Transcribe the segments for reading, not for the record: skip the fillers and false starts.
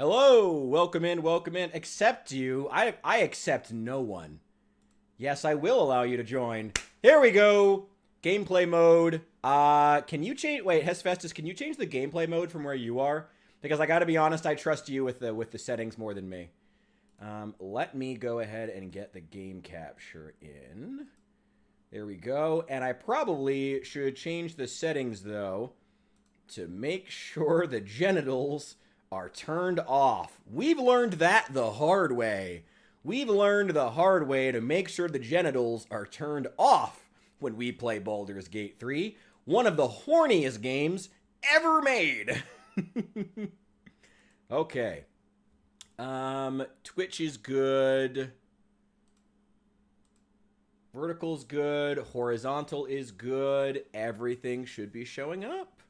Hello, welcome in. Accept you. I accept no one. Yes, I will allow you to join. Here we go. Gameplay mode. Can you change? Wait, Hesfestus, can you change the gameplay mode from where you are? Because I got to be honest, I trust you with the settings more than me. Let me go ahead and get the game capture in. There we go. And I probably should change the settings though to make sure the genitals are turned off. We've learned that the hard way. We've learned the hard way to make sure the genitals are turned off when we play Baldur's Gate 3, one of the horniest games ever made. Okay. Twitch is good. Vertical's good. Horizontal is good. Everything should be showing up.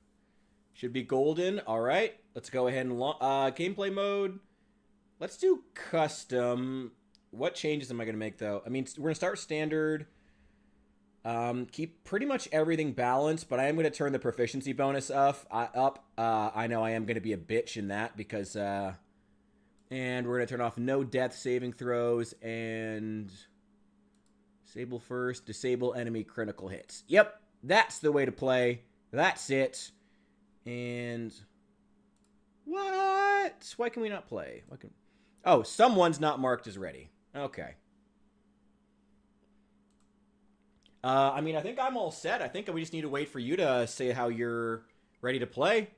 Should be golden. All right. Let's go ahead and gameplay mode. Let's do custom. What changes am I going to make, though? I mean, we're going to start standard. Keep pretty much everything balanced, but I am going to turn the proficiency bonus up. I know I am going to be a bitch in that because... and we're going to turn off no death saving throws and... Disable first. Disable enemy critical hits. Yep, that's the way to play. That's it. And... What? Why can we not play? Oh, someone's not marked as ready. Okay. I mean, I think I'm all set. I think we just need to wait for you to say how you're ready to play.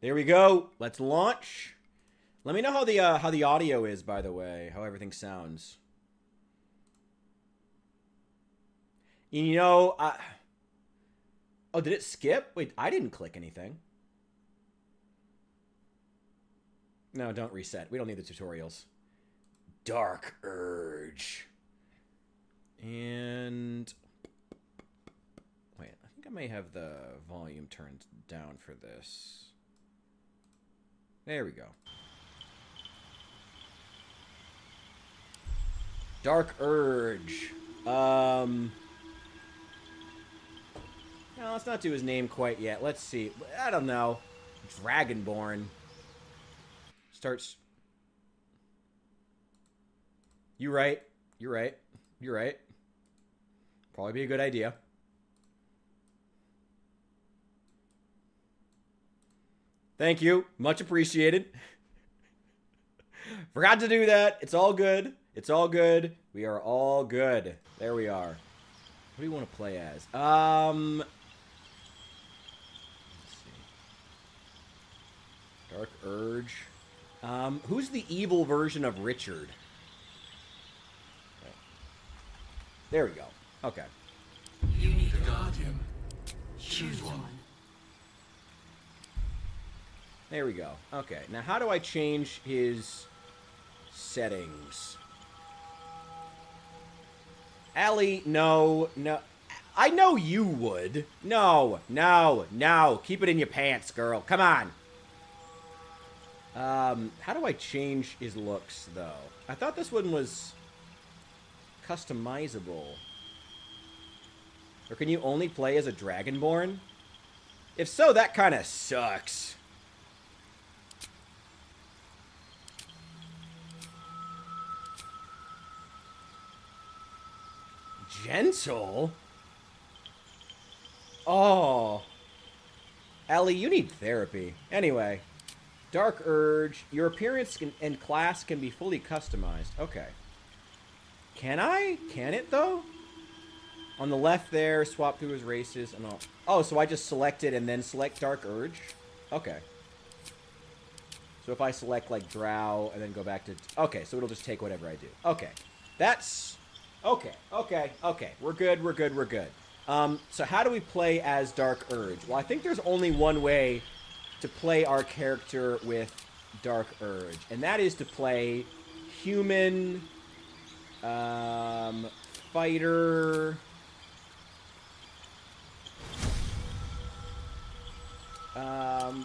There we go. Let's launch. Let me know how the audio is, by the way, how everything sounds. You know, oh, did it skip? Wait, I didn't click anything. No, don't reset. We don't need the tutorials. Dark Urge. And... Wait, I think I may have the volume turned down for this. There we go. Dark Urge. No, let's not do his name quite yet. Let's see. I don't know. Dragonborn. Starts. You're right. You're right. You're right. Probably be a good idea. Thank you. Much appreciated. Forgot to do that. It's all good. It's all good. We are all good. There we are. What do you want to play as? Let's see. Dark Urge. Who's the evil version of Richard? There we go. Okay. You need a guardian. Choose one. There we go. Okay. Now, how do I change his settings? Allie, no. I know you would. No. Keep it in your pants, girl. Come on. How do I change his looks, though? I thought this one was customizable. Or can you only play as a Dragonborn? If so, that kind of sucks. Gentle? Oh. Ellie, you need therapy. Anyway. Dark Urge. Your appearance and class can be fully customized. Okay. Can I? Can it, though? On the left there, swap through his races and all. Oh, so I just select it and then select Dark Urge? Okay. So if I select, like, Drow and then go back to... Okay, so it'll just take whatever I do. Okay. That's... Okay. We're good. So how do we play as Dark Urge? Well, I think there's only one way to play our character with Dark Urge, and that is to play human, fighter,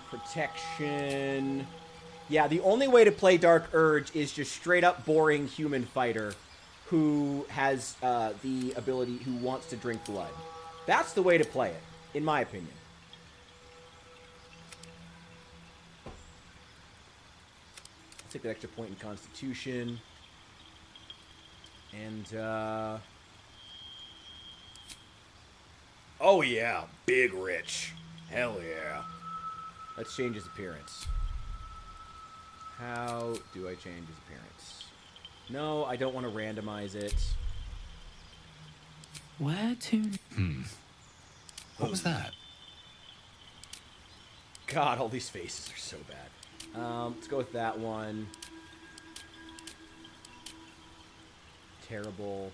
protection. Yeah, the only way to play Dark Urge is just straight up boring human fighter who has the ability, who wants to drink blood. That's the way to play it, in my opinion. take that extra point in Constitution. And, oh, yeah. Big Rich. Hell yeah. Let's change his appearance. How do I change his appearance? No, I don't want to randomize it. Where to? What was that? God, all these faces are so bad. Let's go with that one. Terrible.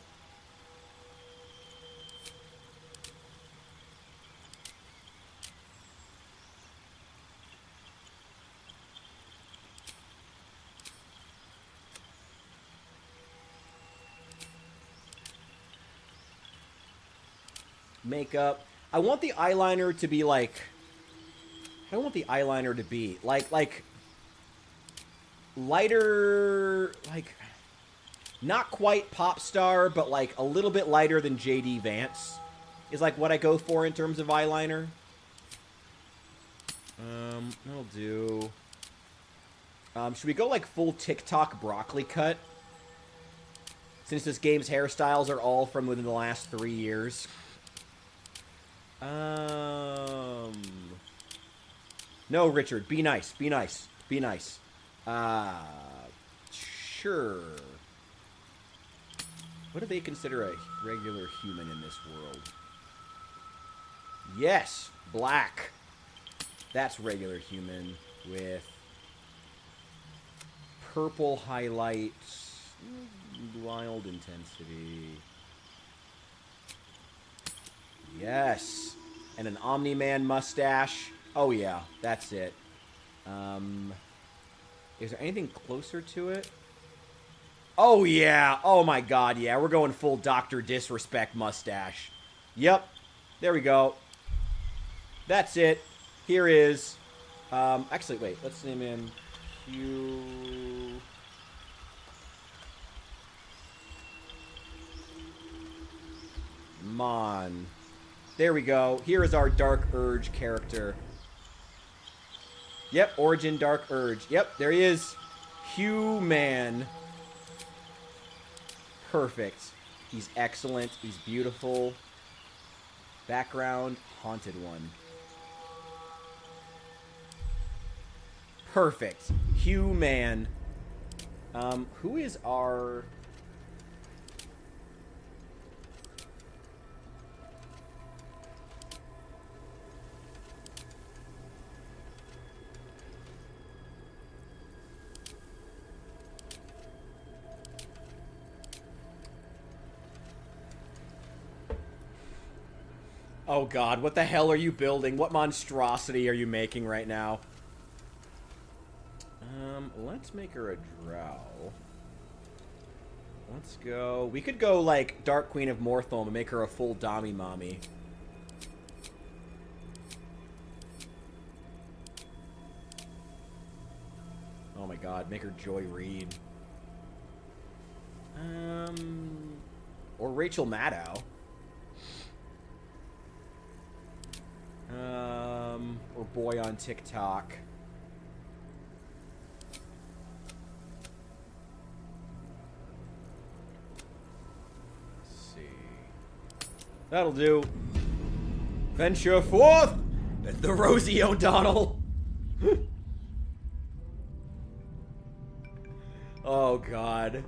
Makeup. I want the eyeliner to be like... I don't want the eyeliner to be like lighter, like not quite pop star, but like a little bit lighter than J.D. Vance is like what I go for in terms of eyeliner. That'll do. Should we go like full TikTok broccoli cut? Since this game's hairstyles are all from within the last 3 years. No, Richard, be nice, be nice, be nice. Sure. What do they consider a regular human in this world? Yes, black. That's regular human with purple highlights, wild intensity. Yes, and an Omni-Man mustache. Oh, yeah, that's it. Is there anything closer to it? Oh, yeah. Oh, my God, yeah. We're going full Dr. Disrespect mustache. Yep. There we go. That's it. Here is... actually, wait. Let's name him Q... Mon. There we go. Here is our Dark Urge character. Yep, Origin Dark Urge. Yep, there he is. Human. Perfect. He's excellent. He's beautiful. Background, Haunted One. Perfect. Human. Who is our... Oh God, what the hell are you building? What monstrosity are you making right now? Let's make her a drow. Let's go... We could go, like, Dark Queen of Morthulm and make her a full Dami Mommy. Oh my God, make her Joy Reid. Or Rachel Maddow. Or Boy on TikTok. Let's see. That'll do. Venture forth, the Rosie O'Donnell. Oh God.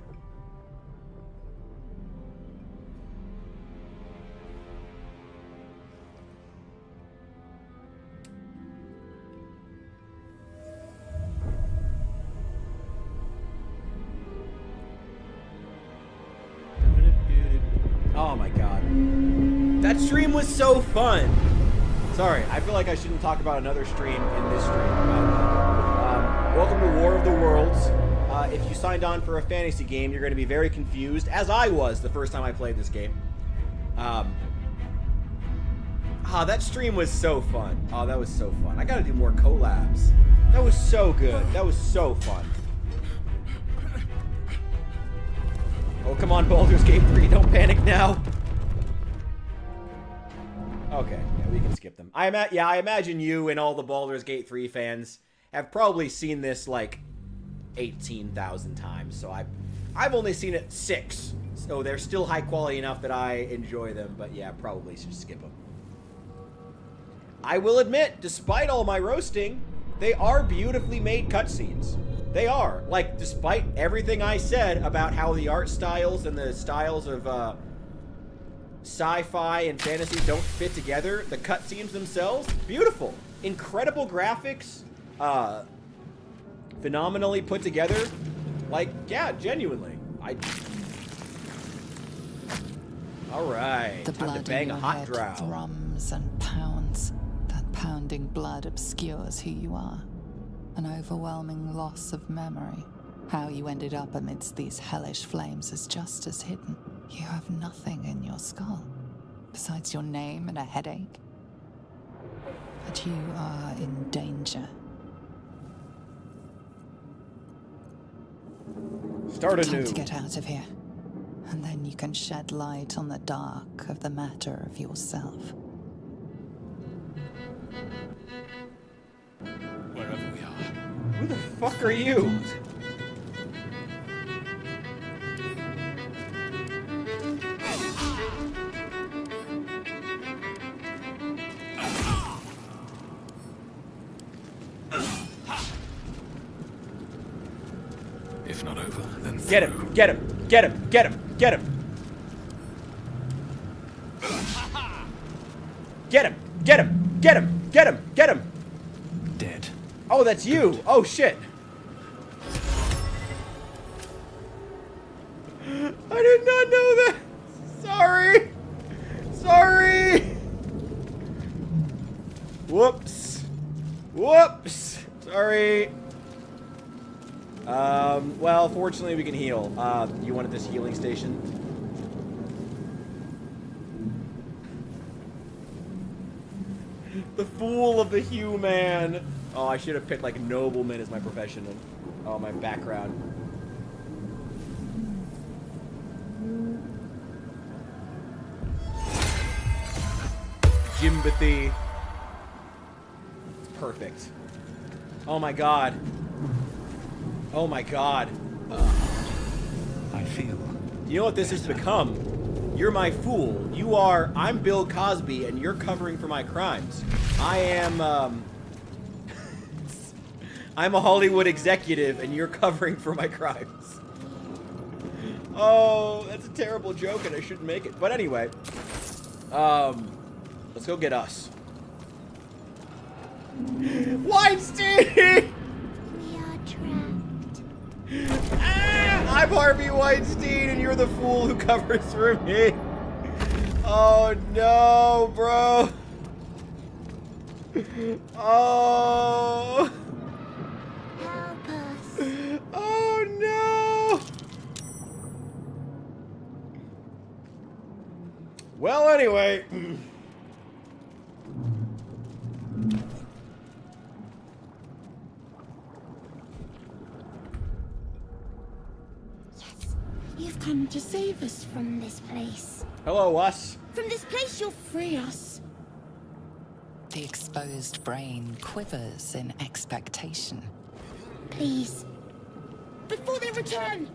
Oh my God. That stream was so fun. Sorry, I feel like I shouldn't talk about another stream in this stream. But, welcome to War of the Worlds. If you signed on for a fantasy game, you're going to be very confused, as I was the first time I played this game. That stream was so fun. Oh, that was so fun. I got to do more collabs. That was so good. That was so fun. Oh, come on, Baldur's Gate 3. Don't panic now. Okay, yeah, we can skip them. I imagine you and all the Baldur's Gate 3 fans have probably seen this, like, 18,000 times, so I've only seen it 6. So they're still high quality enough that I enjoy them, but yeah, probably should skip them. I will admit, despite all my roasting, they are beautifully made cutscenes. They are. Like, despite everything I said about how the art styles and the styles of sci-fi and fantasy don't fit together, the cutscenes themselves, beautiful. Incredible graphics, phenomenally put together. Like, yeah, genuinely. Alright, The time to blood bang in a your hot head drow. thrums and pounds. That pounding blood obscures who you are. An overwhelming loss of memory. How you ended up amidst these hellish flames is just as hidden. You have nothing in your skull, besides your name and a headache. But you are in danger. Start anew. Time to get out of here. And then you can shed light on the dark of the matter of yourself. Wherever we are. Who the fuck are you? If not over, then Get him! Get him! Get him! Get him! Get him! Get him! Get him! Get him! Get him! Get him! dead. Oh, that's you! Oh, shit! I did not know that! Sorry! Sorry! Whoops! Whoops! Sorry. Well, fortunately we can heal. You wanted this healing station? The fool of the human. Oh, I should have picked like nobleman as my profession and my background. Jimbothy. It's perfect. Oh my god. Oh my god. I feel. You know what this has become? You're my fool. I'm Bill Cosby and you're covering for my crimes. I am, I'm a Hollywood executive and you're covering for my crimes. Oh, that's a terrible joke and I shouldn't make it. But anyway, let's go get us. Weinstein! We are trapped. Ah, I'm Harvey Weinstein, and you're the fool who covers for me. Oh no, bro. Oh. Help us. Oh no. Well, anyway. Yes, you've come to save us from this place. Hello, us. From this place, you'll free us. The exposed brain quivers in expectation. Please. Before they return.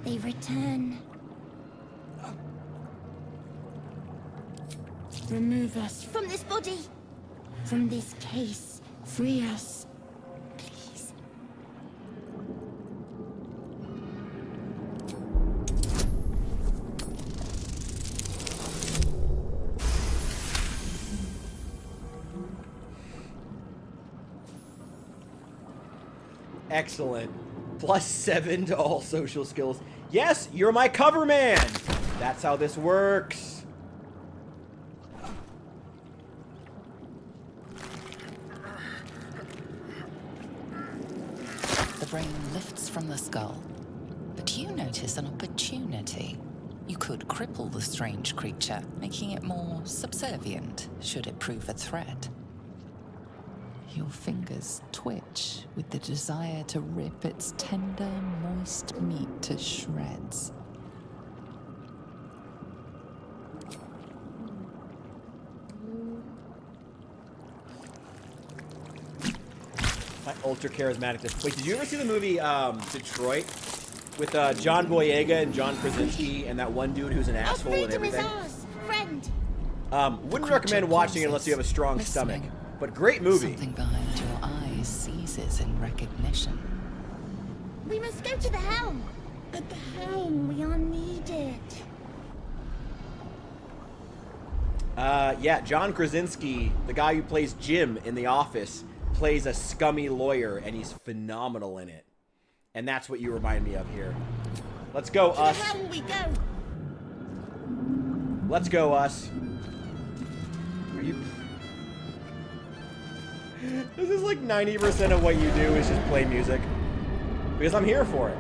They return. Remove us from this body. From this case. Free us. Please. Excellent. +7 to all social skills. Yes, you're my cover man. That's how this works. The brain lifts from the skull, but you notice an opportunity. You could cripple the strange creature, making it more subservient, should it prove a threat. Your fingers twitch with the desire to rip its tender, moist meat to shreds. My ultra charismatic. Wait, did you ever see the movie Detroit with John Boyega and John Krasinski and that one dude who's an Our asshole and freedom is everything? ours, friend. Wouldn't recommend watching it unless you have a strong stomach. But great movie. Something behind your eyes seizes in recognition. We must go to the helm. At the helm, we are needed. Yeah, John Krasinski, the guy who plays Jim in The Office, plays a scummy lawyer, and he's phenomenal in it. And that's what you remind me of here. Let's go, us. To the helm we go. Let's go, us. Are you... This is like 90% of what you do is just play music. Because I'm here for it.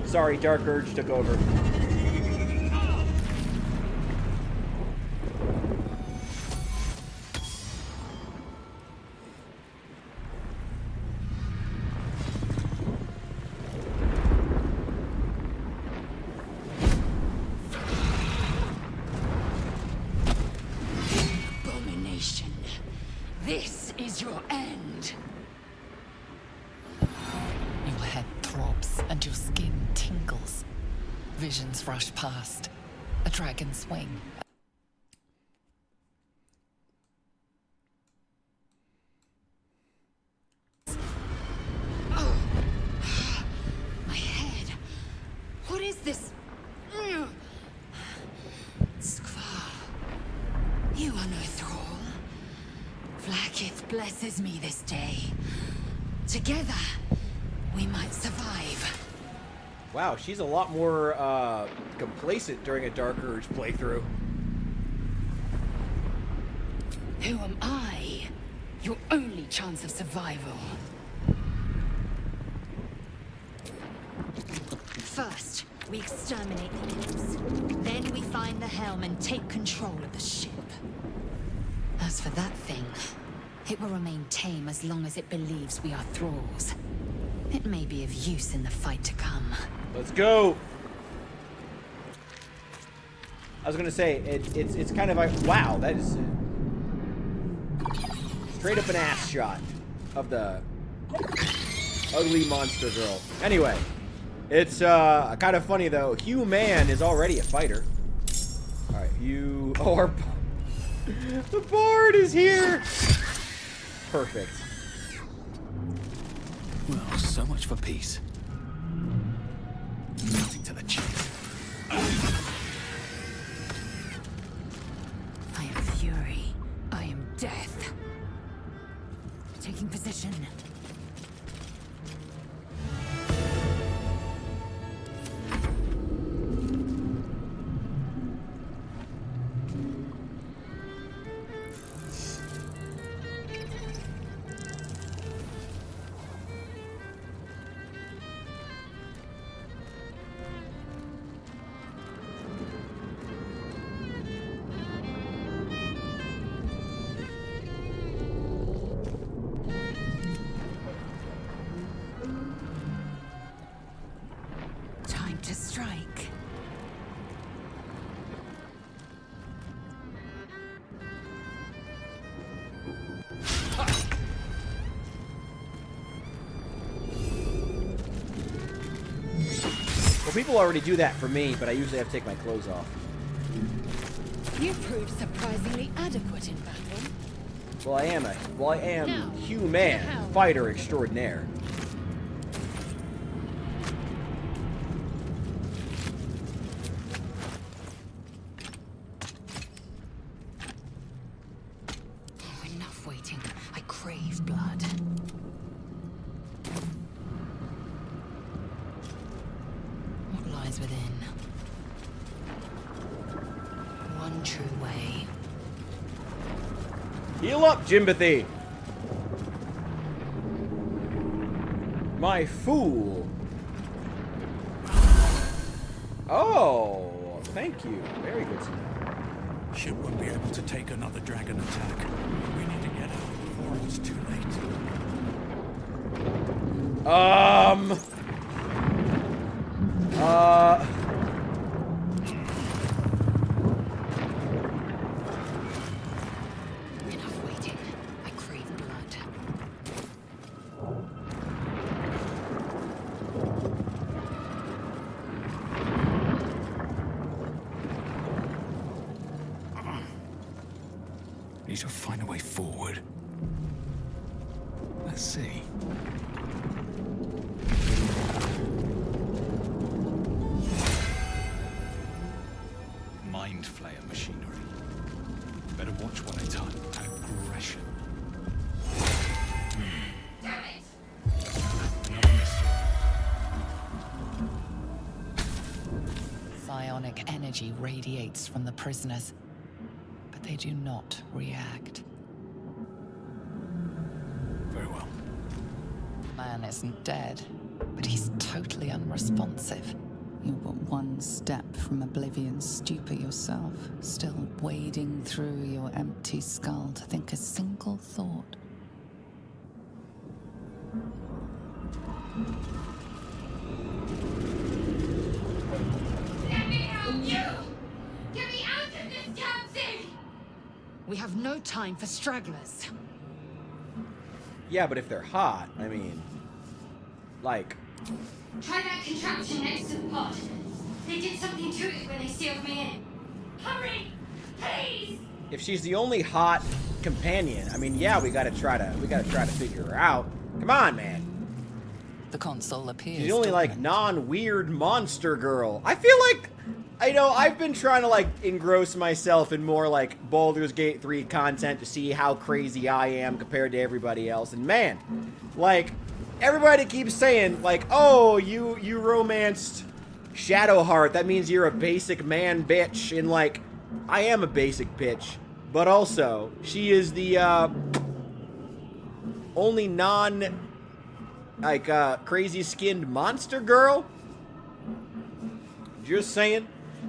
Sorry, Dark Urge took over. Abomination. This is your end. Your head throbs and your skin tingles. Visions rush past. A dragon's wing. My head. What is this? Skvar. You are no thrall. Vlaakith blesses me this day. Together, we might survive. Wow, she's a lot more complacent during a Dark Urge playthrough. Who am I? Your only chance of survival. First, we exterminate the nymphs. Then we find the helm and take control of the ship. As for that thing, it will remain tame as long as it believes we are thralls. It may be of use in the fight to come. Let's go. I was gonna say it's kind of like, wow, that is straight up an ass shot of the ugly monster girl. Anyway, it's kind of funny though. Human is already a fighter. All right, you. Oh, our the bard is here. Perfect. Well, so much for peace. Nothing to the chase. I am fury. I am death. Taking position. Time to strike. Well, people already do that for me, but I usually have to take my clothes off. You proved surprisingly adequate in battle. Well, I am human fighter extraordinaire. Oh, enough waiting. I crave blood. What lies within? One true way. Heal up, Jimbathy! My fool! Oh, thank you. Very good to know. Ship won't be able to take another dragon attack. We need to get out before it's too late. Enough waiting. I crave blood. Need to find a way forward. Let's see. Mind flayer machinery. Better watch what I type. Aggression. Damn it! Another mystery. Psionic energy radiates from the prisoners, but they do not react. Very well. Man isn't dead, but he's totally unresponsive. You're but one step from oblivion's stupor yourself, still wading through your empty skull to think a single thought. Let me help you! Get me out of this damn thing! We have no time for stragglers. Yeah, but if they're hot, I mean, like, Try that contraption next to the pod. They did something to it when they sealed me in. Hurry! Please! if she's the only hot companion, I mean, yeah, we gotta try to figure her out. Come on, man. The console appears. She's the only, like, dormant. non-weird monster girl. I feel like, I know, I've been trying to, like, engross myself in more, like, Baldur's Gate 3 content to see how crazy I am compared to everybody else. And, man, like, everybody keeps saying, like, oh, you romanced Shadowheart. That means you're a basic man bitch. And, like, I am a basic bitch. But also, she is the, only non... like, crazy-skinned monster girl? Just saying.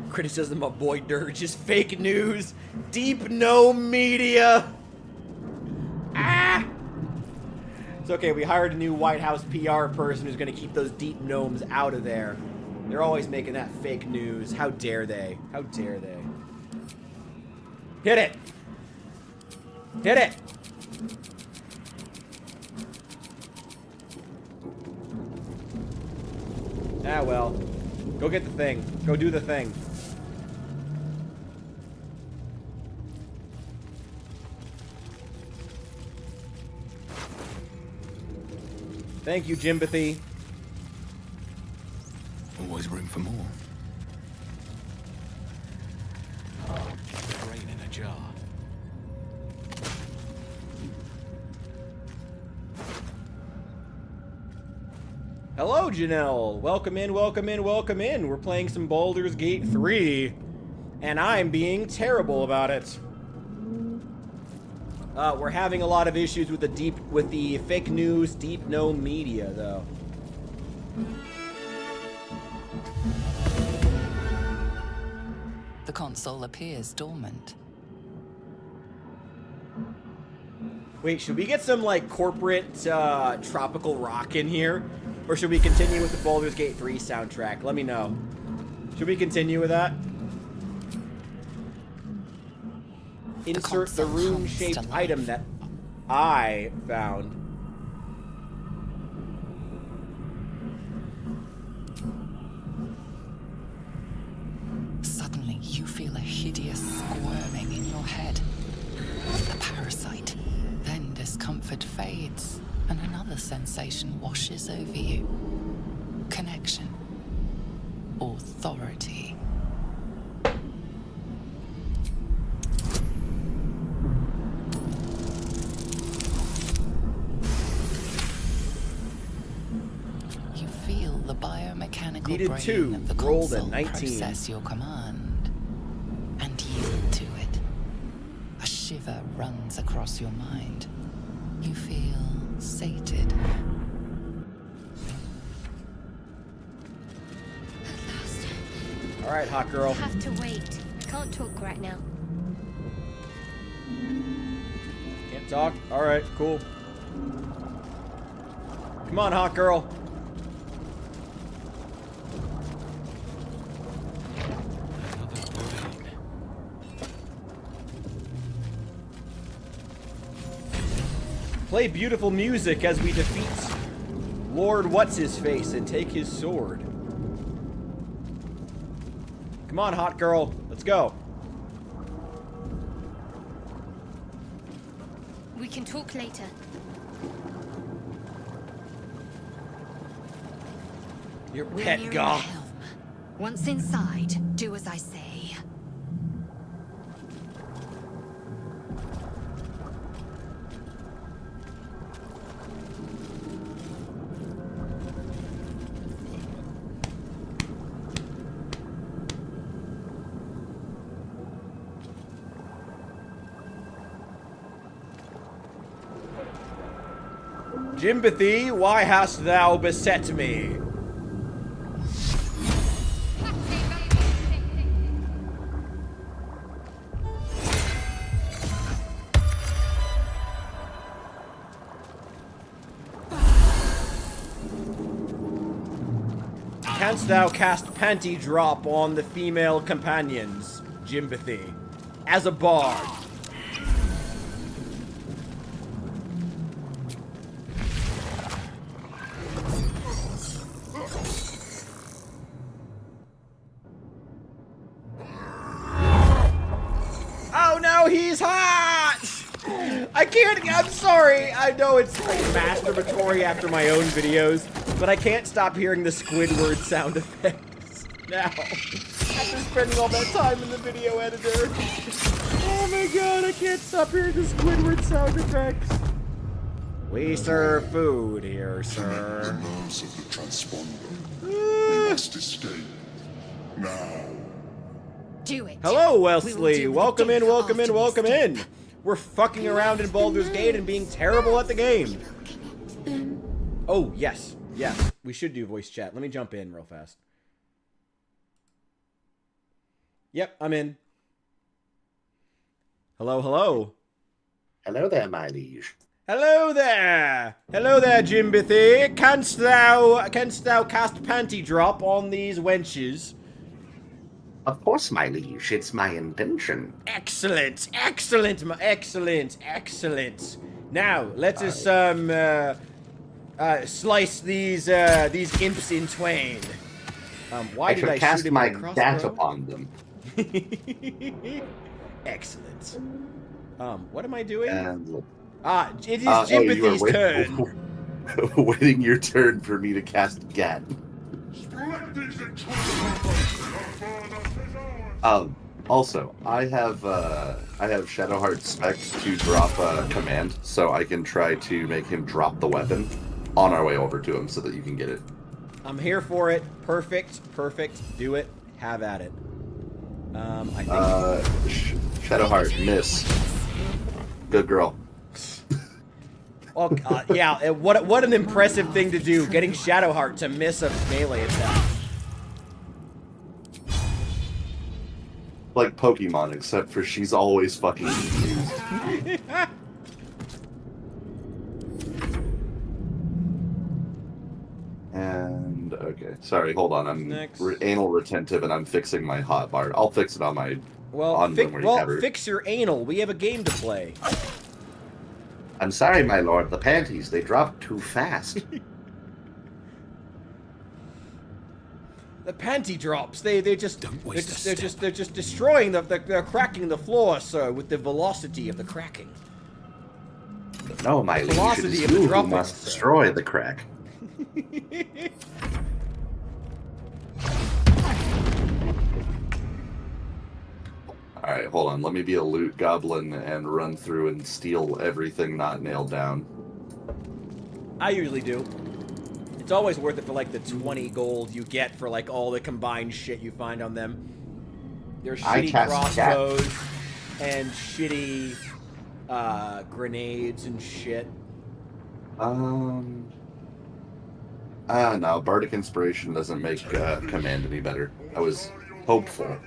Criticism of Boy Dirge is fake news. Deep no media. Ah! It's okay, we hired a new White House PR person who's gonna keep those deep gnomes out of there. They're always making that fake news. How dare they? How dare they? Hit it! Hit it! Ah, well. Go get the thing. Go do the thing. Thank you, Jimpathy. Always room for more. Brain in a jar. Hello, Janelle. Welcome in, welcome in, welcome in. We're playing some Baldur's Gate 3, and I'm being terrible about it. We're having a lot of issues with the fake news, deep no media, though. The console appears dormant. Wait, should we get some, like, corporate, tropical rock in here? Or should we continue with the Baldur's Gate 3 soundtrack? Let me know. Should we continue with that? Insert the rune-shaped item that I found. Suddenly, you feel a hideous squirming in your head. A parasite. Then discomfort fades, and another sensation washes over you. Connection. Authority. You feel the biomechanical Needed brain two, of the rolled a console 19. process your command and yield to it. A shiver runs across your mind. You feel sated. At last. All right, hot girl. I have to wait. I can't talk right now. Can't talk? All right, cool. Come on, hot girl. Play beautiful music as we defeat Lord What's-His-Face and take his sword. Come on, hot girl. Let's go. We can talk later. Your We're pet nearing the goth. helm. Once inside, do as I say. Jimbathy, why hast thou beset me? Canst thou cast panty drop on the female companions, Jimbathy, as a bard? Oh no, he's hot! I can't, I'm sorry. I know it's like masturbatory after my own videos, but I can't stop hearing the Squidward sound effects now. After spending all that time in the video editor. Oh my god, I can't stop hearing the Squidward sound effects. We serve food here, sir. The nerves of the transponder. We must escape. Now. Do it. Hello, We will Wesley. deal with the Welcome in, Geth welcome in, after we welcome escape. in. We're fucking around in Baldur's Gate and being terrible at the game. Oh, yes. Yes. We should do voice chat. Let me jump in real fast. Yep, I'm in. Hello, hello. Hello there, my liege. Hello there. Hello there, Jimbathy. Canst thou cast panty drop on these wenches? Of course, my liege. It's my intention. Excellent, excellent, excellent. Now let us slice these imps in twain. Why I did shall I cast shoot him my with a dat crossbow? upon them. Excellent. What am I doing? And It is you are Jimbathy's turn. waiting your turn for me to cast Gat. Also, I have Shadowheart spec to drop a command, so I can try to make him drop the weapon on our way over to him, so that you can get it. I'm here for it. Perfect. Do it. Have at it. I think. Shadowheart, miss. Good girl. Oh, yeah. What an impressive thing to do, getting Shadowheart to miss a melee attack. Like Pokemon, except for she's always fucking confused. And okay, sorry, hold on. I'm anal retentive, and I'm fixing my hotbar. I'll fix it on my. Fix your anal. We have a game to play. I'm sorry, my lord. The panties, they dropped too fast. The panty drops. They're just Don't waste a step. they're just destroying they're cracking the floor, sir, with the velocity of the cracking. No, my liege, it Velocity is of the you who dropping, must sir. destroy the crack. Alright, hold on. Let me be a loot goblin and run through and steal everything not nailed down. I usually do. It's always worth it for like the 20 gold you get for like all the combined shit you find on them. There's shitty cast crossbows and shitty grenades and shit. No, Bardic Inspiration doesn't make command any better. I was hopeful.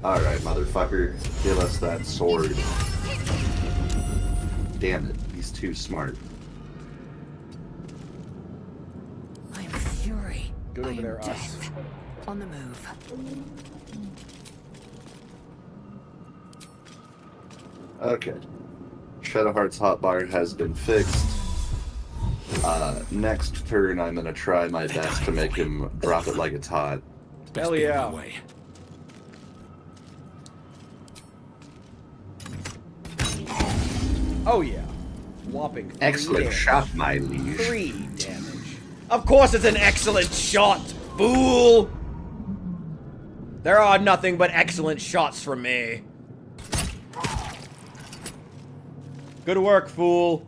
Alright, motherfucker. Give us that sword. damn it. He's too smart. I am fury. Good over I am there, us. death. On the move. Okay. Shadowheart's hotbar has been fixed. Next turn, I'm gonna try my best to make him drop it like it's hot. Hell yeah. Way. Oh yeah. Whopping 3 Excellent damage. shot, my liege. 3 damage. Of course it's an excellent shot, fool! There are nothing but excellent shots from me. Good work, fool.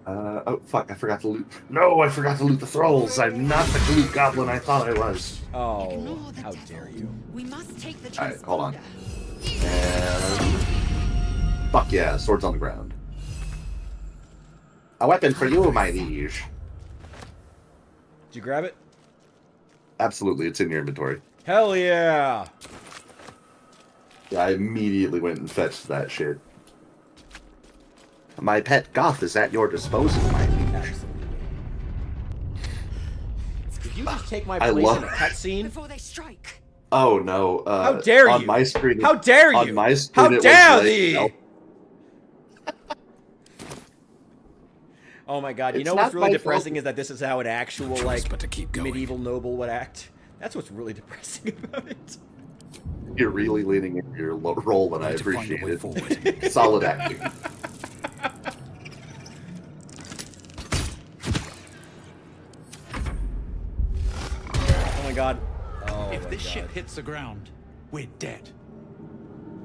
Oh, fuck, I forgot to loot. No, I forgot to loot the thralls. I'm not the glue goblin I thought I was. Oh, Ignore the how devil. dare you. We must take the Alright, hold on. transponder. And... fuck yeah, swords on the ground. A weapon for you, my liege. Did you grab it? Absolutely, it's in your inventory. Hell yeah. Yeah, I immediately went and fetched that shit. My pet goth is at your disposal, my liege. Absolutely. Did you just take my I place love- in a cutscene? Before they strike. Oh no! How dare on you? my screen, How dare on you? my screen, How it was dare like, thee? nope. Oh my god, you It's know what's not really my depressing fault. is that this is how an actual, choice like, but to keep going. medieval noble would act. That's what's really depressing about it. You're really leaning into your role, and I To find a appreciate way it. forward. Solid acting. Oh my god. Oh If my this god. ship hits the ground, we're dead.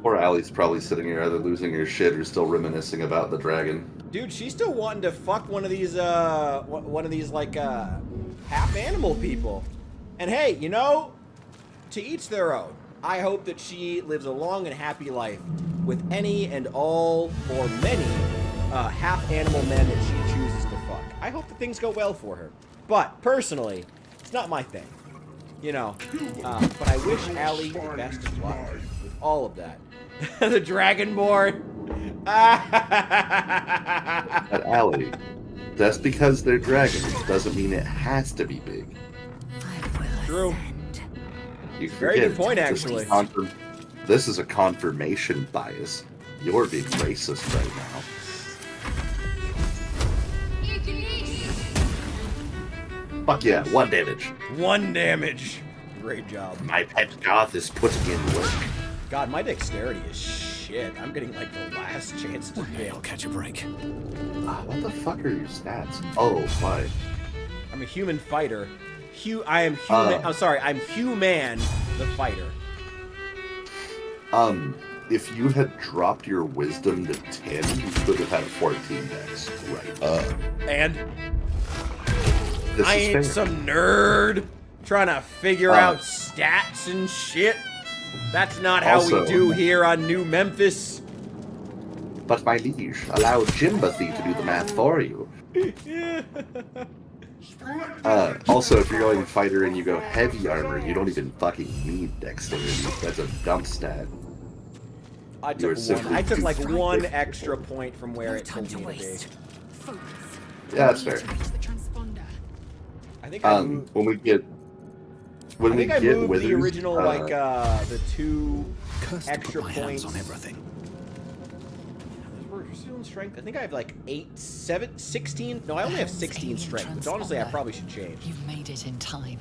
Poor Allie's probably sitting here either losing her shit or still reminiscing about the dragon. Dude, she's still wanting to fuck one of these, like, half animal people. And hey, you know, to each their own. I hope that she lives a long and happy life with any and all, or many, half animal men that she chooses to fuck. I hope that things go well for her. But, personally, it's not my thing. You know, but I wish Allie the best of luck with all of that. The Dragonborn. But Allie, just because they're dragons doesn't mean it has to be big. I will True. ascend. You Very good forget, point, this is actually. This is a confirmation bias. You're being racist right now. You can eat. Fuck yeah, 1 damage. 1 damage. Great job. My pet goth is putting in work. God, my dexterity is shit. I'm getting like the last chance to One day fail. I'll catch a break. What the fuck are your stats? Oh, fine. I'm a human fighter. I am human. I'm sorry. I'm human, the fighter. If you had dropped your wisdom to 10, you could have had a 14 dex. Right. And This I is ain't fair. some nerd trying to figure out stats and shit. That's not how we Also- do here on New Memphis. But my liege, allow Jimbothy to do the math for you. Also, if you're going fighter and you go heavy armor, you don't even fucking need dexterity. That's a dump stat. I You were took simply I took too like strong. 1 extra point from where No it time told to me to be. waste. Focus. Yeah, that's We need fair. to reach the transponder. I think I moved. When we get I think I moved withers, the original, like, the 2 Cursed to extra put my hands points. on everything. We're still in strength. I think I have like 16. No, I only have 16 strength, which honestly I probably should change. You've made it in time.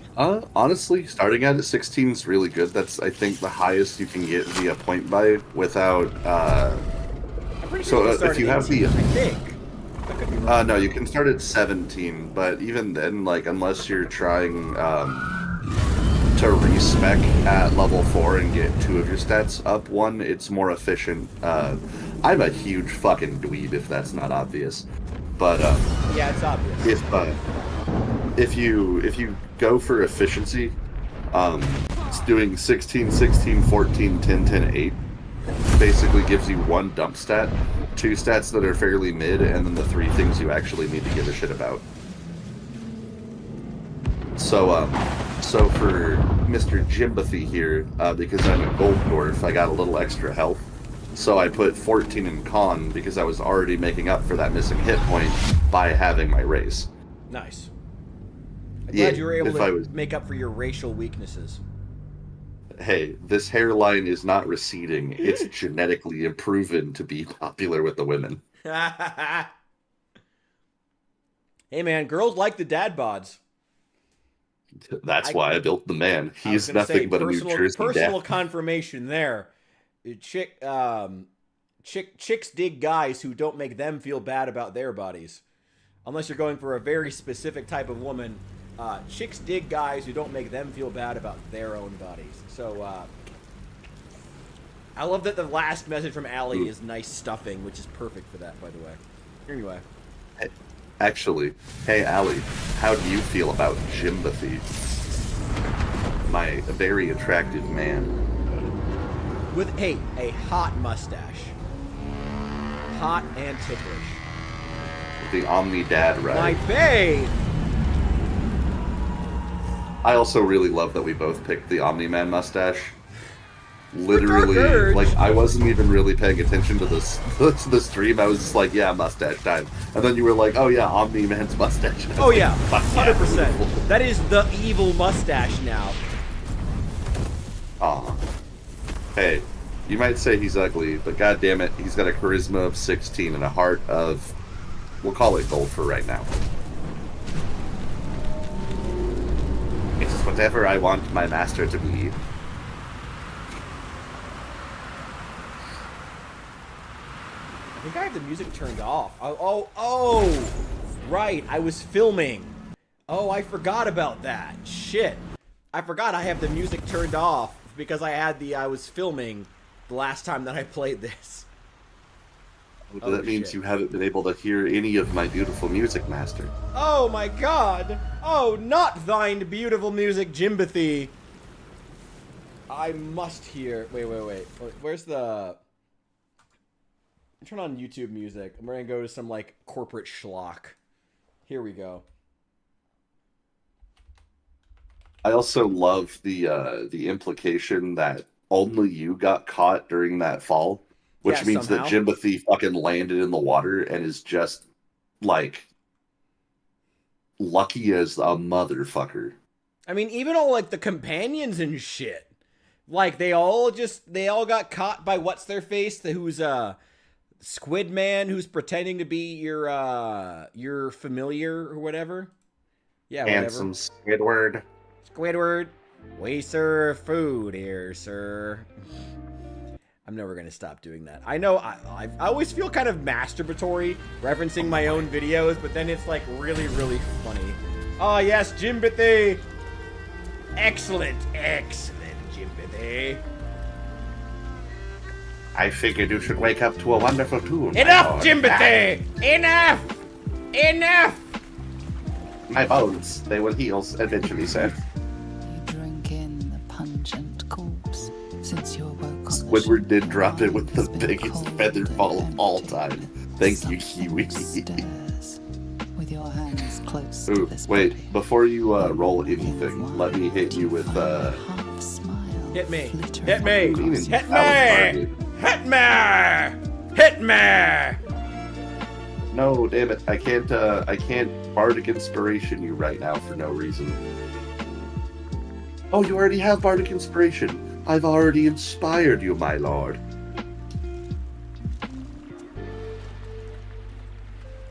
honestly, starting out at 16 is really good. That's, I think, the highest you can get via point buy without. I'm pretty So, sure we if started you at have the- 18, I think. I could be wrong. No, you can start at 17, but even then, like, unless you're trying to respec at level 4 and get 2 of your stats up 1, it's more efficient. I'm a huge fucking dweeb, if that's not obvious. But Yeah, it's obvious. if you go for efficiency, it's doing 16, 16, 14, 10, 10, 8 basically gives you 1 dump stat, 2 stats that are fairly mid, and then the 3 things you actually need to give a shit about. So for Mr. Jimbothy here, because I'm a gold dwarf, I got a little extra health. So I put 14 in con because I was already making up for that missing hit point by having my race. Nice. I'm Yeah, glad you were able if to I was- make up for your racial weaknesses. Hey, this hairline is not receding. It's genetically proven to be popular with the women. Hey man, girls like the dad bods. That's why I built the man. I was He's gonna say, nothing but a New Jersey personal dad. confirmation there. Chicks dig guys who don't make them feel bad about their bodies. Unless you're going for a very specific type of woman. Chicks dig guys who don't make them feel bad about their own bodies. So, I love that the last message from Allie is nice stuffing, which is perfect for that, by the way. Anyway. Actually, hey Allie, how do you feel about Jimbothy? My very attractive man. With, hey, a hot mustache. Hot and ticklish. The Omni Dad My ride. bae! I also really love that we both picked the Omni Man mustache. Literally, Urge. like, I wasn't even really paying attention to this to the stream. I was just like, yeah, mustache time. And then you were like, oh yeah, Omni Man's mustache. Oh yeah, Fuck yeah. 100%. That is the evil mustache now. Aw. Hey, you might say he's ugly, but god damn it, he's got a charisma of 16 and a heart of, we'll call it gold for right now. It's whatever I want my master to be. I think I have the music turned off. Oh, right, I was filming. Oh, I forgot about that. Shit. I forgot I have the music turned off because I was filming the last time that I played this. Oh, that means shit. you haven't been able to hear any of my beautiful music, master. Oh my god! Oh, not thine beautiful music, Jimbothy! I must hear... Wait. Where's the... Turn on YouTube music. I'm gonna go to some, like, corporate schlock. Here we go. I also love the implication that only you got caught during that fall, which Yeah, means somehow. that Jimbothy fucking landed in the water and is just, like, lucky as a motherfucker. I mean, even all, like, the companions and shit. Like, they all got caught by what's-their-face, who's, Squid Man, who's pretending to be your familiar or whatever. Yeah, whatever. Handsome Squidward. Squidward, we serve food here, sir. I'm never gonna stop doing that. I know I always feel kind of masturbatory referencing my own videos, but then it's like really, really funny. Oh yes, Jimbothy! Excellent, Jimbothy. I figured you should wake up to a wonderful tune. Enough, Jimbothy! Enough! My bones, they will heal eventually, sir. You drink in the pungent corpse since you awoke on the Squidward ship. did drop it with the It's been biggest cold feather fall and of all empty. time. Thank you, Something Kiwi. stirs. With your hands close Ooh, to this wait, body, before you roll you anything, let me hit you with half smile Hit me. flittering Hit me. across Hit your me. Hit me! Hit me! No, damn it. I can't Bardic Inspiration you right now for no reason. Oh, you already have Bardic Inspiration. I've already inspired you, my lord.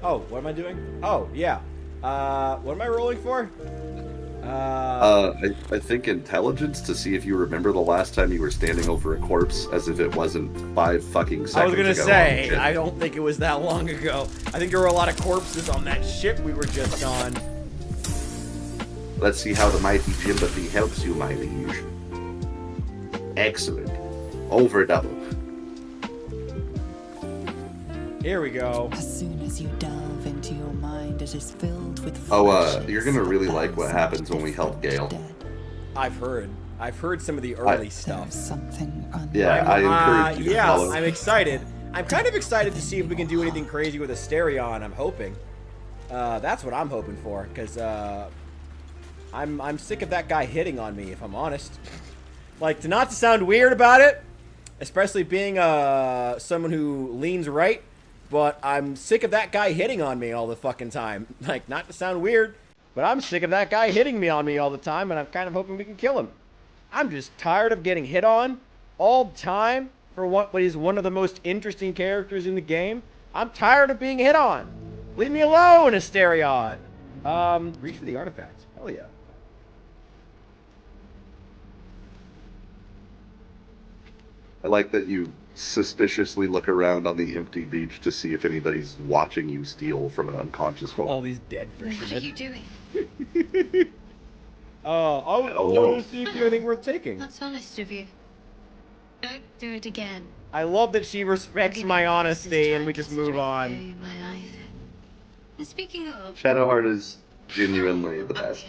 Oh, what am I doing? Oh, yeah. What am I rolling for? I think intelligence to see if you remember the last time you were standing over a corpse as if it wasn't 5 fucking seconds I was gonna ago. say, Shit. I don't think it was that long ago. I think there were a lot of corpses on that ship we were just on. Let's see how the mighty Jimbothy helps you, my liege. Excellent. Over double. Here we go. As soon as you delve into your mind, it is filled with Oh, flashes you're gonna really of like what thousands happens when we help before Gale. dead. I've heard some of the early stuff. There's something Yeah, I encourage you to yeah, follow. I'm excited. I'm kind of excited to see if we can do anything crazy with Asterion. I'm hoping. That's what I'm hoping for, because I'm sick of that guy hitting on me, if I'm honest. Like, not to sound weird about it, especially being someone who leans right. But I'm sick of that guy hitting on me all the fucking time. Like, not to sound weird, but I'm sick of that guy hitting me on me all the time, and I'm kind of hoping we can kill him. I'm just tired of getting hit on all the time for what is one of the most interesting characters in the game. I'm tired of being hit on. Leave me alone, Asterion. Reach for the artifact. Hell yeah. I like that you suspiciously look around on the empty beach to see if anybody's watching you steal from an unconscious All folk. these dead What are fishermen. you doing? I want to see if you have anything worth taking. That's honest of you. Don't do it again. I love that she respects my honesty and we just move on. My eyes. And speaking of, Shadowheart is genuinely the best.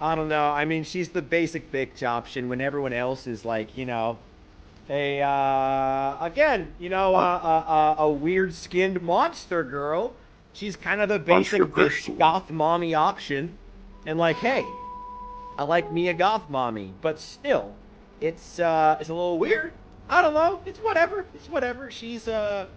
I don't know. I mean, she's the basic bitch option when everyone else is like, you know, a weird-skinned monster girl. She's kind of the basic bitch goth mommy option. And like, hey, I like me a goth mommy, but still, it's a little weird. I don't know. It's whatever. It's whatever. She's I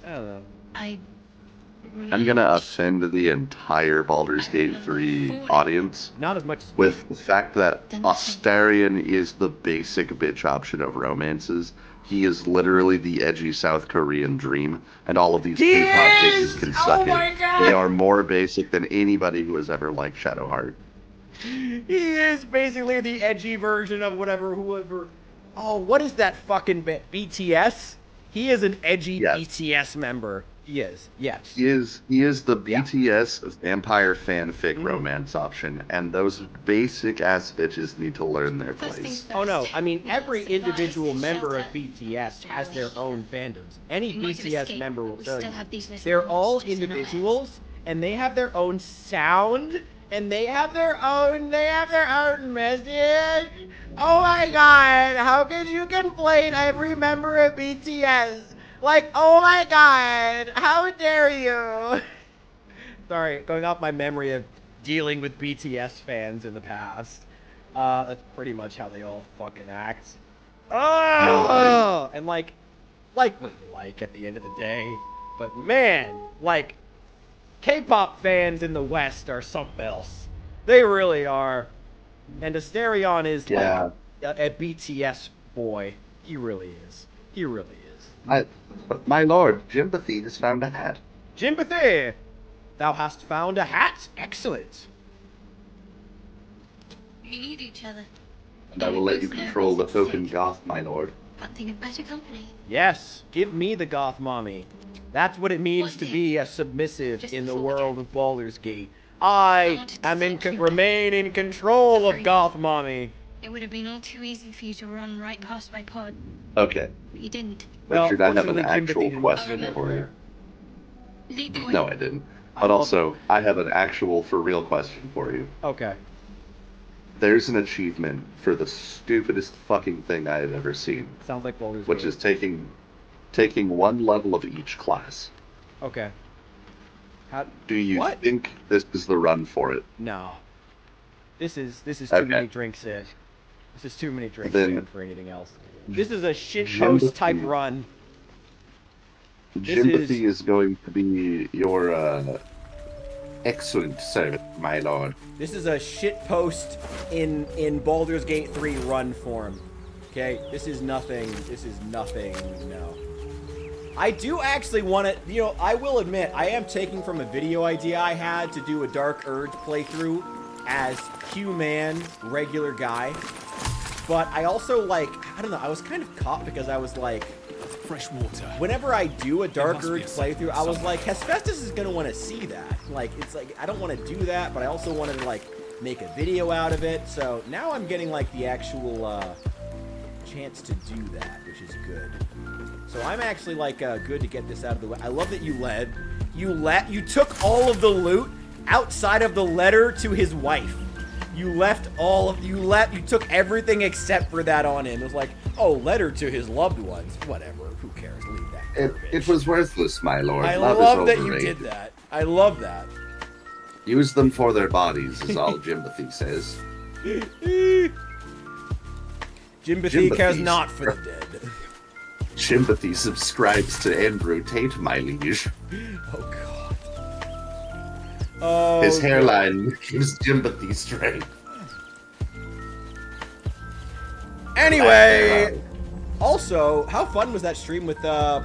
don't know. I'm gonna offend the entire Baldur's Gate 3 audience Not as much as with the fact that Astarion is the basic bitch option of romances. He is literally the edgy South Korean dream, and all of these K-pop bitches can suck it. They are more basic than anybody who has ever liked Shadowheart. He is basically the edgy version of whoever. Oh, what is that fucking BTS? He is an edgy BTS member. He is, yes. He is the BTS of vampire fanfic romance option, and those basic ass bitches need to learn their place. Oh no, I mean every individual member of BTS has their own fandoms. Any BTS member will tell you. They're all individuals, and they have their own sound, and they have their own message. Oh my god, how could you complain every member of BTS? Like, oh my god, how dare you? Sorry, going off my memory of dealing with BTS fans in the past. That's pretty much how they all fucking act. Oh! And like what you like at the end of the day. But man, like, K-pop fans in the West are something else. They really are. And Asterion is like a BTS boy. He really is. He really is. My lord, Jimpathy has found a hat. Jimpathy! Thou hast found a hat. Excellent. We need each other. And I will let you control the token goth, my lord. But think of better company. Yes, give me the goth mommy. That's what it means to be a submissive in the world of Baldur's Gate. I remain in control of goth mommy. It would have been all too easy for you to run right past my pod. Okay. But you didn't. Richard, I have an fortunately, actual Jimpathy didn't. question for you. Lead the way. No, I didn't. But also, I have an actual for real question for you. Okay. There's an achievement for the stupidest fucking thing I have ever seen, Sounds like Baldur's which Gate. is taking one level of each class. Okay. How? Do you What? think this is the run for it? No. This is too Okay. many drinks in. This is too many drinks Then- in for anything else. This is a shitpost type Jimpathy- run. This Jimpathy is going to be your excellent servant, my lord. This is a shitpost in Baldur's Gate 3 run form. Okay? This is nothing. No. I do actually want to, you know, I will admit, I am taking from a video idea I had to do a Dark Urge playthrough as Q-Man, regular guy. But I also, like, I don't know, I was kind of caught because I was like, Fresh water. whenever I do a Dark must be Urge a playthrough, I was somewhere. like, Hephaestus is going to want to see that. Like, it's like, I don't want to do that, but I also wanted to, like, make a video out of it. So now I'm getting, like, the actual chance to do that, which is good. So I'm actually, like, good to get this out of the way. I love that you led. You took all of the loot outside of the letter to his wife. You took everything except for that on him. It was like, oh, letter to his loved ones. Whatever, who cares? Leave that It garbage. was worthless, my lord. I Love love is that you overrated. did that. I love that. Use them for their bodies, is all Jimpathy says. Jimbothy cares not for the dead. Jimbothy subscribes to Andrew Tate, my liege. Oh god. Oh. His hairline gives Jimbothy strength. Anyway, also, how fun was that stream with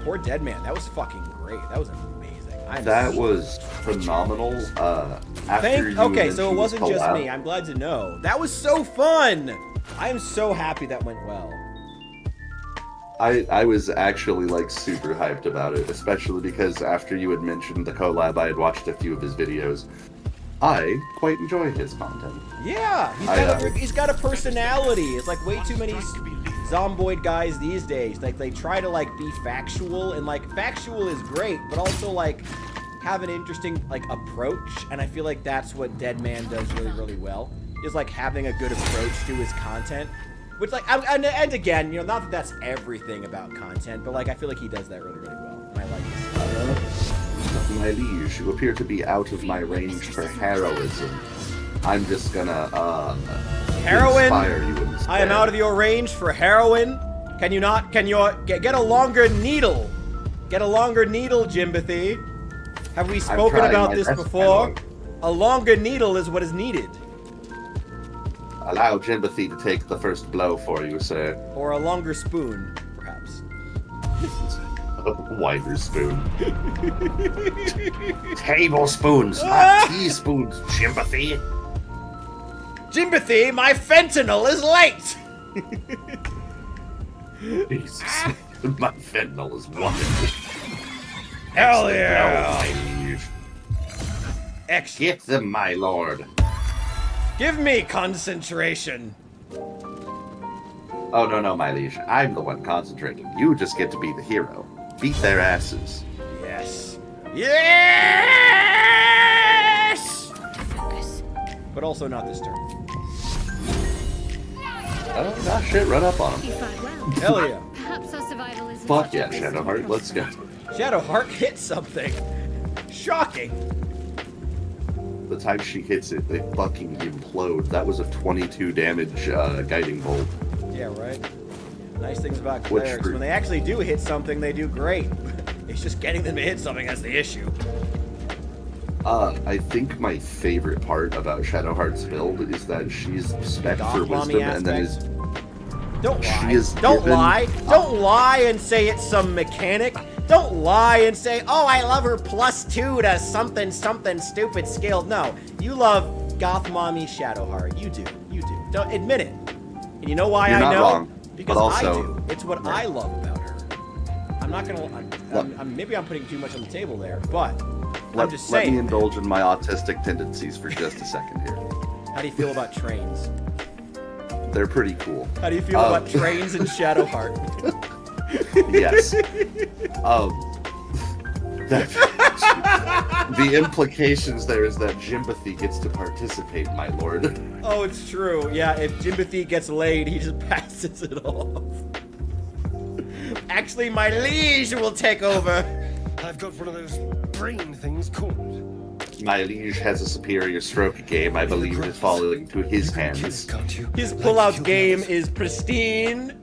poor Dead Man? That was fucking great. That was amazing. That was phenomenal. Okay, so it wasn't just me. I'm glad to know. That was so fun. I am so happy that went well. I was actually like super hyped about it, especially because after you had mentioned the collab, I had watched a few of his videos. I quite enjoy his content. Yeah, he's got a personality. It's like way too many zomboid guys these days. Like they try to like be factual, and like factual is great, but also like have an interesting like approach. And I feel like that's what Dead Man does really, really well. Is like having a good approach to his content. Which, like, and again, you know, not that that's everything about content, but, like, I feel like he does that really, really well. And I like this. My liege, you appear to be out of my range for heroism. I'm just gonna, heroin? inspire you instead. I am out of your range for heroin? Can you not, get a longer needle? Get a longer needle, Jimbothy. Have we spoken about this before? A longer needle is what is needed. Allow Jimbothy to take the first blow for you, sir. Or a longer spoon, perhaps. A wider spoon. Tablespoons, not teaspoons, Jimbothy. Jimbothy, my fentanyl is late! Jesus. My fentanyl is wonderful. Hell yeah! Excellent. Get them, my lord. Give me concentration. Oh, no, my liege. I'm the one concentrating. You just get to be the hero. Beat their asses. Yes. Yes! Focus. But also not this turn. Oh, nah, shit, run up on him. You fight well. Hell yeah. Perhaps our survival isn't Fuck such yeah, a basic Shadowheart, let's go. Shadowheart hit something. Shocking. The time she hits it, they fucking implode. That was a 22 damage guiding bolt. Yeah, right? Nice things about clerics. When they actually do hit something, they do great. It's just getting them to hit something that's the issue. I think my favorite part about Shadowheart's build is that she's spec for wisdom and then is... Don't lie. She is Don't given... lie. Don't lie and say it's some mechanic. Don't lie and say, oh, I love her +2 to something stupid skill. No, you love Goth Mommy Shadowheart. You do. You do. Don't admit it. And you know why You're I not know? wrong, Because but also, I do. It's what I love about her. I'm not gonna. Maybe I'm putting too much on the table there, but I'm just saying. Let me indulge in my autistic tendencies for just a second here. How do you feel about trains? They're pretty cool. How do you feel about trains and Shadowheart? Yes. The implications there is that Jimbothy gets to participate, my lord. Oh, it's true. Yeah, if Jimbothy gets laid, he just passes it off. Actually, my liege will take over. I've got one of those brain things called. My liege has a superior stroke game. I believe it is falling into his hands. His pullout game is pristine.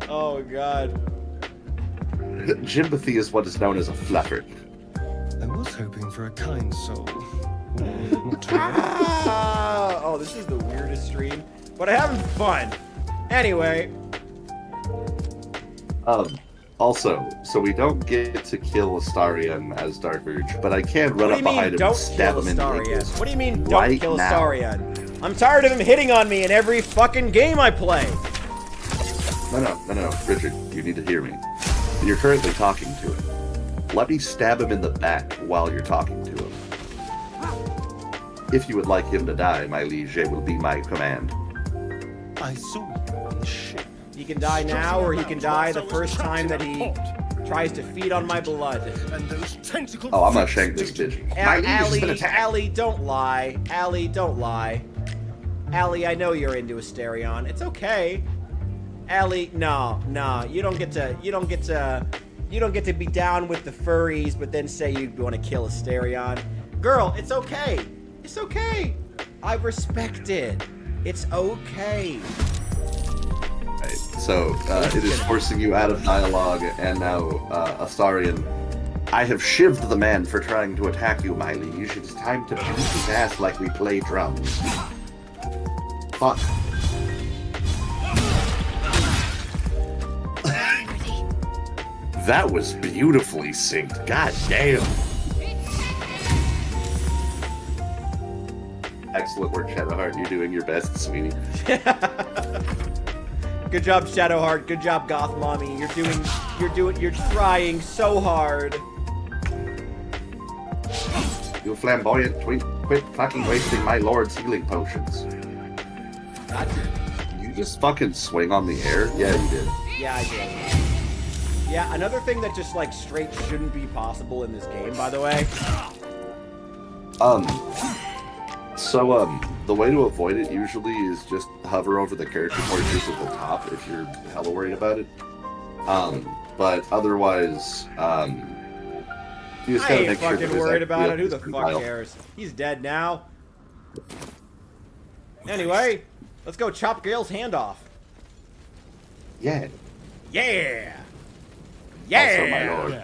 Oh, God. Jimbothy is what is known as a fluffer. I was hoping for a kind soul. Oh, this is the weirdest stream, but I'm having fun. Anyway. Also, so we don't get to kill Astarion as Dark Verge, but I can run up behind him and stab him in the ankles. What do you mean, don't kill Astarion? I'm tired of him hitting on me in every fucking game I play. No, Richard, you need to hear me. You're currently talking to him. Let me stab him in the back while you're talking to him. If you would like him to die, my liege, it will be my command. I saw you on the ship. He can die now, or he can die the first time that he tries to feed on my blood. And those tentacles. Oh, I'm gonna shank this bitch. My liege has been attacked. Allie, don't lie. Allie, don't lie. Allie, I know you're into Asterion. It's okay. Allie, no, you don't get to be down with the furries, but then say you want to kill Asterion. Girl, it's okay. It's okay. I respect it. It's okay. So, it is forcing you out of dialogue, and now, Astarion, I have shivved the man for trying to attack you, my liege. It's time to beat his ass like we play drums. Fuck. That was beautifully synced. God damn. Excellent work, Shadowheart. You're doing your best, sweetie. Good job, Shadowheart. Good job, Goth Mommy. You're trying so hard. You flamboyant twink, quit fucking wasting my lord's healing potions. You just fucking swing on the air? Yeah, you did. Yeah, I did. Yeah, another thing that just, like, straight shouldn't be possible in this game, by the way. The way to avoid it usually is just hover over the character portraits at the top if you're hella worried about it. But otherwise, you just I gotta ain't make sure fucking that worried about it. Who there's the a fuck compile. cares? He's dead now. Anyway, let's go chop Gale's hand off. Yeah. Yeah! Yeah! Also, my lord,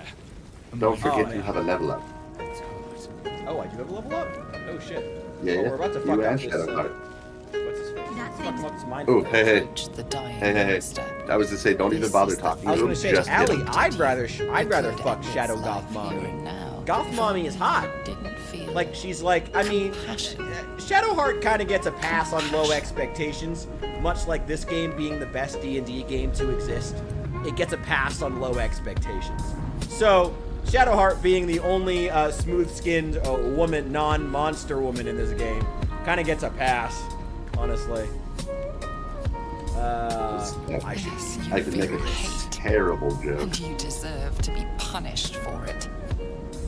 don't forget Oh, you yeah. have a level up. Oh, I do have a level up? Oh, shit. Yeah, Oh, we're about to you fuck and up this, Shadowheart. what's his face? That Fuck thing's- up this mind. Oh, hey. Approach the dying Hey. monster. I was gonna say, don't even This bother is the talking I was to gonna him. say, Just hit Allie, him. I'd rather It fuck could Shadow end Goth its Mommy. life here and now Goth if Mommy is hot. Didn't feel Like, she's like, I mean, Shadowheart kind of gets a pass on low expectations, much like this game being the best D&D game to exist. It gets a pass on low expectations. So, Shadowheart being the only smooth-skinned woman, non-monster woman in this game, kind of gets a pass, honestly. I should. Yes, you I could make feel a hate, terrible joke. and you deserve to be punished for it.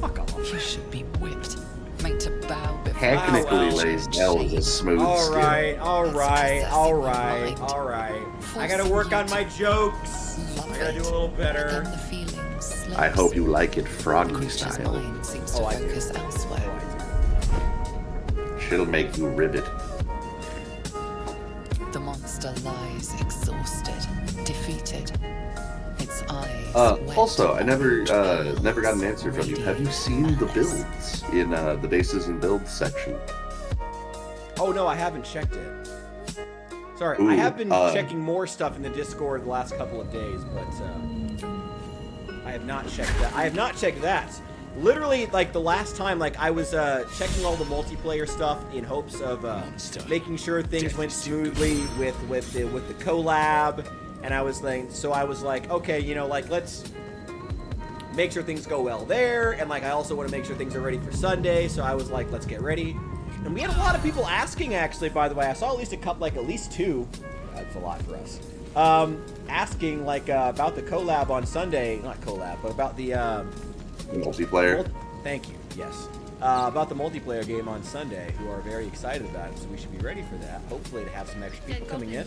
Fuck off. You should be whipped, made to bow before Technically, wow. Lazel is a smooth skin. Alright. I gotta work on my jokes. I gotta do a little better. Then the feeling slips. I hope you like it The froggy creature's style. mind seems Oh, to I do. focus elsewhere. She'll make you ribbit. The monster lies exhausted, defeated. Its eyes. wet Also, I never with never got an answer from you. Have you seen the malice. builds in the bases and builds section? Oh no, I haven't checked it. Sorry, I Ooh, have been checking more stuff in the Discord the last couple of days, but I have not checked that. I have not checked that. Literally, like the last time, like I was checking all the multiplayer stuff in hopes of making sure things went smoothly with the collab, and I was like, okay, you know, like let's make sure things go well there, and like I also want to make sure things are ready for Sunday, so I was like, let's get ready. And we had a lot of people asking, actually, by the way. I saw at least a couple, like at least two. That's a lot for us. Asking like about the collab on Sunday, not collab, but about the Multiplayer. thank you. Yes. About the multiplayer game on Sunday, who are very excited about it, so we should be ready for that. Hopefully to have some extra people coming in.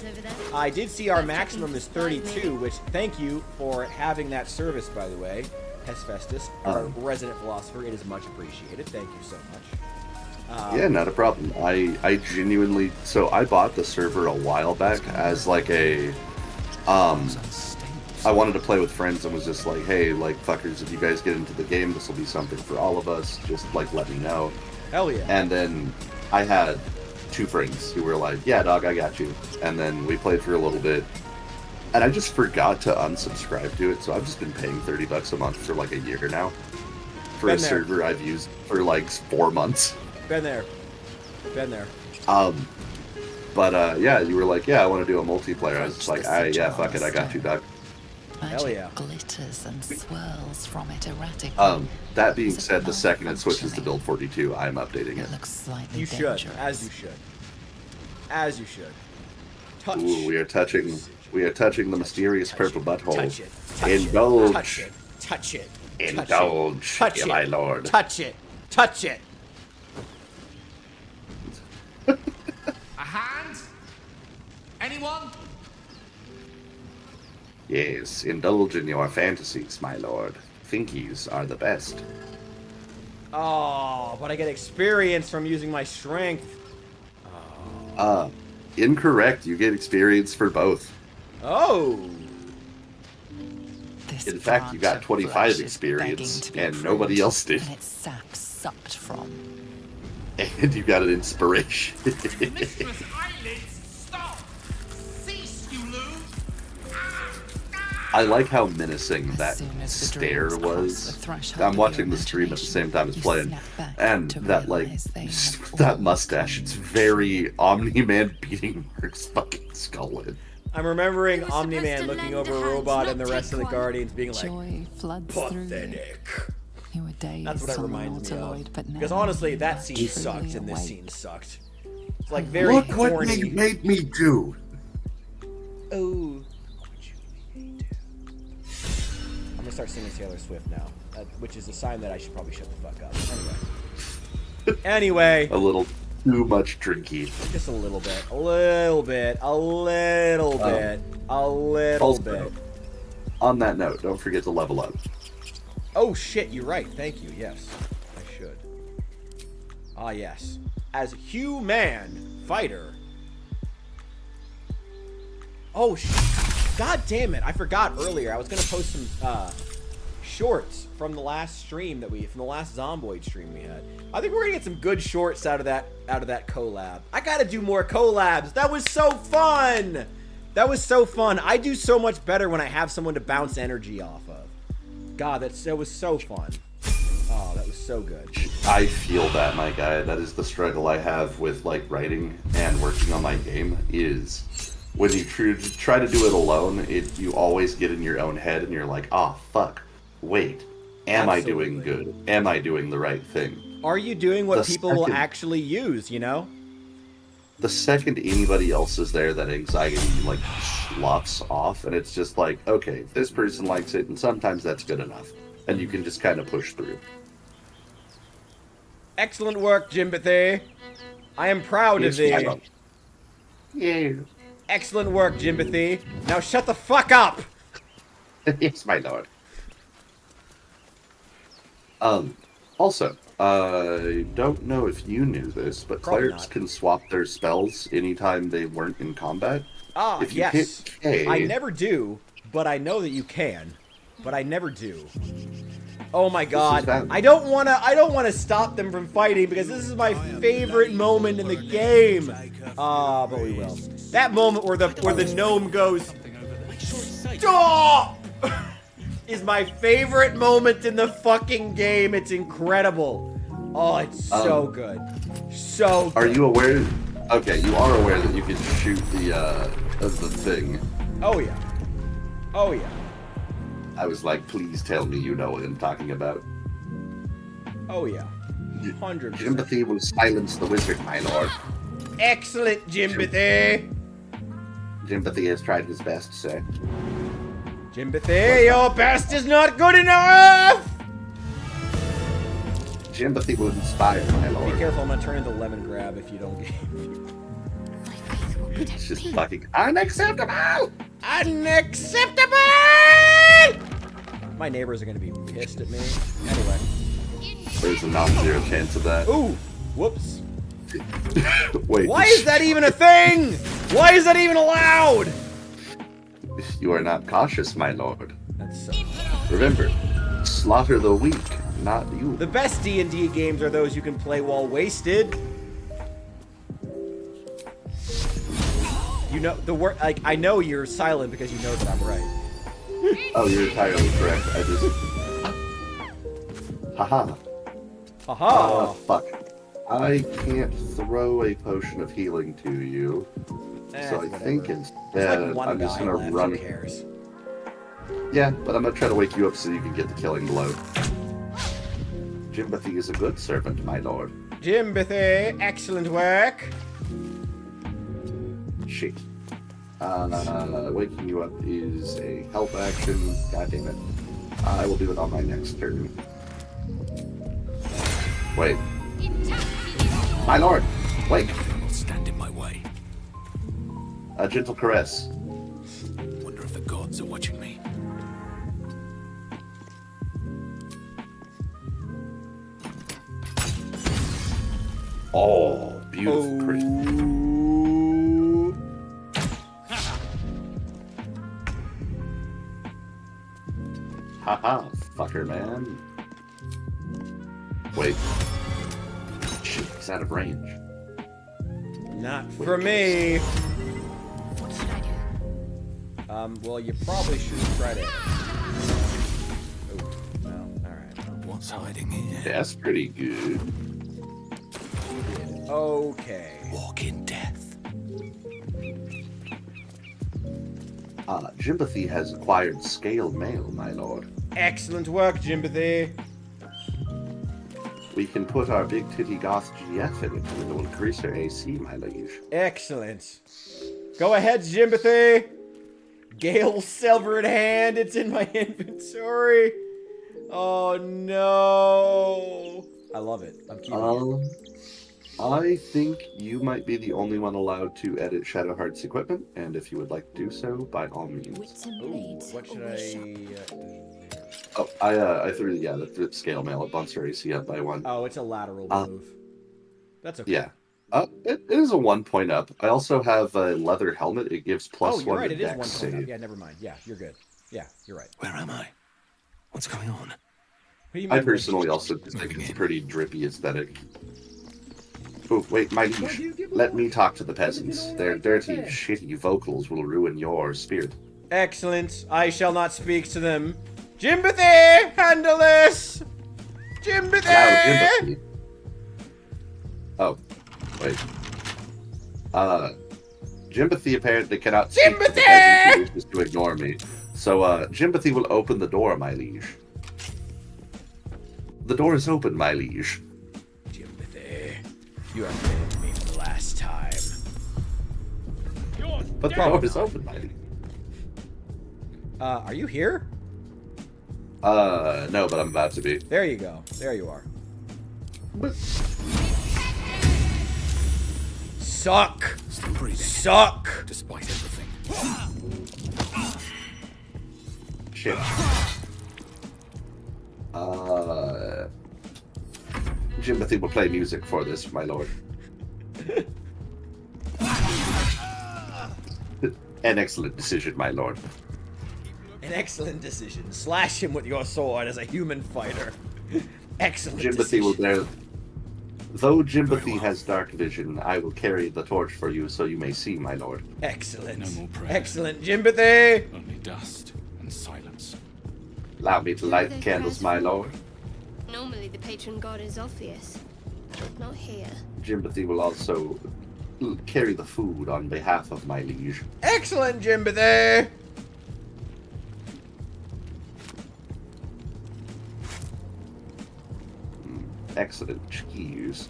I did see our maximum is 32, which thank you for having that service, by the way. Hesfestus, our resident philosopher, it is much appreciated. Thank you so much. Yeah, not a problem. I genuinely, so I bought the server a while back as like a I wanted to play with friends and was just like, hey, like fuckers, if you guys get into the game, this will be something for all of us. Just like let me know. Hell yeah. And then I had two friends who were like, yeah, dog, I got you. And then we played for a little bit. And I just forgot to unsubscribe to it, so I've just been paying $30 a month for like a year now. For Been a there. server I've used for like 4 months. Been there. Been there. But yeah, you were like, yeah, I want to do a multiplayer. I was just like, yeah, fuck it, I got you, dog. Magic Hell yeah. glitters and swirls from it erratically. That being Is it said, the second it switches to malfunctioning? build 42, I'm updating It it. looks slightly You should, dangerous. as you should. As you should. Touch. Ooh, we are touching the mysterious purple butthole. Touch it. Indulge. Touch it. Touch it. Indulge, Touch it. my lord. Touch it. Touch it. A hand? Anyone? Yes, indulge in your fantasies, my lord. Thinkies are the best. Oh, but I get experience from using my strength. Incorrect. You get experience for both. Oh. This In fact, you got branch of 25 flesh is experience, begging to be and pruned, nobody else did. And its sap sucked from. And you got an inspiration. Mistress Eyelids, stop! Cease, you loon! I like how menacing As that soon as the stare dreams cross was. the threshold I'm of watching your the stream at the same time as imagination, playing, you snap back and to that like realize they have that all mustache. It's very Omni-Man beating Mark's fucking skull in. I'm remembering You were supposed Omni-Man to looking lend over a a hand, robot not and the rest of take the one. Guardians being like, Joy floods through you. pathetic. You were dazed That's what it on the reminds me Nautiloid, of. but now Because honestly, you that are scene truly sucked and this awake. scene sucked. It's like very Look what corny. they made me do. Oh. I'm gonna start singing Taylor Swift now, which is a sign that I should probably shut the fuck up. Anyway. A little too much drinky. Just a little bit. A little bit. A little bit. A little Also, bit. On that note, don't forget to level up. Oh shit, you're right. Thank you. Yes, I should. Ah, yes. As human fighter. Oh, god damn it! I forgot earlier. I was gonna post some shorts from the last stream from the last Zomboid stream we had. I think we're gonna get some good shorts out of that collab. I gotta do more collabs. That was so fun. That was so fun. I do so much better when I have someone to bounce energy off of. God, that was so fun. Oh, that was so good. I feel that, my guy. That is the struggle I have with like writing and working on my game. Is when you try to do it alone, you always get in your own head and you're like, oh fuck, wait, am I doing good? Am I doing the right thing? Are you doing what The people will second- actually use? You know? The second anybody else is there, that anxiety like sloughs off, and it's just like, okay, this person likes it, and sometimes that's good enough, and you can just kind of push through. Excellent work, Jimbothy. I am proud of thee. Yeah. Excellent work, Jimbothy. Now shut the fuck up! Yes, my lord. Also, I don't know if you knew this, but Probably clerics not. can swap their spells anytime they weren't in combat. Ah, If you yes. hit K- I never do, but I know that you can. But I never do. Oh my god. valid. I don't wanna stop them from fighting because this is my favorite moment in the game. Ah, but we will. That moment where the gnome goes, stop! is my favorite moment in the fucking game. It's incredible. Oh, it's so good. So good. Are you aware? Okay, you are aware that you can shoot the thing. Oh yeah. Oh yeah. I was like, please tell me you know what I'm talking about. Oh yeah. 100%. Empathy will silence the wizard, my lord. Excellent, Jimbothy. Empathy has tried his best, sir. Jimbothy, your best is not good enough! Empathy will inspire, my Be lord. careful, I'm gonna turn into lemon grab if you don't get... My faith will protect It's just me. fucking unacceptable! Unacceptable! My neighbors are gonna be pissed at me. Anyway. There's a non-zero chance of that. Ooh! Whoops. Wait. Why is that even a thing? Why is that even allowed? You are not cautious, my lord. That's so... Remember, slaughter the weak, not you. The best D&D games are those you can play while wasted. You know, the word, like, I know you're silent because you know that I'm right. Oh, you're entirely correct. I just... Haha. Haha! Oh, fuck. I can't throw a potion of healing to you. So I think There's instead, like one I'm just guy gonna left, run... who cares? Yeah, but I'm gonna try to wake you up so you can get the killing blow. Jimbothy is a good servant, my lord. Jimbothy, excellent work. Shit. Waking you up is a help action. God damn it. I will do it on my next turn. Wait. My lord! Wake! Will stand in my way. A gentle caress. Wonder if the gods are watching me. Oh, beautiful crit. Ooh. Haha, fucker, man. Wait. Shit, he's out of range. Not for me. What should I do? Well, you probably should try to. Oh, well, alright. What's hiding here? That's pretty good. Okay. Walk in death. Jimpathy has acquired scaled mail, my lord. Excellent work, Jimpathy. We can put our big titty goth GF in it, and it'll increase her AC, my liege. Excellent. Go ahead, Jimpathy. Gale silver in hand. It's in my inventory. Oh no. I love it. I'm keeping it. I think you might be the only one allowed to edit Shadowheart's equipment, and if you would like to do so, by all means. Wits and Ooh, blades. what should always I... Oh, I threw the scale mail. It bumps her AC up by 1. Oh, it's a lateral move. That's okay. Yeah. It is a 1 point up. I also have a leather helmet. It gives plus Oh, you're 1 right. to It is dex 1 point up. save. Yeah, never mind. Yeah, you're good. Yeah, you're right. Where am I? What's going on? What do you I mean, personally also think it's a pretty drippy aesthetic. Oh, wait, my liege. Let me talk to the peasants. Their dirty, shitty vocals will ruin your spirit. Excellent. I shall not speak to them. Jimpathy! Handle this! Jimpathy! Allow Jimpathy. Oh, wait. Jimpathy apparently cannot speak to the peasant who wishes to ignore me. So, Jimpathy will open the door, my liege. The door is open, my liege. Jimpathy, you have failed me for the last time. But the door is open, my liege. Are you here? No, but I'm about to be. There you go. There you are. Suck! Still breathing. Suck! Despite everything. Shit. Jimpathy will play music for this, my lord. An excellent decision, my lord. An excellent decision. Slash him with your sword as a human fighter. Excellent Jimpathy decision. will bear... Though Jimpathy has dark vision, I will carry the torch for you so you may see, my lord. Excellent. No more prayer. Excellent, Jimpathy! Only dust and silence. Allow me to light the candles, my lord. Normally the patron god is Orpheus, but not here. Jimpathy will also carry the food on behalf of my liege. Excellent, Jimpathy! Excellent cheese.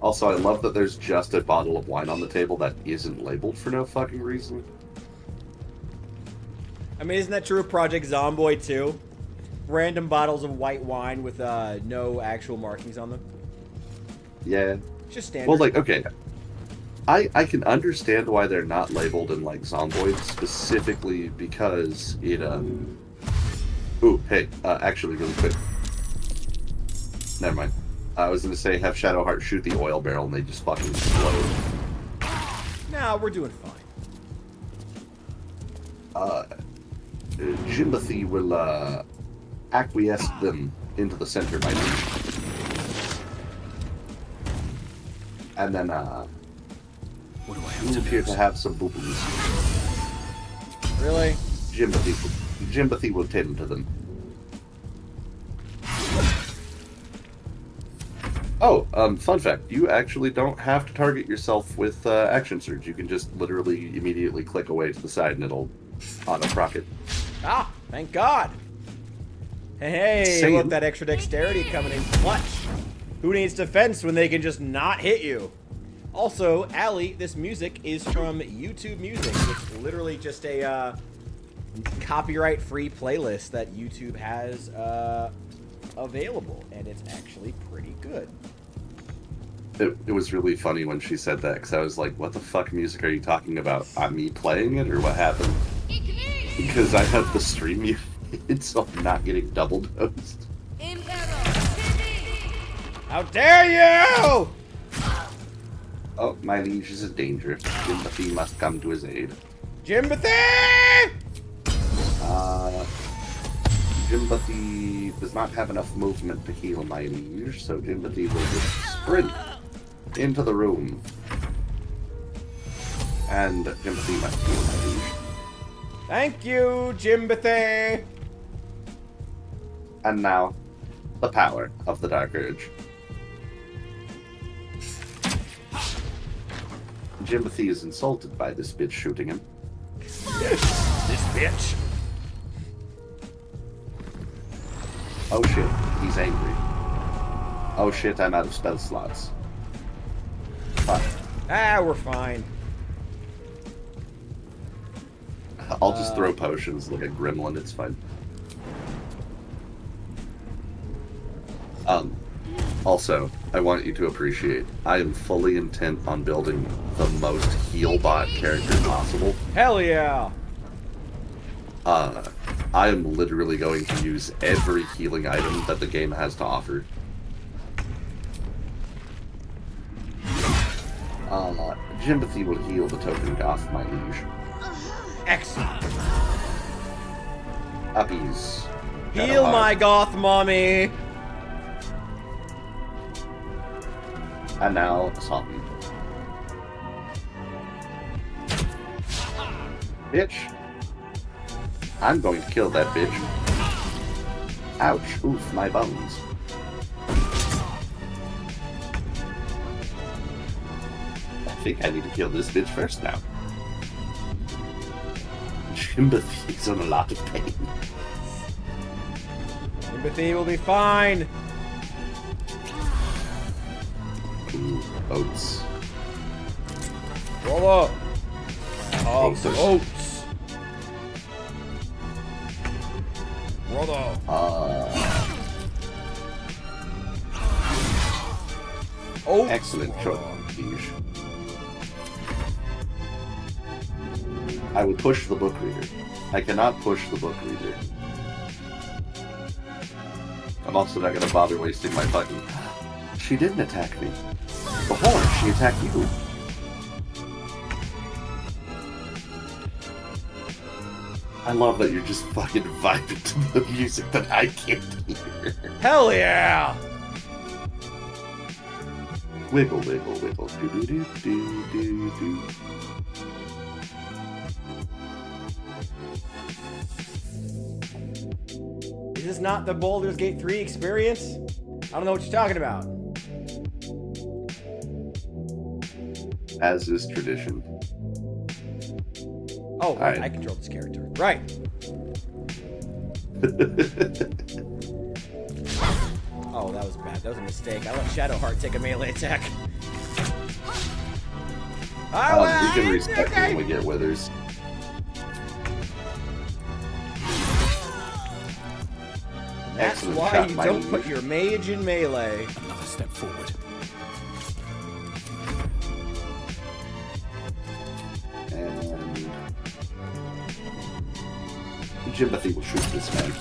Also, I love that there's just a bottle of wine on the table that isn't labeled for no fucking reason. I mean, isn't that true of Project Zomboid too? Random bottles of white wine with no actual markings on them. Yeah. It's just standard. Well, like, okay. I can understand why they're not labeled in, like, Zomboid, specifically because it, Ooh, hey, actually, really quick. Never mind. I was gonna say, have Shadowheart shoot the oil barrel and they just fucking explode. Nah, we're doing fine. Jimpathy will, acquiesce them into the center, my liege. And then, What do I have you to appear lose? to have some boo-boos. Really? Jimpathy will tend to them. Oh, fun fact. You actually don't have to target yourself with action surge. You can just literally immediately click away to the side and it'll auto-proc it. Ah, thank God. Hey, Same. look, that extra dexterity coming in clutch. Who needs defense when they can just not hit you? Also, Allie, this music is from YouTube Music. It's literally just a copyright-free playlist that YouTube has available, and it's actually pretty good. It was really funny when she said that, because I was like, what the fuck music are you talking about? Me playing it, or what happened? Because I have the stream muted, so I'm not getting double dosed. How dare you! Oh, my liege is in danger. Jimpathy must come to his aid. Jimothy! Jimothy does not have enough movement to heal my liege, so Jimothy will just sprint into the room. And Jimothy must heal my liege. Thank you, Jimothy! And now, the power of the Dark Urge. Jimothy is insulted by this bitch shooting him. This bitch. Oh shit, he's angry. Oh shit, I'm out of spell slots. Fuck. Ah, we're fine. I'll just throw potions like a gremlin, it's fine. Also, I want you to appreciate, I am fully intent on building the most heal bot character possible. Hell yeah! I am literally going to use every healing item that the game has to offer. Jimothy will heal the token goth, my liege. Excellent. Uppies. Heal my goth mommy! And now, something. Bitch. I'm going to kill that bitch. Ouch. Oof, my bones. I think I need to kill this bitch first now. Jimothy's in a lot of pain. Jimothy will be fine! Ooh, oats. Roll up! Oats. Oats! Roll up! Oats! Excellent choice, liege. I would push the book reader. I cannot push the book reader. I'm also not gonna bother wasting my fucking... She didn't attack me. Before, she attacked you. I love that you're just fucking vibing to the music that I can't hear. Hell yeah! Wiggle, wiggle, wiggle. Do do do do do do. Is this not the Baldur's Gate 3 experience? I don't know what you're talking about. As is tradition. Oh, right, Alright. I control this character. Right. Oh, that was bad. That was a mistake. I let Shadowheart take a melee attack. We can respect when we get withers. That's Excellent why shot, you my don't liege. put your mage in melee. Another step forward. And Jimothy will shoot this man.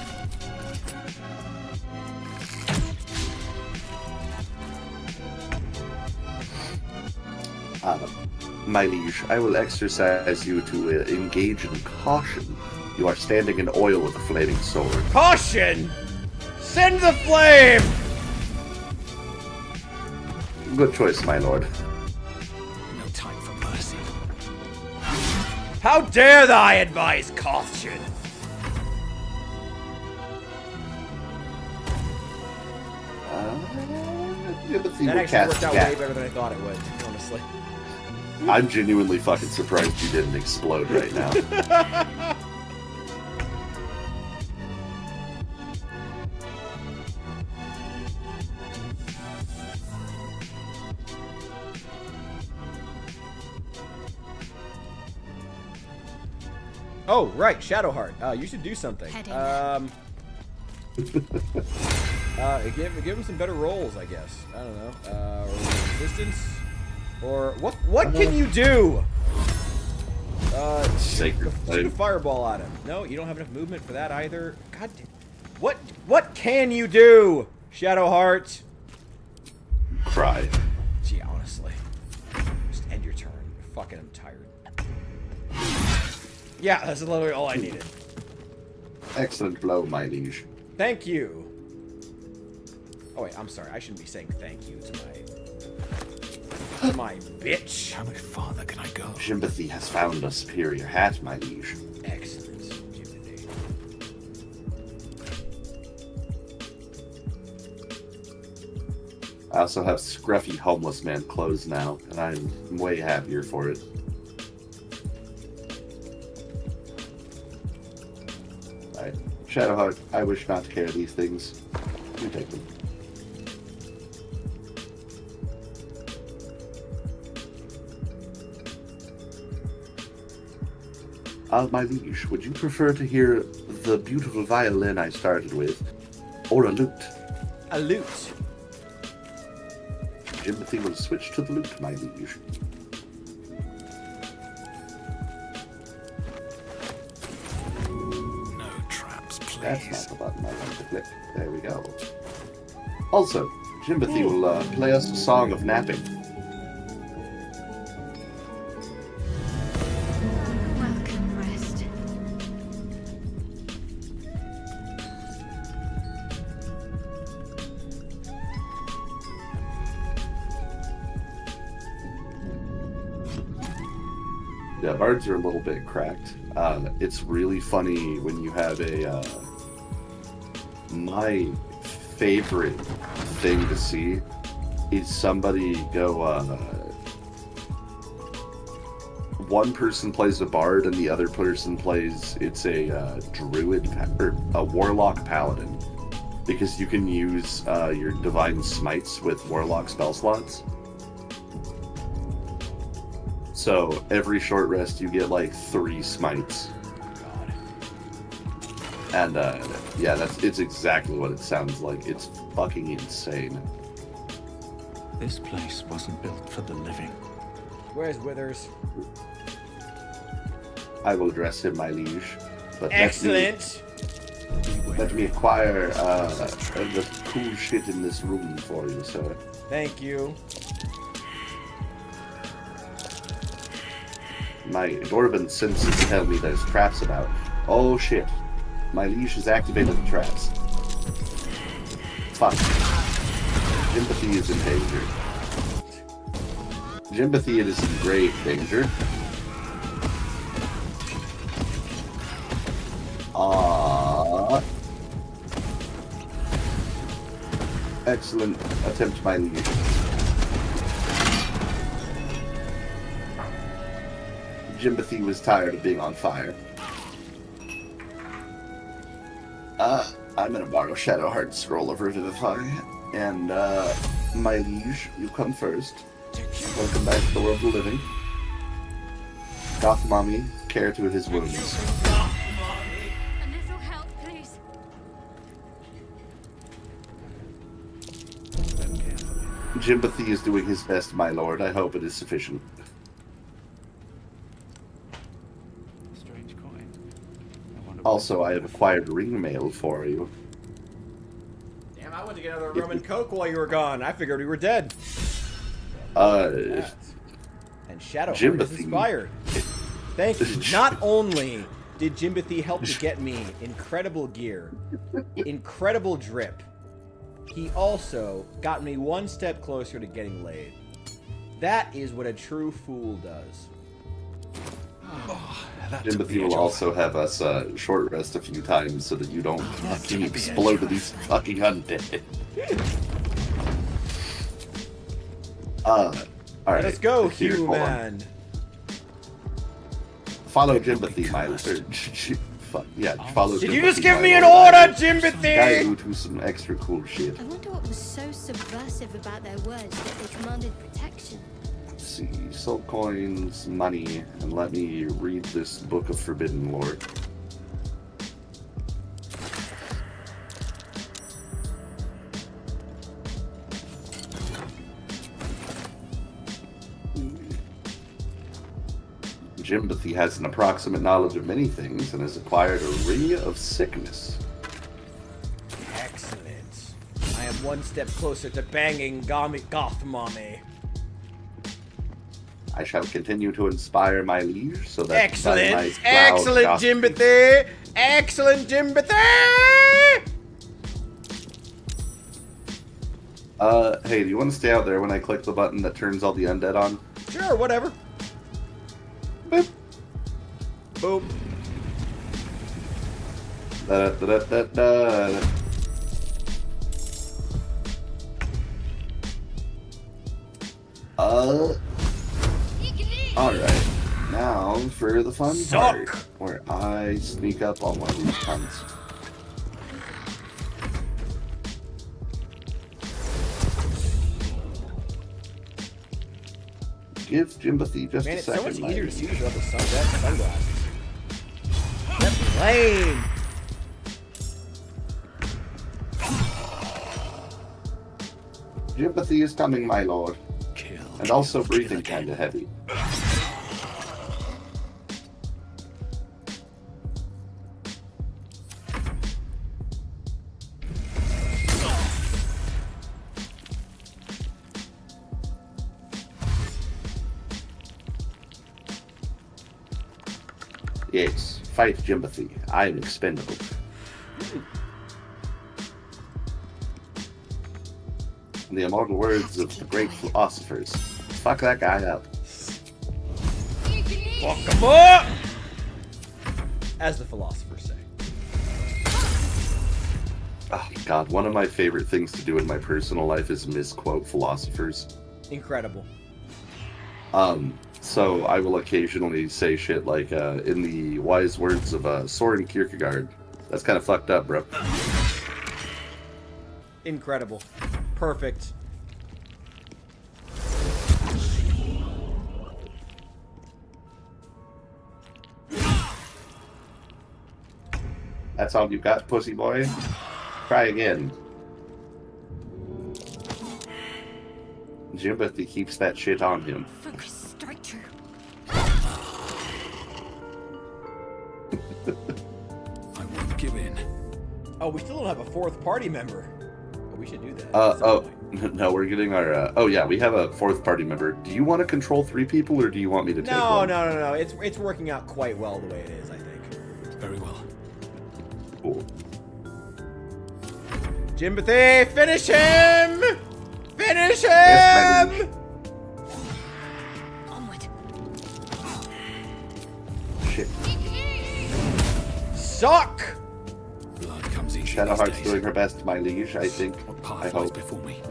My liege, I will exercise you to engage in caution. You are standing in oil with a flaming sword. Caution! Send the flame! Good choice, my lord. No time for mercy. How dare thy advise caution? Jimothy That will actually cast worked out Gap. way better than I thought it would, honestly. I'm genuinely fucking surprised you didn't explode right now. Oh, right, Shadowheart. You should do something. Heading. Give him some better rolls, I guess. I don't know. Resistance? Or what can you do? Sacred Shoot a flame. fireball at him. No, you don't have enough movement for that either. God damn. What can you do, Shadowheart? Cry. Gee, honestly. Just end your turn. Fucking, I'm tired. Yeah, that's literally all I needed. Excellent blow, my liege. Thank you. Oh wait, I'm sorry. I shouldn't be saying thank you to my bitch. How much farther can I go? Sympathy has found a superior hat, my liege. Excellent, Jimothy. I also have scruffy homeless man clothes now, and I'm way happier for it. Alright, Shadowheart, I wish not to carry these things. You take them. My liege, would you prefer to hear the beautiful violin I started with, or a lute? A lute. Jimothy will switch to the lute, my liege. No traps, please. That's not the button I want to click. There we go. Also, Jimothy will play us a song of napping. Welcome, rest. Yeah, bards are a little bit cracked. It's really funny when you have a... my favorite thing to see is somebody go... one person plays a bard and the other person plays... It's a druid, or a warlock paladin. Because you can use your divine smites with warlock spell slots. So every short rest you get like 3 smites. God. And yeah, it's exactly what it sounds like. It's fucking insane. This place wasn't built for the living. Where's Withers? I will address him, my liege. But Excellent. Let me acquire the cool shit in this room for you, sir. Thank you. My Dwarven senses tell me there's traps about. Oh shit. My liege has activated the traps. Fuck. Jimothy is in danger. Jimothy is in grave danger. Excellent attempt, my liege. Jimothy was tired of being on fire. I'm gonna borrow Shadowheart's scroll of Revivify, and my liege, you come first. Welcome back to the world of the living. Goth mommy, care to his wounds. A little help, please. Jimothy is doing his best, my lord. I hope it is sufficient. Strange coin. Also, I have acquired ring mail for you. Damn, I went to get another rum and coke while you were gone. I figured we were dead. Uh, And Shadowheart is Jimothy. inspired. Thank you. Not only did Jimothy help to get me incredible gear, incredible drip, he also got me one step closer to getting laid. That is what a true fool does. Jimothy will also have us short rest a few times so that you don't fucking explode to these fucking undead. Alright. Let's go, Here, hold on. human. Follow Jimothy, my lord. Fuck, yeah, follow Did you Jimothy, just give my me an lord. order, Guide Jimothy? you to some extra cool shit. I wonder what was so subversive about their words that they commanded protection. Let's see, soul coins, money, and let me read this book of forbidden lore. Jimothy has an approximate knowledge of many things and has acquired a ring of sickness. Excellent. I am one step closer to banging Goth Mommy. I shall continue to inspire my liege so that Excellent! by my cloud Excellent, gospel- Jimothy! Excellent, Jimothy! Hey, do you want to stay out there when I click the button that turns all the undead on? Sure, whatever. Boop. Boop. Da-da-da-da-da-da. Alright. Now for the fun part, where I sneak up on one of these cunts. Give Jimothy just Man, a it's so second. much my easier to liege. see without the sunglasses. That's lame! Jimothy is coming, my lord. And also breathing kinda heavy. Yes, fight Jimothy. I am expendable. In the immortal words of the great philosophers, fuck that guy up. Fuck him up! As the philosophers say. Oh god, one of my favorite things to do in my personal life is misquote philosophers. Incredible. So I will occasionally say shit like, in the wise words of Soren Kierkegaard. That's kind of fucked up, bro. Incredible. Perfect. That's all you got, pussy boy? Try again. Jimothy keeps that shit on him. Focus, strike true. I won't give in. Oh, we still don't have a fourth party member. Oh, we should do that. No, we're getting our, oh yeah, we have a fourth party member. Do you want to control 3 people, or do you want me to take one? No. It's working out quite well the way it is, I think. Very well. Cool. Jimothy, finish him! Finish him! Yes, my liege. Onward. Shit. Suck! Blood comes easy these Shadowheart's days. doing her best, my liege, I think. What I path lies hope. before me?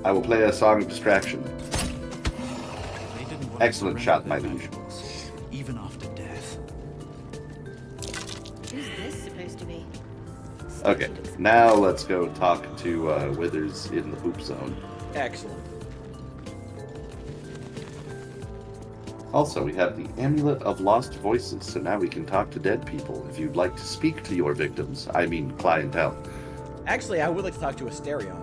I will play a song of distraction. They didn't want Excellent to shot, surrender my their liege. valuables, even after death. Who's this supposed to be? Okay, now let's go talk to Withers in the poop zone. Excellent. Also, we have the Amulet of Lost Voices, so now we can talk to dead people if you'd like to speak to your victims. I mean, clientele. Actually, I would like to talk to Asterion.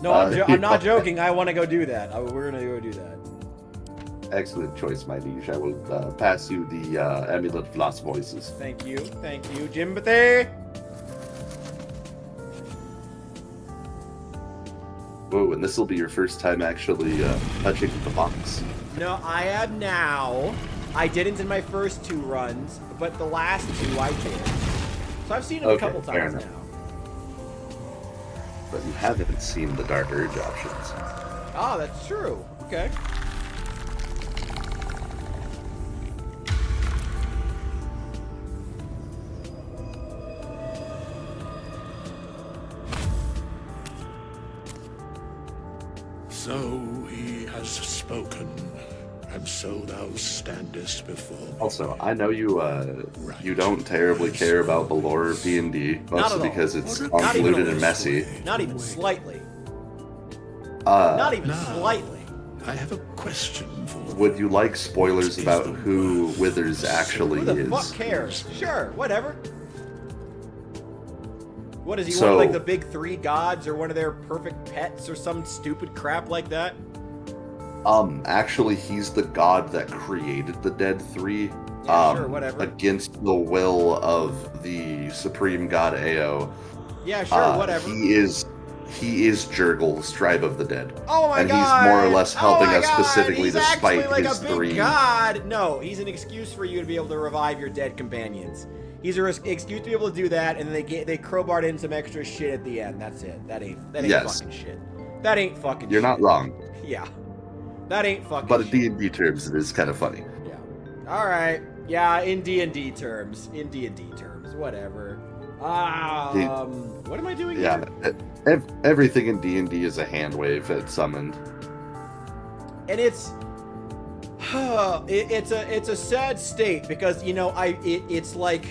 No, I'm not joking. I want to go do that. We're going to go do that. Excellent choice, my liege. I will pass you the Amulet of Lost Voices. Thank you. Thank you, Jimothy. Whoa, and this will be your first time actually touching the box. No, I am now. I didn't in my first 2 runs, but the last 2 I did. So I've seen him a Okay, couple fair times enough. now. But you haven't seen the Dark Urge options. Ah, that's true. Okay. So he has spoken, and so thou standest before me. Also, I know you you don't terribly care about the lore of D&D, Not mostly at all. because it's Not even a convoluted and little. messy. Not even slightly. Not even now. slightly. I have a question for Would you like spoilers about who Withers actually Who the is? fuck cares? Sure, whatever. What is he, one So- of like the big 3 gods or one of their perfect pets or some stupid crap like that? Actually, he's the god that created the Dead Three. Yeah, sure, whatever. Against the will of the supreme god Ao. Yeah, sure, whatever. He is he is Jurgles, Tribe of the Dead. Oh my and god! he's more or less helping us God! specifically He's despite actually like his a big three. god! No, he's an excuse for you to be able to revive your dead companions. He's an excuse to be able to do that, and then they crowbarred in some extra shit at the end. That's it. That ain't fucking shit. That ain't fucking You're shit. not wrong. Yeah. That ain't fucking But shit. in D&D terms, it is kind of funny. Yeah. Alright. Yeah, in D&D terms. Whatever. What am I doing Yeah. here? Everything in D&D is a hand wave at summoned. And it's it's a sad state because, you know, it's like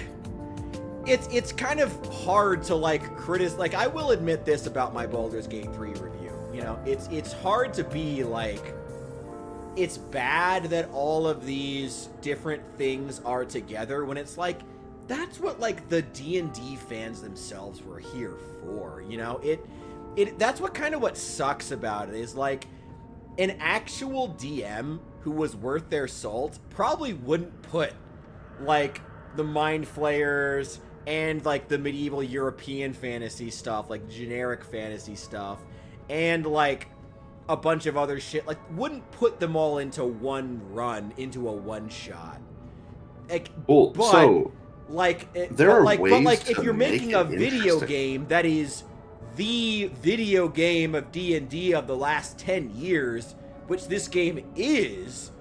it's kind of hard to like criticize. Like, I will admit this about my Baldur's Gate 3 review. You know, it's hard to be like, it's bad that all of these different things are together when it's like, that's what like the D&D fans themselves were here for. You know, that's what kind of what sucks about it is like an actual DM who was worth their salt probably wouldn't put like the Mind Flayers and like the medieval European fantasy stuff, like generic fantasy stuff, and like a bunch of other shit, like wouldn't put them all into one run, into a one shot. Like, Well, but so like, there are but ways like if to you're make making a it video interesting. game that is the video game of D&D of the last 10 years, which this game is,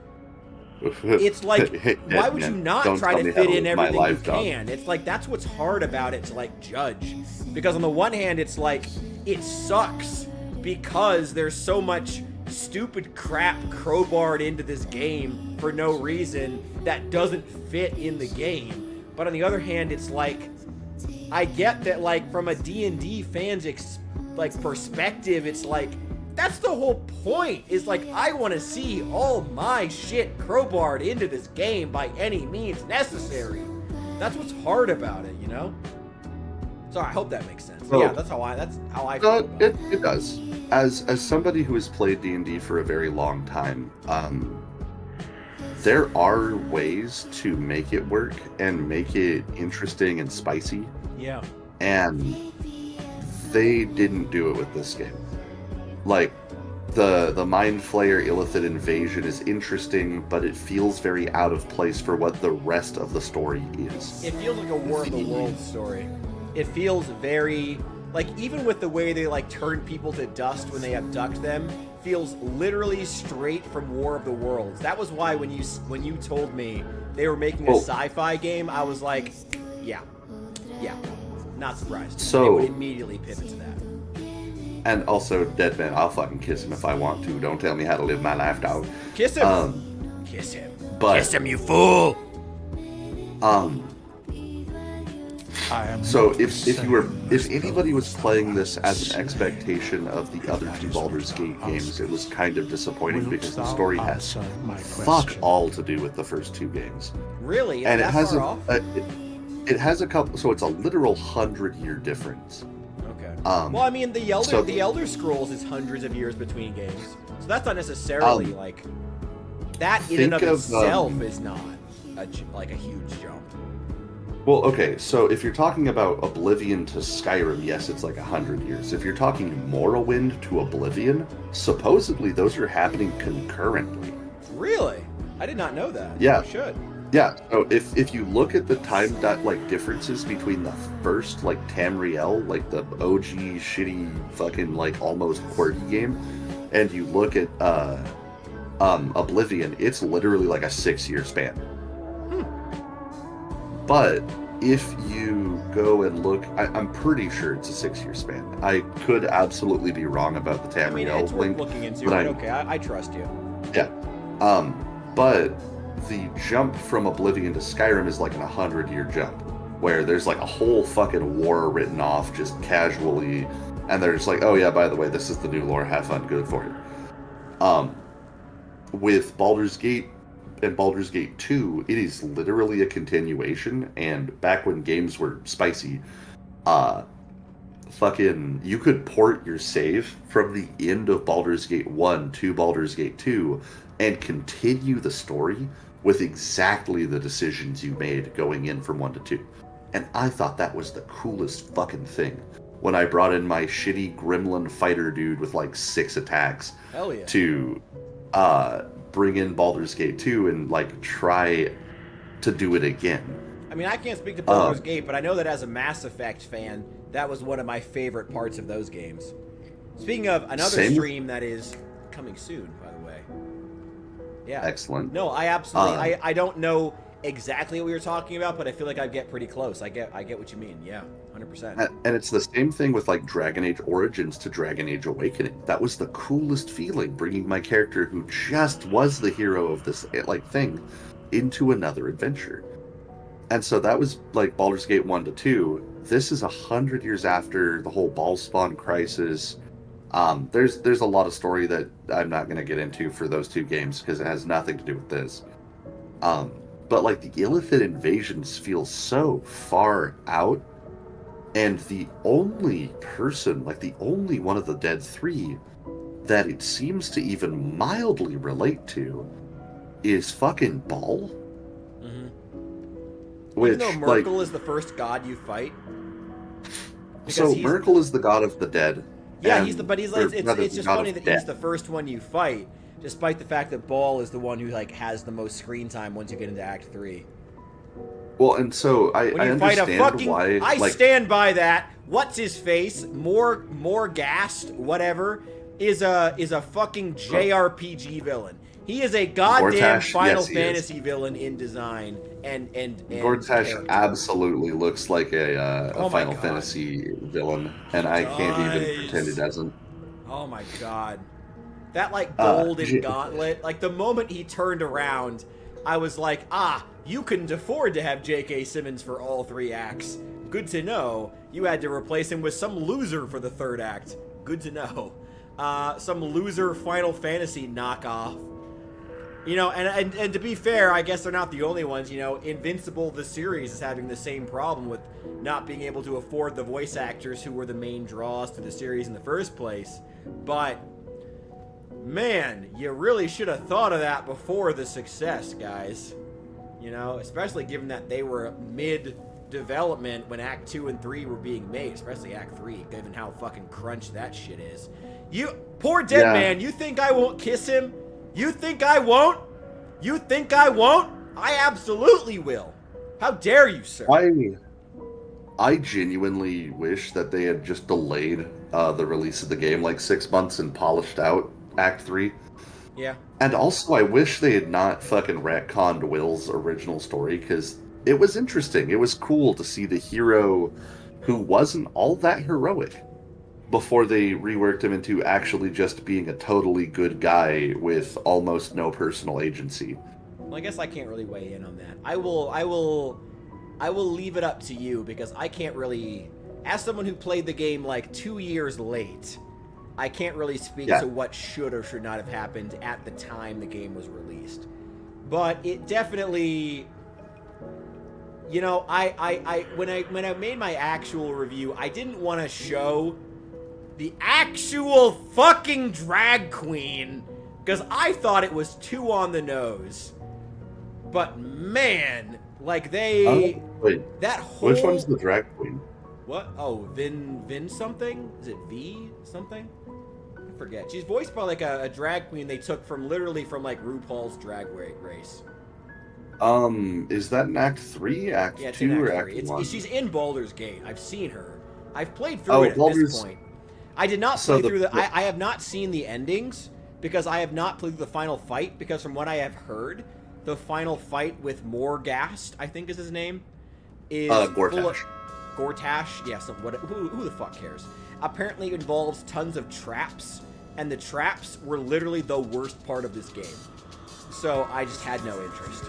it's like, why would you not Don't try tell to me how fit to in live my everything you life, dog. can? It's like, that's what's hard about it to like judge. Because on the one hand, it's like, it sucks because there's so much stupid crap crowbarred into this game for no reason that doesn't fit in the game. But on the other hand, it's like, I get that, like, from a D&D fan's perspective, it's like, that's the whole point, is like, I want to see all my shit crowbarred into this game by any means necessary. That's what's hard about it, you know? So I hope that makes sense. Well, yeah, that's how I feel about it. It does. As somebody who has played D&D for a very long time, there are ways to make it work and make it interesting and spicy. Yeah. And they didn't do it with this game. Like, the Mind Flayer Illithid invasion is interesting, but it feels very out of place for what the rest of the story is. It feels like a War of the Worlds story. It feels very, like, even with the way they like turn people to dust when they abduct them, feels literally straight from War of the Worlds. That was why when you told me they were making a sci-fi game, I was like, yeah, not surprised. So they would immediately pivot to that. And also, Deadman, I'll fucking kiss him if I want to. Don't tell me how to live my life, dog. Kiss him. Kiss him. But Kiss him, you fool. So if anybody was playing this as an expectation of the other two Baldur's Gate games, it was kind of disappointing because the story has fuck all to do with the first two games. Really? And it has off? it has a couple, so it's a literal 100-year difference. Okay. Well, I mean, the Elder Scrolls is hundreds of years between games, so that's not necessarily like that in and of itself is not a huge jump. Well, okay, so if you're talking about Oblivion to Skyrim, yes, it's like 100 years. If you're talking Morrowind to Oblivion, supposedly those are happening concurrently. Really? I did not know that. Yeah. You should. Yeah, so if you look at the time differences between the first, like, Tamriel, like the OG shitty fucking, like, almost QWERTY game, and you look at Oblivion, it's literally like a 6-year span. But if you go and look, I'm pretty sure it's a 6-year span. I could absolutely be wrong about the Tamriel I mean, it's worth link. looking into, but okay, I trust you. Yeah. But the jump from Oblivion to Skyrim is like an 100-year jump, where there's like a whole fucking war written off just casually, and they're just like, oh yeah, by the way, this is the new lore, have fun, good for you. With Baldur's Gate and Baldur's Gate 2, it is literally a continuation, and back when games were spicy, you could port your save from the end of Baldur's Gate 1 to Baldur's Gate 2 and continue the story with exactly the decisions you made going in from 1 to 2. And I thought that was the coolest fucking thing. when I brought in my shitty gremlin fighter dude with like 6 attacks Hell yeah. to bring in Baldur's Gate 2 and like try to do it again. I mean, I can't speak to Baldur's Gate, but I know that as a Mass Effect fan, that was one of my favorite parts of those games. Speaking of another stream that is coming soon, by the way. Yeah. Excellent. No, I absolutely. I don't know exactly what you're talking about, but I feel like I get pretty close. I get what you mean. Yeah, 100%. And it's the same thing with like Dragon Age Origins to Dragon Age Awakening. That was the coolest feeling, bringing my character who just was the hero of this like thing into another adventure. And so that was like Baldur's Gate 1 to 2. This is 100 years after the whole Ballspawn crisis. There's a lot of story that I'm not going to get into for those 2 games because it has nothing to do with this. But like the Illithid invasions feel so far out, and the only person, like the only one of the Dead 3 that it seems to even mildly relate to is fucking Ball. Mm-hmm. Which, even though Merkel is the first god you fight. So Merkel is the god of the dead. Yeah, it's just funny that he's the first one you fight, despite the fact that Ball is the one who like has the most screen time once you get into Act 3. Well, and so I understand why. I stand by that. What's his face? More gassed, whatever, is a fucking JRPG villain. He is a goddamn Final Fantasy villain in design and Gortash absolutely looks like a Final Fantasy villain, and I can't even pretend he doesn't. Oh my god. That like golden gauntlet, like the moment he turned around, I was like, you couldn't afford to have J.K. Simmons for all 3 acts. Good to know. You had to replace him with some loser for the 3rd act. Good to know. Some loser Final Fantasy knockoff. You know, and to be fair, I guess they're not the only ones. You know, Invincible, the series, is having the same problem with not being able to afford the voice actors who were the main draws to the series in the first place. But, man, you really should have thought of that before the success, guys. You know, especially given that they were mid-development when Act 2 and 3 were being made, especially Act 3, given how fucking crunched that shit is. Poor dead man, you think I won't kiss him? You think I won't? You think I won't? I absolutely will. How dare you, sir? I genuinely wish that they had just delayed the release of the game like 6 months and polished out Act 3. Yeah. And also, I wish they had not fucking retconned Will's original story, because it was interesting. It was cool to see the hero who wasn't all that heroic before they reworked him into actually just being a totally good guy with almost no personal agency. Well, I guess I can't really weigh in on that. I will leave it up to you, because I can't really, as someone who played the game like 2 years late, I can't really speak to what should or should not have happened at the time the game was released. But it definitely, you know, when I made my actual review, I didn't want to show the actual fucking drag queen, because I thought it was too on the nose. But man, like that whole... Which one's the drag queen? What? Oh, Vin something? Is it V something? I forget. She's voiced by like a drag queen they took from literally from like RuPaul's Drag Race. Is that in Act 3, Act 2, or Act 1? She's in Baldur's Gate. I've seen her. I've played through it at this point. I did not play through I have not seen the endings, because I have not played the final fight, because from what I have heard, the final fight with Morghast, I think is his name, is Gortash. Gortash? Yeah, who the fuck cares? Apparently it involves tons of traps, and the traps were literally the worst part of this game. So I just had no interest.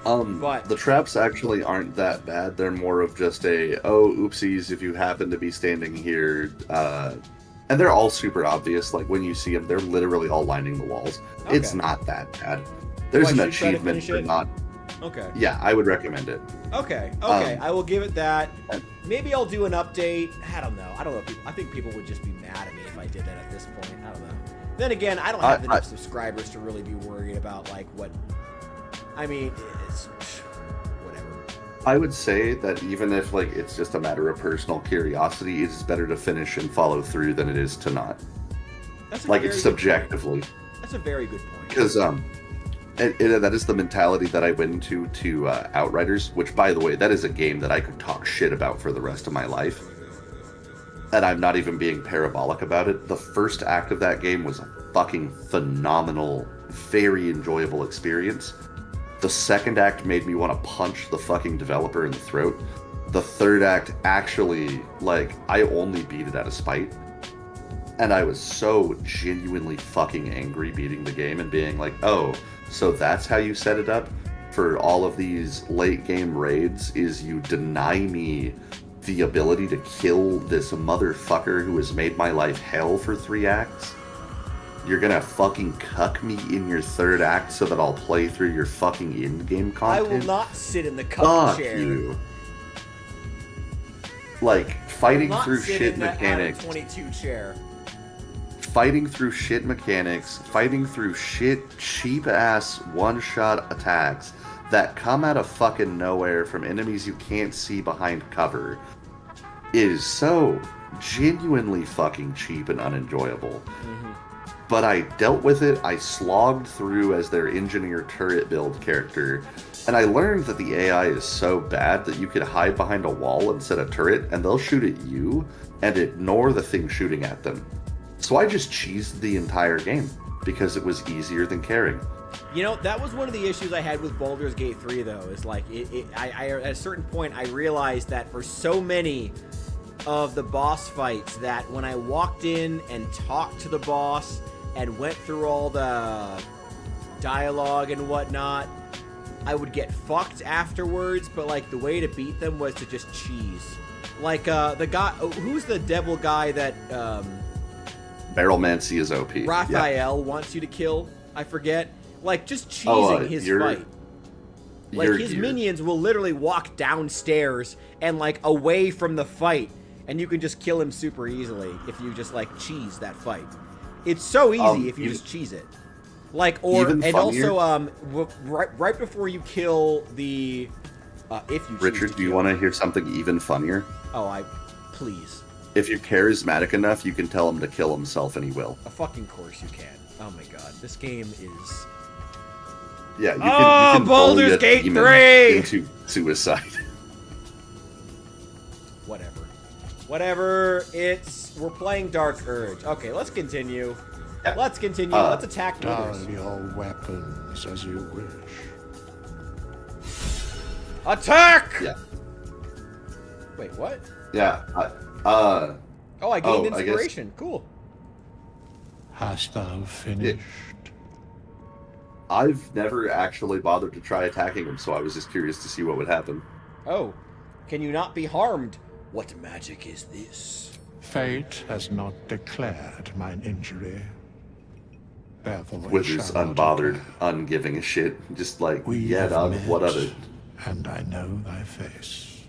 But the traps actually aren't that bad. They're more of just oopsies if you happen to be standing here. And they're all super obvious. Like, when you see them, they're literally all lining the walls. Okay. It's not that bad. There's an achievement for not... Okay. Yeah, I would recommend it. Okay. I will give it that. Maybe I'll do an update. I don't know. I think people would just be mad at me if I did that at this point. I don't know. Then again, I don't have enough subscribers to really be worried about, like, what... I mean, it's... whatever. I would say that even if like it's just a matter of personal curiosity, it is better to finish and follow through than it is to not. That's Like it's subjectively. That's a very good point. Because that is the mentality that I went into to Outriders, which, by the way, that is a game that I could talk shit about for the rest of my life. And I'm not even being parabolic about it. The first act of that game was a fucking phenomenal, very enjoyable experience. The second act made me want to punch the fucking developer in the throat. The third act actually, like, I only beat it out of spite. And I was so genuinely fucking angry beating the game and being like, oh, so that's how you set it up for all of these late game raids, is you deny me the ability to kill this motherfucker who has made my life hell for 3 acts? You're gonna fucking cuck me in your third act so that I'll play through your fucking in-game content? I will not sit in the cuck chair. You. Like, fighting Not through sit shit in the mechanics. Adam 22 chair. Fighting through shit mechanics, fighting through shit, cheap-ass one-shot attacks that come out of fucking nowhere from enemies you can't see behind cover is so genuinely fucking cheap and unenjoyable. Mm-hmm. But I dealt with it, I slogged through as their engineer turret build character, and I learned that the AI is so bad that you could hide behind a wall and set a turret, and they'll shoot at you and ignore the thing shooting at them. So I just cheesed the entire game, because it was easier than caring. You know, that was one of the issues I had with Baldur's Gate 3, though, is like, I at a certain point, I realized that for so many of the boss fights, that when I walked in and talked to the boss and went through all the dialogue and whatnot, I would get fucked afterwards, but, like, the way to beat them was to just cheese. Like, the guy, who's the devil guy that, Barrelmancy is OP. Raphael wants you to kill? I forget. Like, just cheesing his fight. Like, his minions will literally walk downstairs and, like, away from the fight, and you can just kill him super easily if you just, like, cheese that fight. It's so easy if you just cheese it. Like, or, and funnier, also, right before you kill the, if you Richard, do you want to hear something even funnier? Oh, please. If you're charismatic enough, you can tell him to kill himself, and he will. A fucking course you can. Oh my god, this game is... Yeah, you can Baldur's Gate 3! Into suicide. Whatever, we're playing Dark Urge. Okay, let's continue. Yeah. Let's continue. Let's attack leaders. Your weapons as you wish. Attack! Yeah. Wait, what? Yeah, oh, I gained inspiration. Cool. Hast thou finished? I've never actually bothered to try attacking him, so I was just curious to see what would happen. Oh, can you not be harmed? What magic is this? Fate has not declared mine injury. Therefore, with his unbothered, ungiving a shit, just like, yeah, dog, what of it? And I know thy face.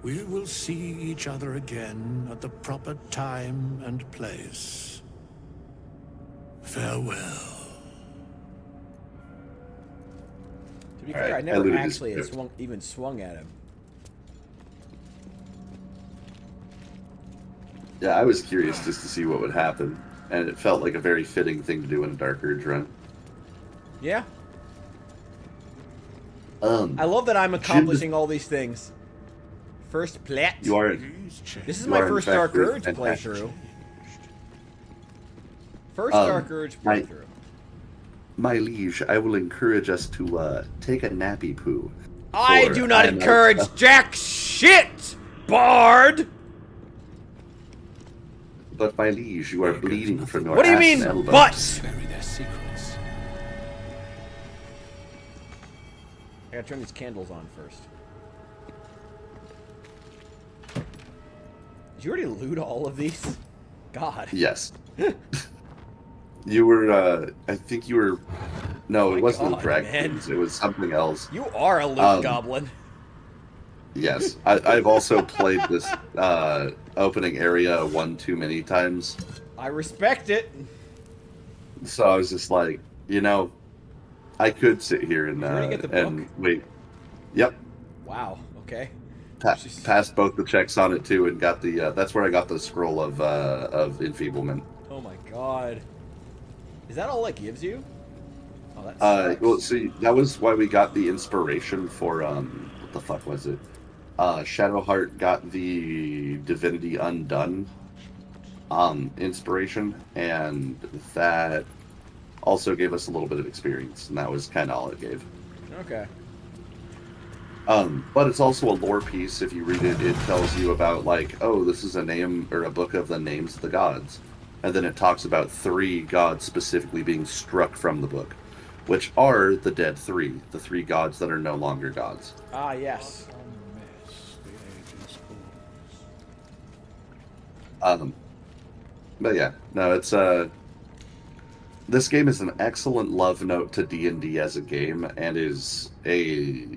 We will see each other again at the proper time and place. Farewell. To be fair, I never actually even swung at him. Yeah, I was curious just to see what would happen, and it felt like a very fitting thing to do in a Dark Urge run. Yeah. I love that I'm accomplishing all these things. First plat. You are. This is my first Dark Urge playthrough. First Dark Urge playthrough. My liege, I will encourage us to take a nappy poo. I do not encourage jack shit, Bard! But my liege, you are bleeding from your What do you mean, but? Bury their secrets. I gotta turn these candles on first. Did you already loot all of these? God. Yes. You were, I think you were... No, it wasn't the dragons. It was something else. You are a loot goblin. Yes. I've also played this opening area one too many times. I respect it. So I was just like, you know, I could sit here and get the book? wait. Yep. Wow. Okay. Passed both the checks on it too, and got the. That's where I got the scroll of enfeeblement. Oh my god. Is that all it gives you? Oh, that sucks. Well, see, that was why we got the inspiration for what the fuck was it? Shadowheart got the Divinity Undone inspiration, and that also gave us a little bit of experience, and that was kind of all it gave. Okay. But it's also a lore piece. If you read it, it tells you about, like, oh, this is a name or a book of the names of the gods. And then it talks about 3 gods specifically being struck from the book, which are the dead 3, the 3 gods that are no longer gods. Ah, yes. But yeah, no, it's this game is an excellent love note to D&D as a game, and is a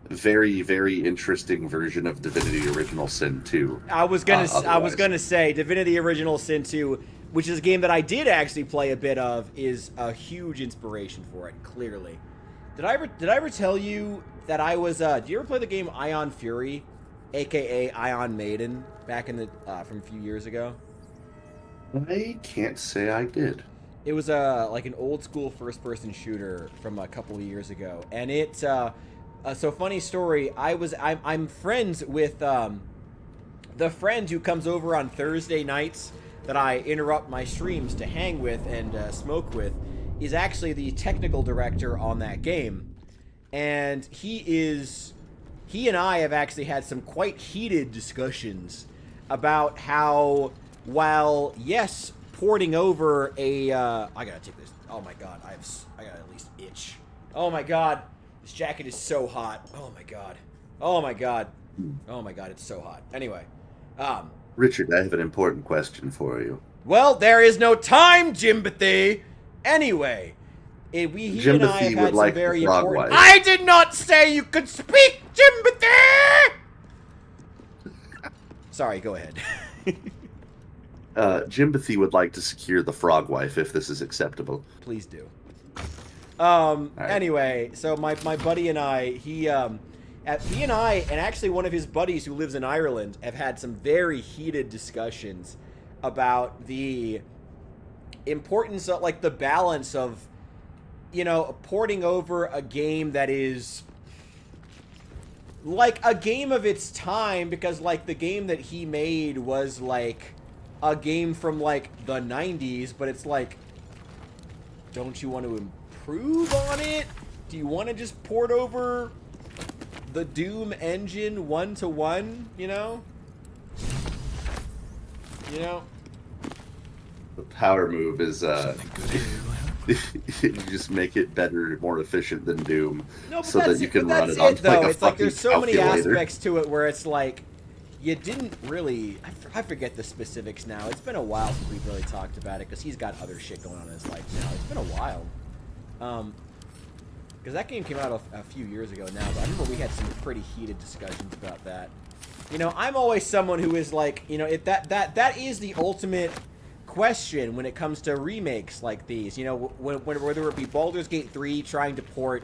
very, very interesting version of Divinity Original Sin 2. I was gonna say Divinity Original Sin 2, which is a game that I did actually play a bit of, is a huge inspiration for it. Clearly, did I ever tell you that I was? Do you ever play the game Ion Fury, aka Ion Maiden, back in the from a few years ago? I can't say I did. It was like an old school first person shooter from a couple of years ago, and it so funny story. I'm friends with the friend who comes over on Thursday nights that I interrupt my streams to hang with and smoke with, is actually the technical director on that game, and he and I have actually had some quite heated discussions about how, while yes, porting over a I gotta take this. Oh my god, I gotta at least itch. Oh my god, this jacket is so hot. Oh my god. Oh my god. Oh my god, it's so hot. Anyway, Richard, I have an important question for you. well, there is no time, Jimbathy. Anyway, he and I have had some very important. I did not say you could speak, Jimbathy. Sorry, go ahead. Jimbathy would like to secure the frog wife, if this is acceptable. Please do. Right. Anyway, so my buddy and I, he and I, and actually one of his buddies who lives in Ireland, have had some very heated discussions about the importance of, like, the balance of, you know, porting over a game that is like a game of its time, because, like, the game that he made was like a game from, like, the 90s, but it's like, don't you want to improve on it? Do you want to just port over the Doom engine 1-to-1, you know? You know? The power move is, you just make it better, more efficient than Doom, No, so that you can run it it on though. like a It's like fucking there's so many calculator. aspects to it where it's like, you didn't really. I forget the specifics now. It's been a while since we've really talked about it because he's got other shit going on in his life now. It's been a while. Because that game came out a few years ago now, but I remember we had some pretty heated discussions about that. You know, I'm always someone who is like, you know, if that is the ultimate question when it comes to remakes like these. You know, whether it be Baldur's Gate 3 trying to port,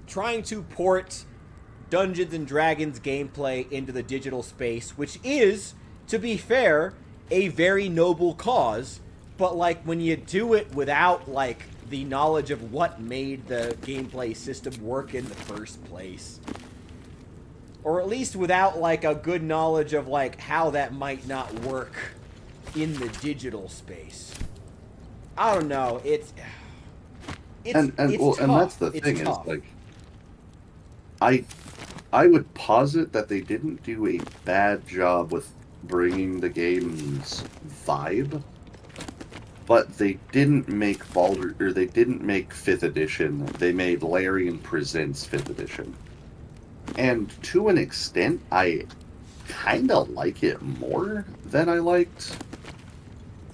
trying to port Dungeons and Dragons gameplay into the digital space, which is, to be fair, a very noble cause, but, like, when you do it without, like, the knowledge of what made the gameplay system work in the first place, or at least without, like, a good knowledge of, like, how that might not work in the digital space, I don't know, it's And tough. that's the It's thing, tough. is, like, I would posit that they didn't do a bad job with bringing the game's vibe, but they didn't make Baldur, or they didn't make 5th edition. They made Larian Presents 5th edition, and to an extent, I kind of like it more than I liked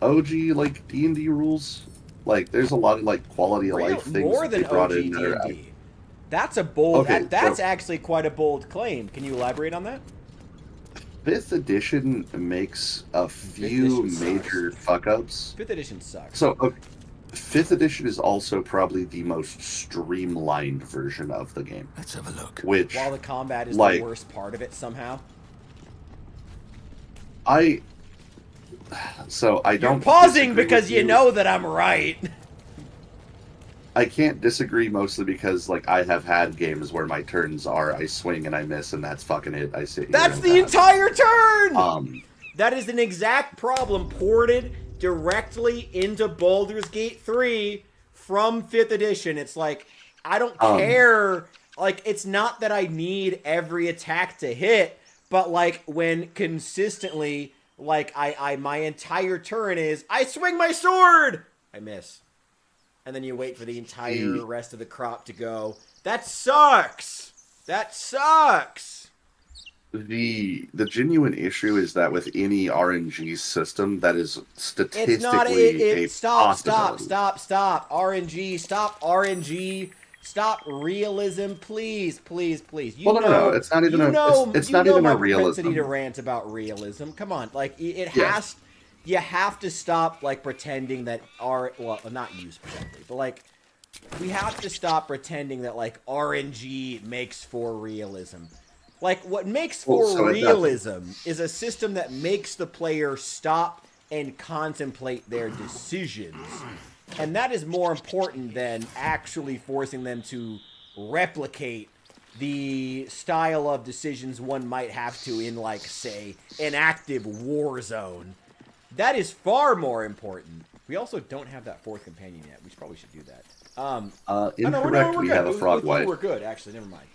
OG, like, D&D rules. Like, there's a lot of, like, quality of life things more that they than brought OG in there. D&D. That's a bold. Okay, that's so- actually quite a bold claim. Can you elaborate on that? 5th edition makes a few edition sucks. major fuck-ups. 5th edition sucks. So, 5th edition is also probably the most streamlined version of the game. Let's have a look. Which, While the combat is like, the worst part of it somehow. So I don't. You're pausing disagree because with you know that I'm right. I can't disagree mostly because like I have had games where my turns are I swing and I miss and that's fucking it. I sit here That's and the entire turn. That is an exact problem ported directly into Baldur's Gate 3 from 5th edition. It's like I don't care. Like it's not that I need every attack to hit, but like when consistently like I my entire turn is I swing my sword, I miss. And then you wait for the entire rest of the crop to go. That sucks. That sucks. The genuine issue is that with any RNG system that is statistically It's not a stop RNG, stop realism, please. You well, no, it's not even it's not even a realism. Propensity to rant about realism. Come on, like it has. You have to stop like pretending that not you specifically, but like we have to stop pretending that like RNG makes for realism. Like what makes for realism is a system that makes the player stop and contemplate their decisions. And that is more important than actually forcing them to replicate the style of decisions one might have to in like say an active war zone. That is far more important. We also don't have that 4th companion yet. We probably should do that. Incorrect. We have a frog wife. We're good, actually. Never mind.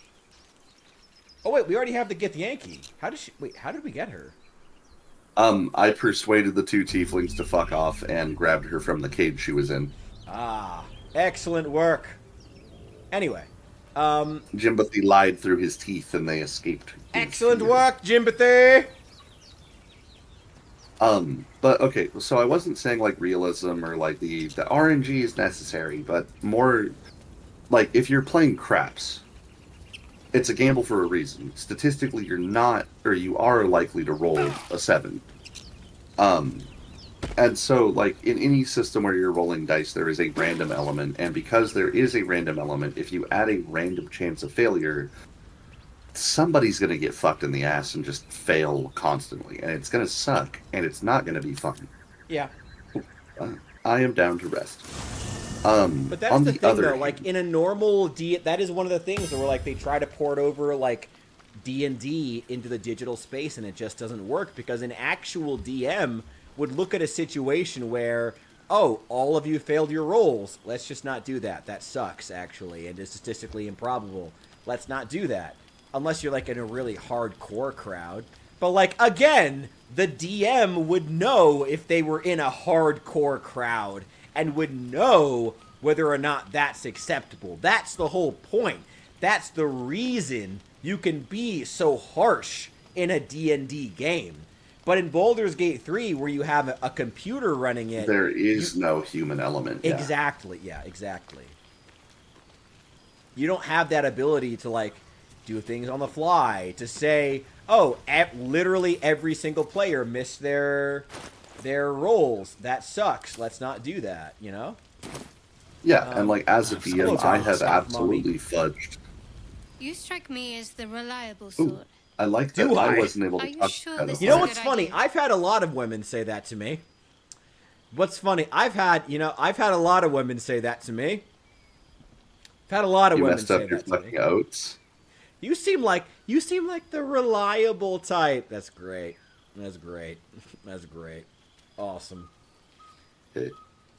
Oh wait, we already have the Get Yankee. How did we get her? I persuaded the 2 tieflings to fuck off and grabbed her from the cage she was in. Ah, excellent work. Anyway, Jimothy lied through his teeth and they escaped. Excellent work, Jimothy. But okay, so I wasn't saying like realism or like the RNG is necessary, but more like if you're playing craps, it's a gamble for a reason. Statistically, you're not, or you are likely to roll a 7. And so like in any system where you're rolling dice, there is a random element, and because there is a random element, if you add a random chance of failure, somebody's going to get fucked in the ass and just fail constantly, and it's going to suck, and it's not going to be fun. Yeah. I am down to rest. But that's the thing, though. Like, in a normal that is one of the things where, like, they try to port over, like, D&D into the digital space, and it just doesn't work, because an actual DM would look at a situation where, oh, all of you failed your rolls. Let's just not do that. That sucks, actually, and is statistically improbable. Let's not do that. Unless you're, like, in a really hardcore crowd. But, like, again, the DM would know if they were in a hardcore crowd and would know whether or not that's acceptable. That's the whole point. That's the reason you can be so harsh in a D&D game. But in Baldur's Gate 3, where you have a computer running it... There is no human element. Yeah. Exactly, yeah, exactly. You don't have that ability to, like, do things on the fly, to say, oh, literally every single player missed their rolls. That sucks. Let's not do that, you know? Yeah, and like as a DM, I have absolutely fudged. You strike me as the reliable sort. Ooh, I like that I wasn't able to touch that. You know what's funny? I've had a lot of women say that to me. What's funny? I've had a lot of women say that to me. I've had a lot of women say that to me. You messed up your fucking oats. You seem like the reliable type. That's great. That's great. That's great. Awesome. Okay.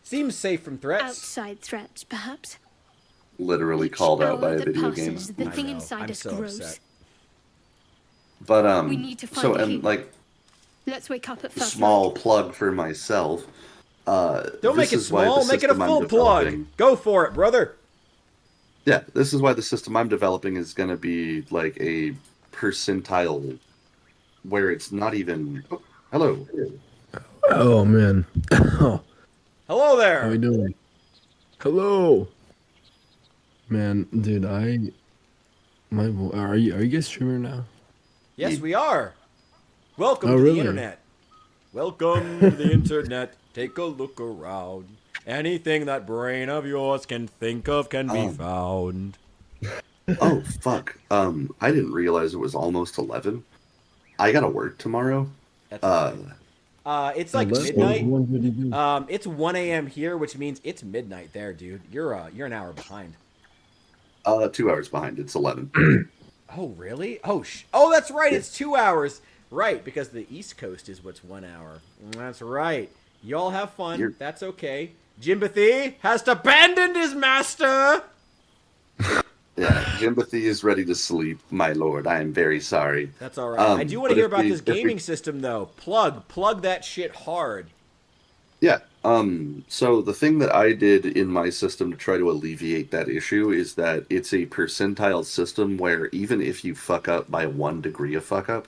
Seems safe from threats. Outside threats, perhaps. Literally called out by a video game. The thing inside us grows. Upset. But we need to find and like, let's wake up at first. Small plug for myself. Don't make it small. Make it a full plug. Go for it, brother. Yeah, this is why the system I'm developing is going to be like a percentile where it's not even... Oh, hello. Oh, man. Hello there. How are you doing? Hello. Man, dude, are you guys streaming now? Yes, we are. Welcome to the internet. Welcome to the internet. Take a look around. Anything that brain of yours can think of can be found. Oh, fuck. I didn't realize it was almost 11. I gotta work tomorrow. That's it's like midnight. It's 1 a.m. here, which means it's midnight there, dude. You're an hour behind. 2 hours behind. It's 11. Oh, really? Oh, that's right. It's 2 hours. Right, because the East Coast is what's 1 hour. That's right. Y'all have fun. That's okay. Jimbathy has abandoned his master. Yeah, Jimbathy is ready to sleep, my lord. I am very sorry. That's all right. I do want to hear about this gaming system, though. Plug that shit hard. Yeah. So the thing that I did in my system to try to alleviate that issue is that it's a percentile system where even if you fuck up by 1 degree of fuck up,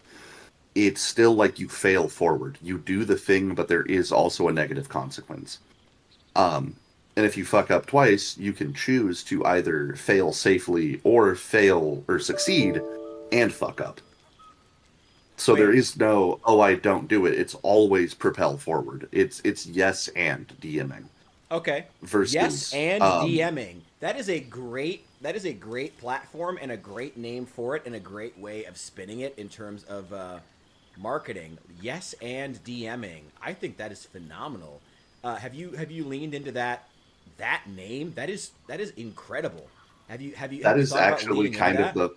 it's still like you fail forward. You do the thing, but there is also a negative consequence. And if you fuck up twice, you can choose to either fail safely or fail or succeed and fuck up. So there is no, oh, I don't do it. It's always propel forward. It's yes and DMing. Okay. Versus yes and DMing. That is a great platform and a great name for it and a great way of spinning it in terms of marketing. Yes and DMing. I think that is phenomenal. Have you leaned into that name? That is incredible. Have you That is actually kind of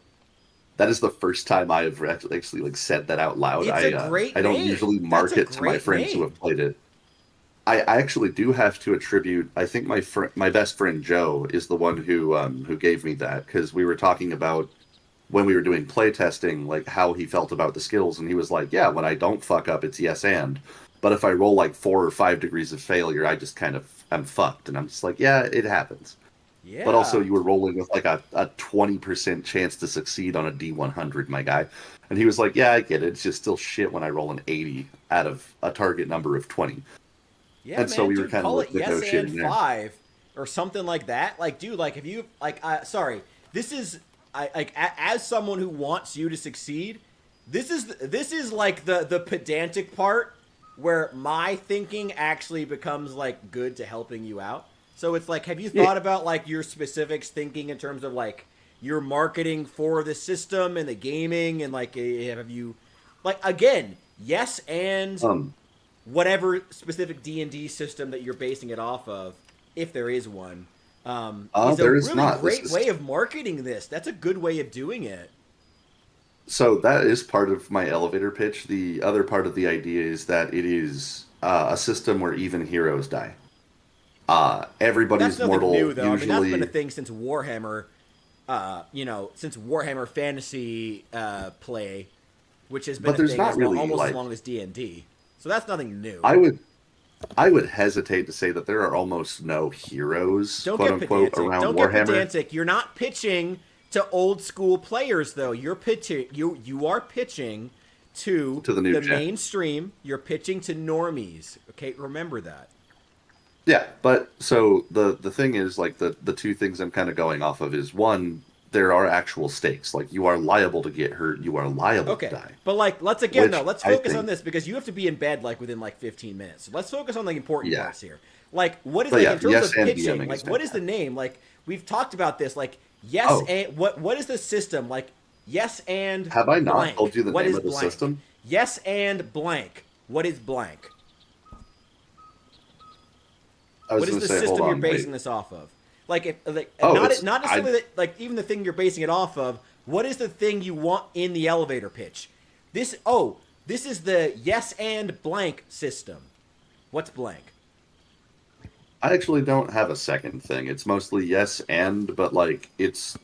that is the first time I have actually like said that out loud. It's I don't usually market to my friends who have played it. I actually do have to attribute. I think my best friend Joe is the one who gave me that, because we were talking about when we were doing playtesting, like how he felt about the skills, and he was like, "Yeah, when I don't fuck up, it's yes and, but if I roll like 4 or 5 degrees of failure, I just kind of I'm fucked." And I'm just like, "Yeah, it happens." Yeah. But also, you were rolling with like a 20% chance to succeed on a D100, my guy. And he was like, "Yeah, I get it. It's just still shit when I roll an 80 out of a target number of 20." Yeah, and man, so we dude, were kind call of it yes negotiating and 5 or something like that. Like, dude, like if you like, sorry, this is as someone who wants you to succeed, this is like the pedantic part where my thinking actually becomes like good to helping you out. So it's like, have you thought about like your specifics thinking in terms of like your marketing for the system and the gaming, and like have you like, again, yes and whatever specific D&D system that you're basing it off of, if there is one, is a really great way of marketing this. That's a good way of doing it. So that is part of my elevator pitch. The other part of the idea is that it is a system where even heroes die. Everybody's that's mortal. New, though. Usually, I mean, that's been a thing since Warhammer. Since Warhammer Fantasy play, which has been but there's not really almost like, as long as D&D. So that's nothing new. I would hesitate to say that there are almost no heroes, Don't quote get unquote, pedantic. around Don't Warhammer. get pedantic. You're not pitching to old school players, though. You're pitching. You are pitching to the new mainstream. You're pitching to normies. Okay, remember that. Yeah, but so the thing is, like, the two things I'm kind of going off of is, one, there are actual stakes. Like, you are liable to get hurt. You are liable to die. But like, let's focus on this, because you have to be in bed like within like 15 minutes. So let's focus on the important parts here. Like, what is in terms of pitching? Like, what is the name? Like, we've talked about this. Like, and what is the system? Like, yes and have I not blank. told you the what name is of the blank? system? Yes and blank. What is blank? What is the system you're basing this off of? Like, not necessarily that, like, even the thing you're basing it off of. What is the thing you want in the elevator pitch? This is the yes and blank system. What's blank? I actually don't have a second thing. It's mostly yes and, but like it's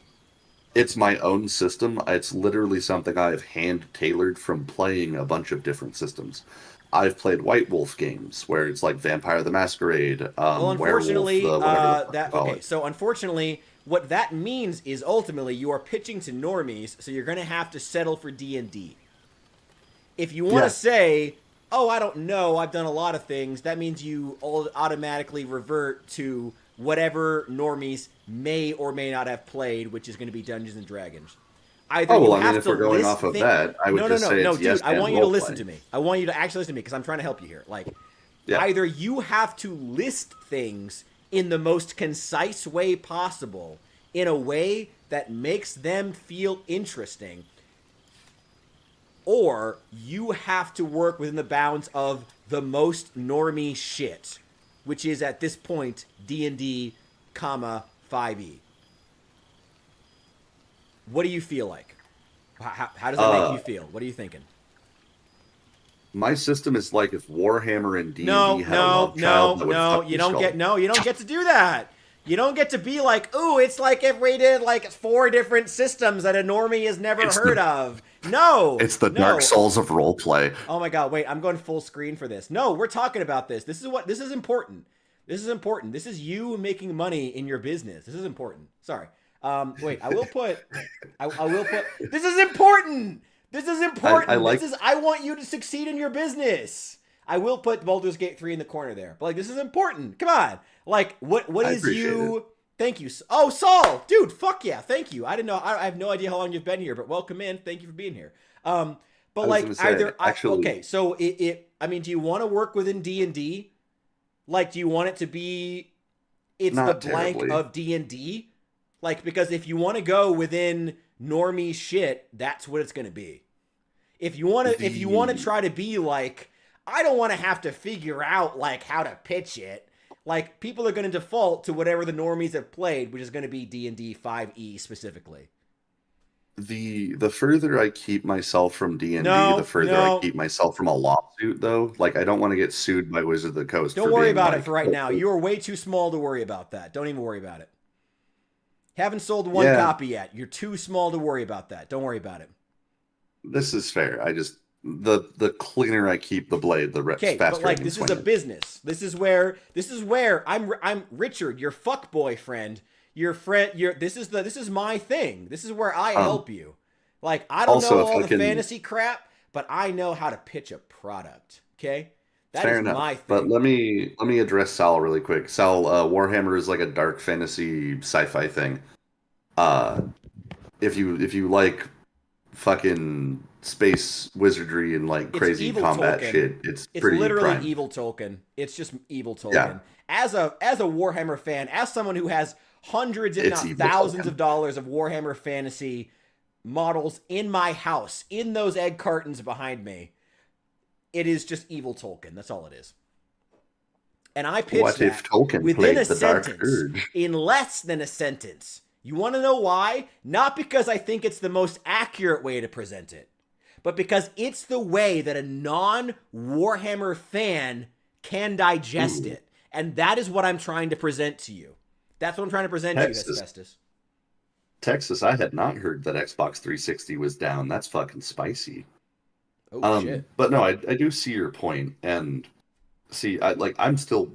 my own system. It's literally something I've hand tailored from playing a bunch of different systems. I've played White Wolf games where it's like Vampire the Masquerade, well, unfortunately, Werewolf, so unfortunately, what that means is ultimately you are pitching to normies, so you're going to have to settle for D&D. If you want to say, "Oh, I don't know, I've done a lot of things," that means you automatically revert to whatever normies may or may not have played, which is going to be Dungeons and Dragons. Either if we're going off of that, I would say it's yes. I want you to listen to me. I want you to actually listen to me, because I'm trying to help you here. Like, Yeah. Either you have to list things in the most concise way possible, in a way that makes them feel interesting, or you have to work within the bounds of the most normie shit, which is at this point D&D, 5e. What do you feel like? How does that make you feel? What are you thinking? My system is like if Warhammer and D&D No, had a love child that would fuck you your don't skull. get you don't get to do that. You don't get to be like, ooh, it's like if we did like 4 different systems that a normie has never heard of. No, It's the no. Dark Souls of roleplay. Oh my god, wait, I'm going full screen for this. No, we're talking about this. This is important. This is important. This is you making money in your business. This is important. Sorry. Wait, I will put this is important. This is important. I want you to succeed in your business. I will put Baldur's Gate 3 in the corner there. But like, this is important. Come on. Like, what is you? It. Thank you. Oh, Saul, dude, fuck yeah, thank you. I didn't know. I have no idea how long you've been here, but welcome in. Thank you for being here. But like, okay, so I mean, do you want to work within D&D? Like, do you want it to be? It's Not the blank terribly. of D&D. Like, because if you want to go within normie shit, that's what it's going to be. If you want to try to be like, I don't want to have to figure out like how to pitch it. Like, people are going to default to whatever the normies have played, which is going to be D&D 5e specifically. The further I keep myself from D&D, the further I keep myself from a lawsuit, though. Like, I don't want to get sued by Wizard of the Coast. Don't worry about it for right now. You are way too small to worry about that. Don't even worry about it. Haven't sold one copy yet. You're too small to worry about that. Don't worry about it. This is fair. I just the cleaner I keep the blade, the faster. But like, this is a business. This is where I'm Richard, your fuck boyfriend. Your friend. This is my thing. This is where I help you. Like, I don't know all the fantasy crap, but I know how to pitch a product. Okay, that is my thing. But let me address Sal really quick. Sal, Warhammer is like a dark fantasy sci-fi thing. If you like fucking space wizardry and like crazy combat shit, it's pretty literally prime. evil Tolkien. It's just evil Tolkien. Yeah. As a Warhammer fan, as someone who has hundreds, if not thousands of dollars of Warhammer Fantasy models in my house, in those egg cartons behind me, it is just evil Tolkien. That's all it is. And I pitched What if Tolkien within played a the Dark sentence, Urge? in less than a sentence. You want to know why? Not because I think it's the most accurate way to present it, but because it's the way that a non-Warhammer fan can digest it. And that is what I'm trying to present to you. That's what I'm trying to present to you, Hesfestus. Texas, I had not heard that Xbox 360 was down. That's fucking spicy. Oh, shit. But no, I do see your point, and see, I'm still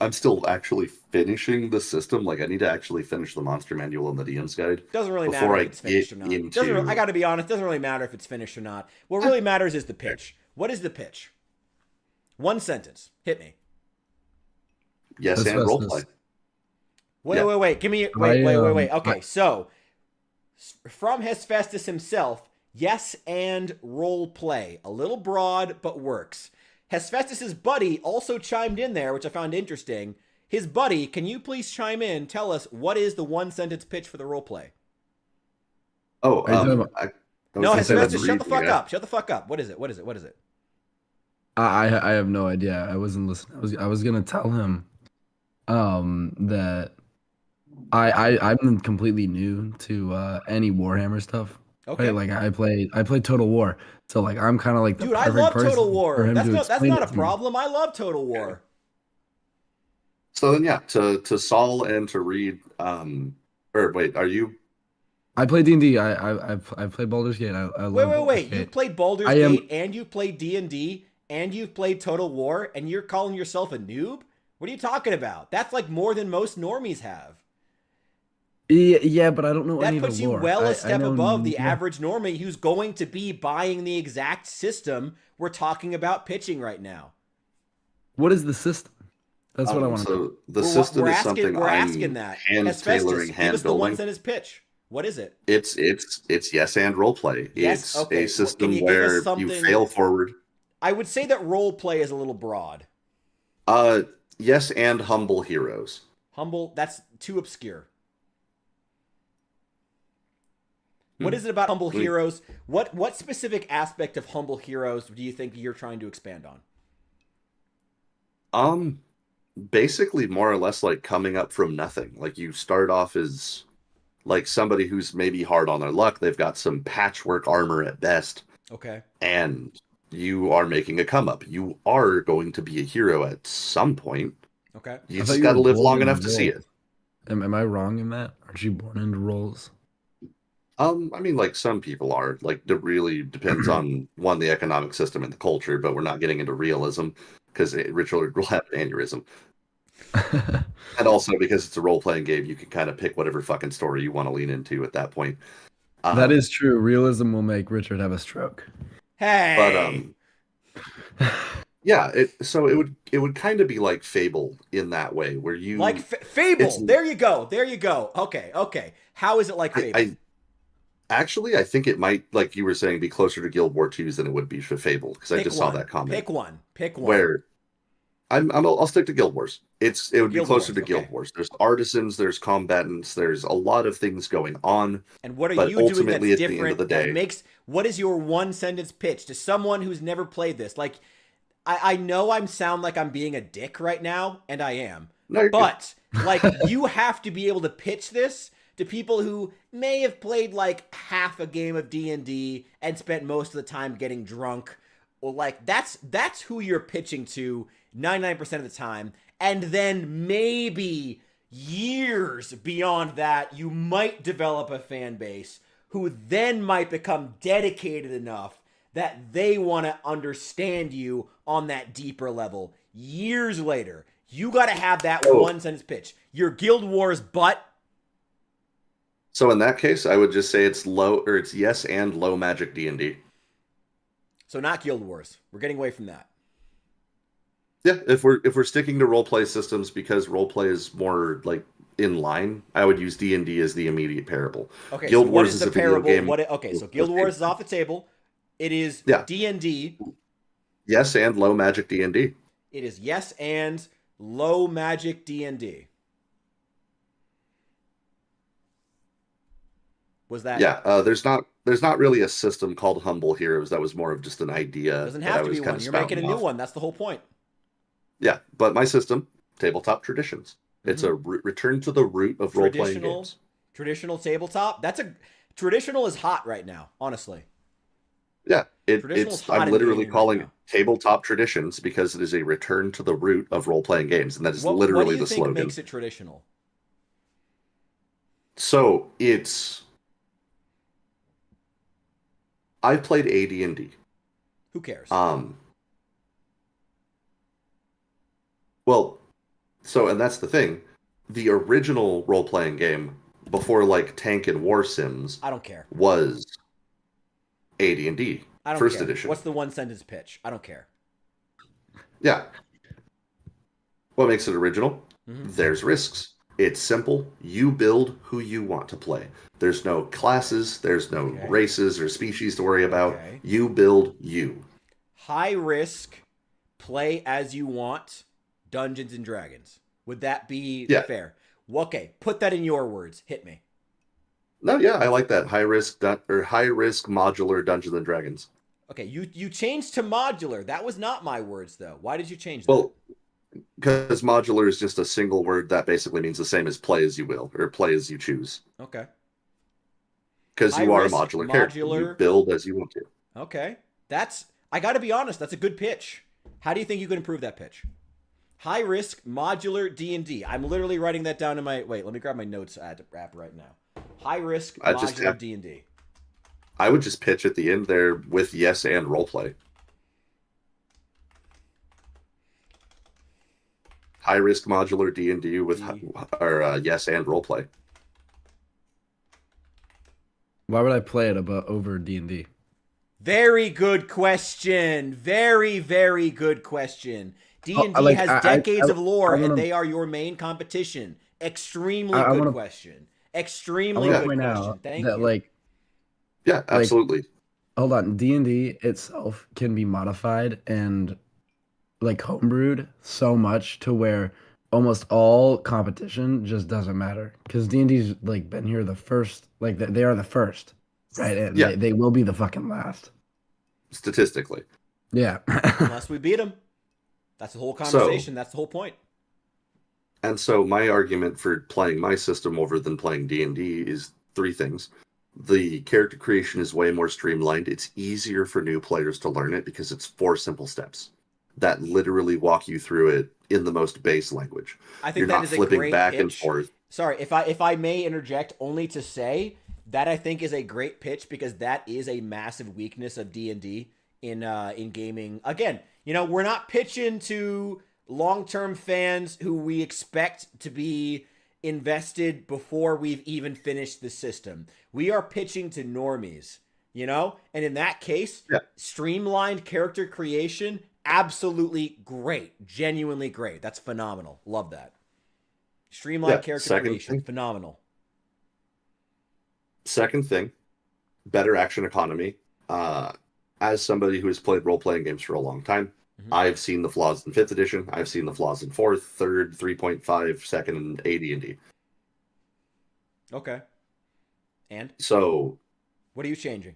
actually finishing the system. Like, I need to actually finish the monster manual and the DM's guide. Doesn't really matter before if it's finished or not. I got to be honest. Doesn't really matter if it's finished or not. What really matters is the pitch. What is the pitch? One sentence. Hit me. Yes, and roleplay. Wait. Give me. Wait. Okay, so from Hesfestus himself, yes and role play. A little broad, but works. Hesfestus's buddy also chimed in there, which I found interesting. His buddy, can you please chime in? Tell us, what is the one sentence pitch for the role play? No, Hesfestus, shut the fuck up. Shut the fuck up. What is it? I have no idea. I wasn't listening. I was gonna tell him that I'm completely new to any Warhammer stuff. Okay. Right? Like I play Total War, so like I'm kind of like the dude. I perfect love person Total War. for him to That's explain not it a to me. problem. I love Total War. So then, yeah, to Saul and to Reed, or wait, are you? I play D&D. I've played Baldur's Gate. I love Wait. You played Baldur's Gate and you played D&D and you've played Total War and you're calling yourself a noob? What are you talking about? That's like more than most normies have. Yeah, but I don't know any of the That puts you lore. well a step I know above the average normie who's going to be buying the exact system we're talking about pitching right now. What is the system? That's what I want to know. So the system is something we're I'm asking that. hand-tailoring, Give us the one hand-building. sentence pitch. What is it? It's yes and roleplay. Yes? It's Okay. a system Can you give us where something- you fail forward. I would say that role play is a little broad. Yes, and humble heroes. Humble, that's too obscure. What is it about Humble Heroes? What specific aspect of Humble Heroes do you think you're trying to expand on? Um, Basically more or less like coming up from nothing. Like you start off as like somebody who's maybe hard on their luck. They've got some patchwork armor at best, Okay. and you are making a come up. You are going to be a hero at some point. Okay. You I thought just you got to were live born long in enough to see it. roles. Am I wrong in that? Aren't you born into roles? I mean, like some people are. Like it really depends on one, the economic system and the culture. But we're not getting into realism because Richard will have an aneurysm. And also because it's a role-playing game, you can kind of pick whatever fucking story you want to lean into at that point. That is true. Realism will make Richard have a stroke. Hey. But yeah. So it would kind of be like Fable in that way, where you Like Fable. There you go. There you go. Okay. Okay. How is it like Fable? Actually, I think it might, like you were saying, be closer to Guild War 2's than it would be for Fable, because I just saw that comment. Pick one. Pick one. Where I'll stick to Guild Wars. It would be Guild closer Wars, to Guild okay. Wars. There's artisans, there's combatants, there's a lot of things going on. And what are But you doing ultimately, that's at the end different of the day, that makes... What is your one sentence pitch to someone who's never played this? Like, I know I sound like I'm being a dick right now, and I am. No, you're But, like, you have to be able to pitch this to people who may have played, like, half a game of D&D and spent most of the time getting drunk. Or, like, that's who you're pitching to 99% of the time. And then maybe years beyond that, you might develop a fan base who then might become dedicated enough that they want to understand you on that deeper level. Years later, you got to have that one sentence pitch. Your Guild Wars butt. So in that case, I would just say it's yes and low magic D&D. So not Guild Wars. We're getting away from that. Yeah, if we're sticking to role play systems because role play is more like in line, I would use D&D as the immediate parable. Okay, Guild so Wars what is the a video parable? game. Okay, so Guild Wars is off the table. It is D&D. Yes, and low magic D&D. It is yes and low magic D&D. Was that? Yeah, there's not really a system called Humble Heroes. That was more of just an idea. Doesn't have to be one. You're making a new one. That's the whole point. Yeah, but my system, tabletop traditions. It's a return to the root of role-playing games. Traditional tabletop. Traditional is hot right now, honestly. Yeah, I'm literally calling it tabletop traditions because it is a return to the root of role-playing games, and that is literally the slogan. What do you think makes it traditional? So I've played AD&D. Who cares? Well, and that's the thing. The original role-playing game, before like Tank and War Sims, I don't care, was AD&D, first edition. What's the one sentence pitch? I don't care. Yeah. What makes it original? There's risks. It's simple. You build who you want to play. There's no classes. There's no races or species to worry about. You build you. High risk, play as you want, Dungeons and Dragons. Would that be fair? Okay, put that in your words. Hit me. No, yeah, I like that. High risk modular Dungeons and Dragons. Okay, you changed to modular. That was not my words, though. Why did you change that? Well, because modular is just a single word that basically means the same as play as you will, or play as you choose. Okay. Because you are a modular character. You build as you want to. Okay. I got to be honest, that's a good pitch. How do you think you could improve that pitch? High risk, modular D&D. I'm literally writing that down in my... Wait, let me grab my notes app right now. High risk, modular D&D. I would just pitch at the end there with yes and roleplay. High risk modular D&D with yes and roleplay. Why would I play it over D&D? Very good question. Very, very good question. D&D has decades of lore, and they are your main competition. Extremely good question. Extremely good question. Thank you. Yeah, absolutely. Hold on. D&D itself can be modified and like homebrewed so much to where almost all competition just doesn't matter because D&D's like been here the first, like they are the first, right? And Yeah. they will be the fucking last. Statistically. Yeah. Unless we beat them. That's the whole So, conversation. That's the whole point. and so my argument for playing my system over than playing D&D is three things. The character creation is way more streamlined. It's easier for new players to learn it because it's 4 simple steps that literally walk you through it in the most base language. I think You're that not is a flipping great back pitch. and forth. Sorry, if I may interject, only to say that I think is a great pitch because that is a massive weakness of D&D in gaming. Again, we're not pitching to long-term fans who we expect to be invested before we've even finished the system. We are pitching to normies, and in that case, streamlined character creation, absolutely great, genuinely great. That's phenomenal. Love that. Streamlined character creation, phenomenal. Second thing, better action economy. As somebody who has played role-playing games for a long time, I've seen the flaws in 5th edition. I've seen the flaws in 4th, 3rd, 3.5, 2nd, and AD&D. Okay. And? So... what are you changing?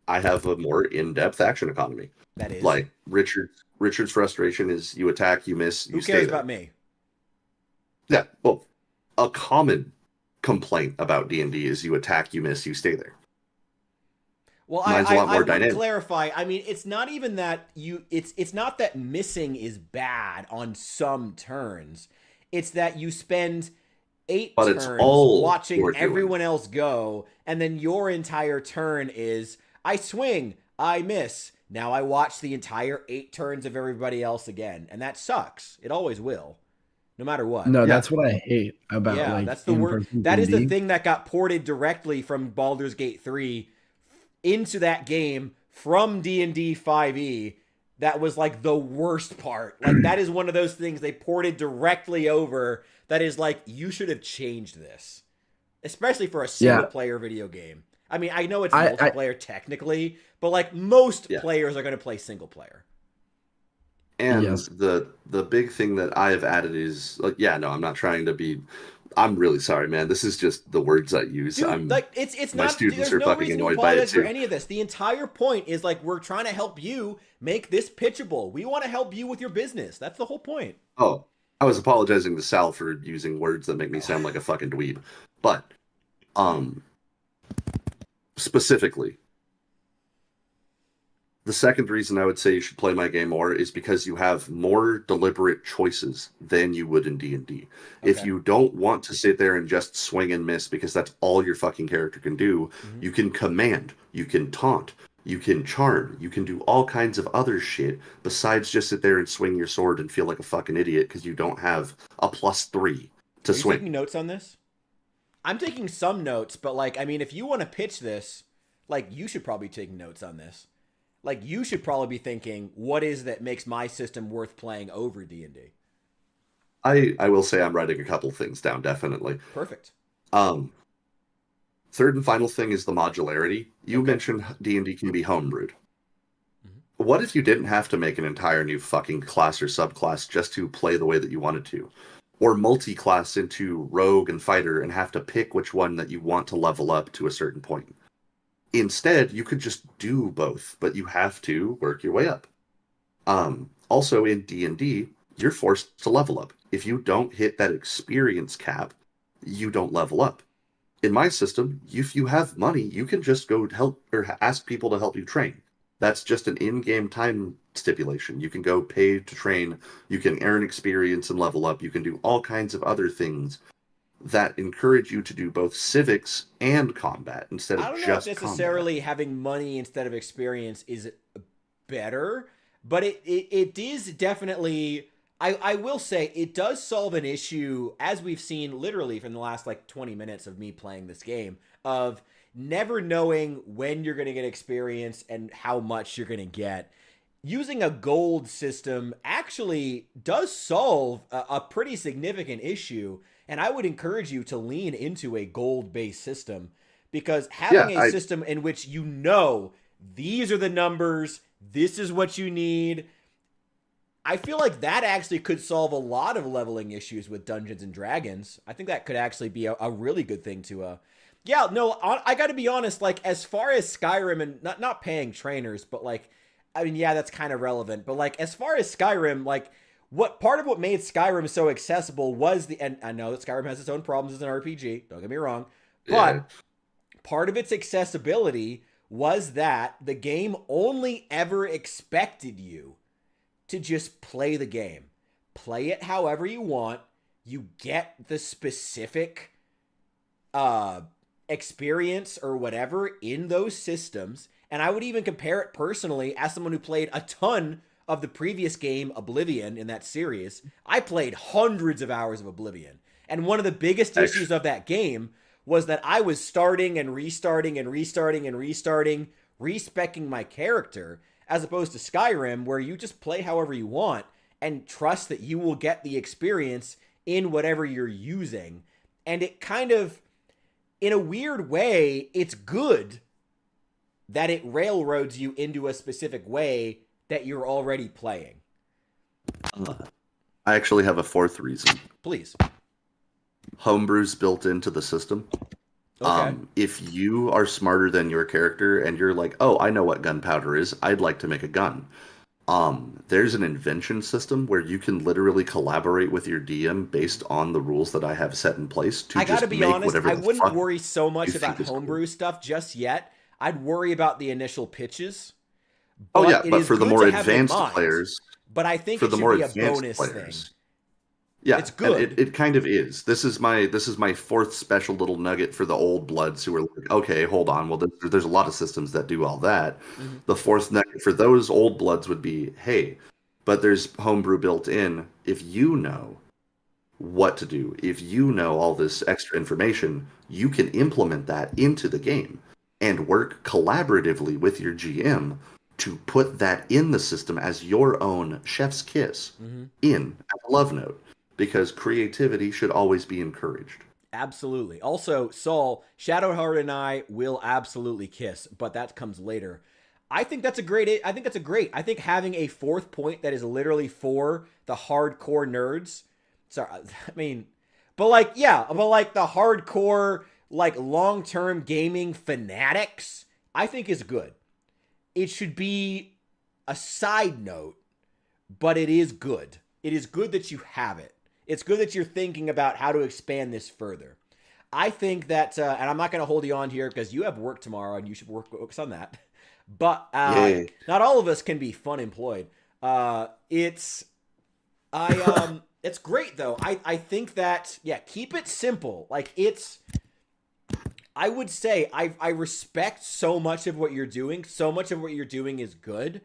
I have a more in-depth action economy. That is? Like, Richard's frustration is you attack, you miss, you stay there. Who cares about me? Yeah, well, a common complaint about D&D is you attack, you miss, you stay there. Well, Mine's a lot more I would dynamic. clarify. I mean, it's not even that it's not that missing is bad on some turns. It's that you spend 8 turns watching everyone else go, and then your entire turn is I swing, I miss. Now I watch the entire 8 turns of everybody else again, and that sucks. It always will. No matter what. No, that's what I hate about that's the word. That is the thing that got ported directly from Baldur's Gate 3 into that game from D&D 5e. That was like the worst part. Like that is one of those things they ported directly over that is like you should have changed this. Especially for a single player video game. I mean, I know it's multiplayer technically, but like most players are going to play single player. And the big thing that I have added is like, I'm not trying to be. I'm really sorry, man. This is just the words I use. Dude, like it's my not. students There's are no fucking reason to annoyed by it apologize for too. any of this. The entire point is like we're trying to help you make this pitchable. We want to help you with your business. That's the whole point. Oh, I was apologizing to Sal for using words that make me sound like a fucking dweeb, but specifically. The second reason I would say you should play my game more is because you have more deliberate choices than you would in D&D. Okay. If you don't want to sit there and just swing and miss because that's all your fucking character can do, you can command, you can taunt, you can charm, you can do all kinds of other shit besides just sit there and swing your sword and feel like a fucking idiot because you don't have a +3 to swing. Are you taking notes on this? I'm taking some notes, but like, I mean, if you want to pitch this, like, you should probably take notes on this. Like, you should probably be thinking, what is that makes my system worth playing over D&D? I will say I'm writing a couple things down, definitely. Perfect. Third and final thing is the modularity. You mentioned D&D can be homebrewed. What if you didn't have to make an entire new fucking class or subclass just to play the way that you wanted to? Or multi-class into rogue and fighter and have to pick which one that you want to level up to a certain point? Instead, you could just do both, but you have to work your way up. Also, in D&D, you're forced to level up. If you don't hit that experience cap, you don't level up. In my system, if you have money, you can just go help or ask people to help you train. That's just an in-game time stipulation. You can go pay to train, you can earn experience and level up, you can do all kinds of other things that encourage you to do both civics and combat instead of just combat. I don't know if necessarily having money instead of experience is better, but it is definitely, I will say, it does solve an issue, as we've seen literally from the last like 20 minutes of me playing this game, of never knowing when you're going to get experience and how much you're going to get. Using a gold system actually does solve a pretty significant issue. And I would encourage you to lean into a gold-based system because having a system in which you know these are the numbers, this is what you need, I feel like that actually could solve a lot of leveling issues with Dungeons and Dragons. I think that could actually be a really good thing to yeah, no, I got to be honest, like as far as Skyrim and not paying trainers, but like I mean, yeah, that's kind of relevant, but like as far as Skyrim, like what part of what made Skyrim so accessible was and I know that Skyrim has its own problems as an RPG, don't get me wrong, but part of its accessibility was that the game only ever expected you to just play the game. Play it however you want. You get the specific experience or whatever in those systems. And I would even compare it personally as someone who played a ton of the previous game, Oblivion, in that series. I played hundreds of hours of Oblivion. And one of the biggest issues of that game was that I was starting and restarting and restarting and restarting, respecking my character, as opposed to Skyrim, where you just play however you want and trust that you will get the experience in whatever you're using. And it kind of, in a weird way, it's good that it railroads you into a specific way that you're already playing. I actually have a fourth reason. Please. Homebrew's built into the system. Okay. If you are smarter than your character and you're like, oh, I know what gunpowder is, I'd like to make a gun. There's an invention system where you can literally collaborate with your DM based on the rules that I have set in place to I gotta just be make honest, whatever I the wouldn't fuck worry so much you about think is cool. homebrew stuff just yet. I'd worry about the initial pitches. Oh yeah, it but is for the good more to have in advanced mind. players, But I think for it the should more be a advanced bonus players, thing. yeah, It's good. It kind of is. This is my fourth special little nugget for the old bloods who are like, okay, hold on. Well, there's a lot of systems that do all that. Mm-hmm. The fourth nugget for those old bloods would be, hey, but there's homebrew built in. If you know what to do, if you know all this extra information, you can implement that into the game and work collaboratively with your GM to put that in the system as your own chef's kiss in a love note. Because creativity should always be encouraged. Absolutely. Also, Saul, Shadowheart and I will absolutely kiss, but that comes later. I think that's a great. I think having a fourth point that is literally for the hardcore nerds. Sorry, I mean, but like the hardcore, like long-term gaming fanatics, I think is good. It should be a side note, but it is good. It is good that you have it. It's good that you're thinking about how to expand this further. I think that, and I'm not going to hold you on here because you have work tomorrow and you should focus on that. But not all of us can be fun employed. It's great though. I think that, yeah, keep it simple. Like I would say I respect so much of what you're doing. So much of what you're doing is good,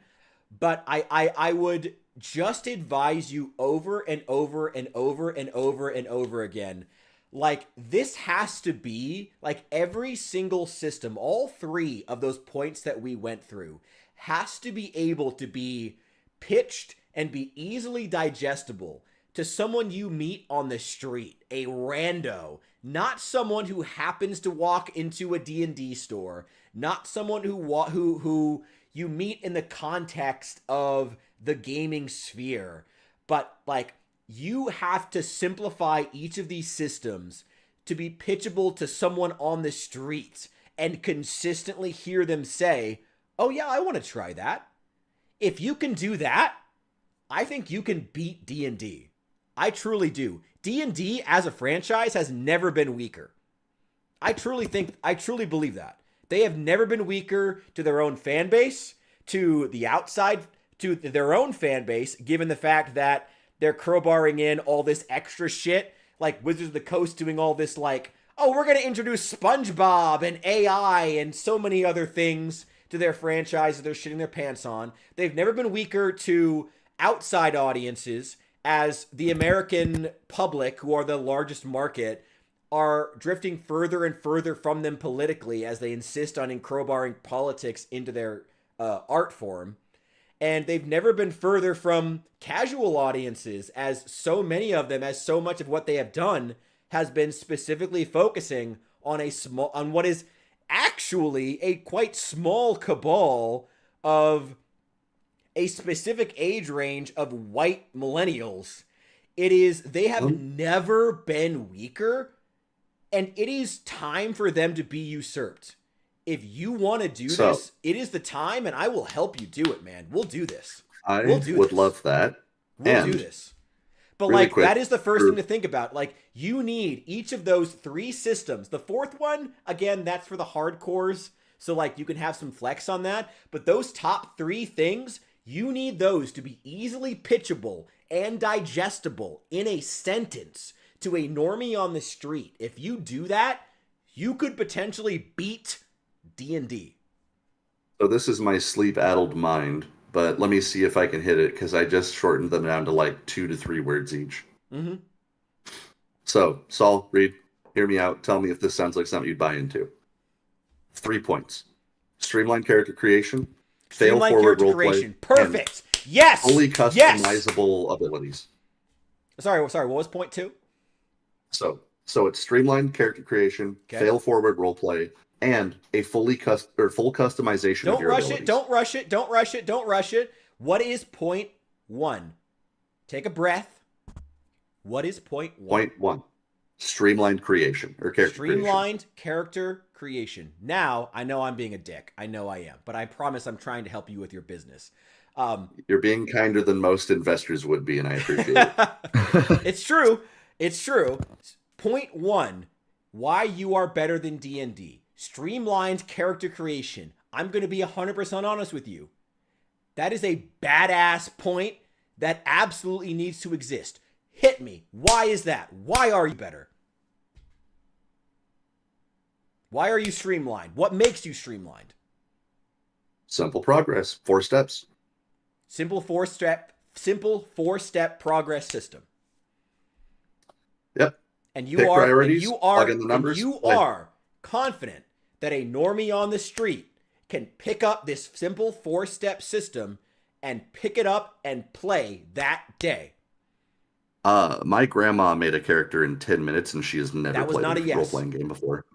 but I would just advise you over and over and over and over and over again. Like, this has to be, like, every single system, all three of those points that we went through, has to be able to be pitched and be easily digestible to someone you meet on the street, a rando, not someone who happens to walk into a D&D store, not someone who you meet in the context of the gaming sphere, but like you have to simplify each of these systems to be pitchable to someone on the street and consistently hear them say, oh yeah, I want to try that. If you can do that, I think you can beat D&D. I truly do. D&D as a franchise has never been weaker. I truly believe that. They have never been weaker to their own fan base, to the outside, to their own fan base, given the fact that they're crowbarring in all this extra shit, like Wizards of the Coast doing all this like, oh, we're going to introduce SpongeBob and AI and so many other things to their franchise that they're shitting their pants on. They've never been weaker to outside audiences, as the American public, who are the largest market, are drifting further and further from them politically as they insist on crowbarring politics into their art form. And they've never been further from casual audiences, as so many of them, as so much of what they have done has been specifically focusing on on what is actually a quite small cabal of a specific age range of white millennials. It is, they have never been weaker, and it is time for them to be usurped. If you want to do this, it is the time, and I will help you do it, man. We'll do this. We'll do would this. love that. We'll do this. But really like, quick, that is the first thing to think about. Like, you need each of those 3 systems. The 4th one, again, that's for the hardcores. So like, you can have some flex on that. But those top 3 things, you need those to be easily pitchable and digestible in a sentence to a normie on the street. If you do that, you could potentially beat D&D. So this is my sleep-addled mind, but let me see if I can hit it, because I just shortened them down to like 2 to 3 words each. Mm-hmm. So, Saul, Reed, hear me out. Tell me if this sounds like something you'd buy into. 3 points. Streamlined character creation, fail-forward roleplay, perfect. Yes. Fully customizable abilities. Sorry. What was point 2? So it's streamlined character creation, fail-forward roleplay, and a full customization of your abilities. Don't rush it. What is point 1? Take a breath. What is point 1? Point 1. Streamlined creation or character Streamlined character creation. Now, I know I'm being a dick. I know I am. But I promise I'm trying to help you with your business. You're being kinder than most investors would be, and I appreciate it. It's true. It's true. Point 1. Why you are better than D&D. Streamlined character creation. I'm going to be 100% honest with you. That is a badass point that absolutely needs to exist. Hit me. Why is that? Why are you better? Why are you streamlined? What makes you streamlined? Simple progress. 4 steps. Simple four-step progress system. Yep. And you are confident that a normie on the street can pick up this simple 4-step system and pick it up and play that day. My grandma made a character in 10 minutes, and she has never played a role-playing game before.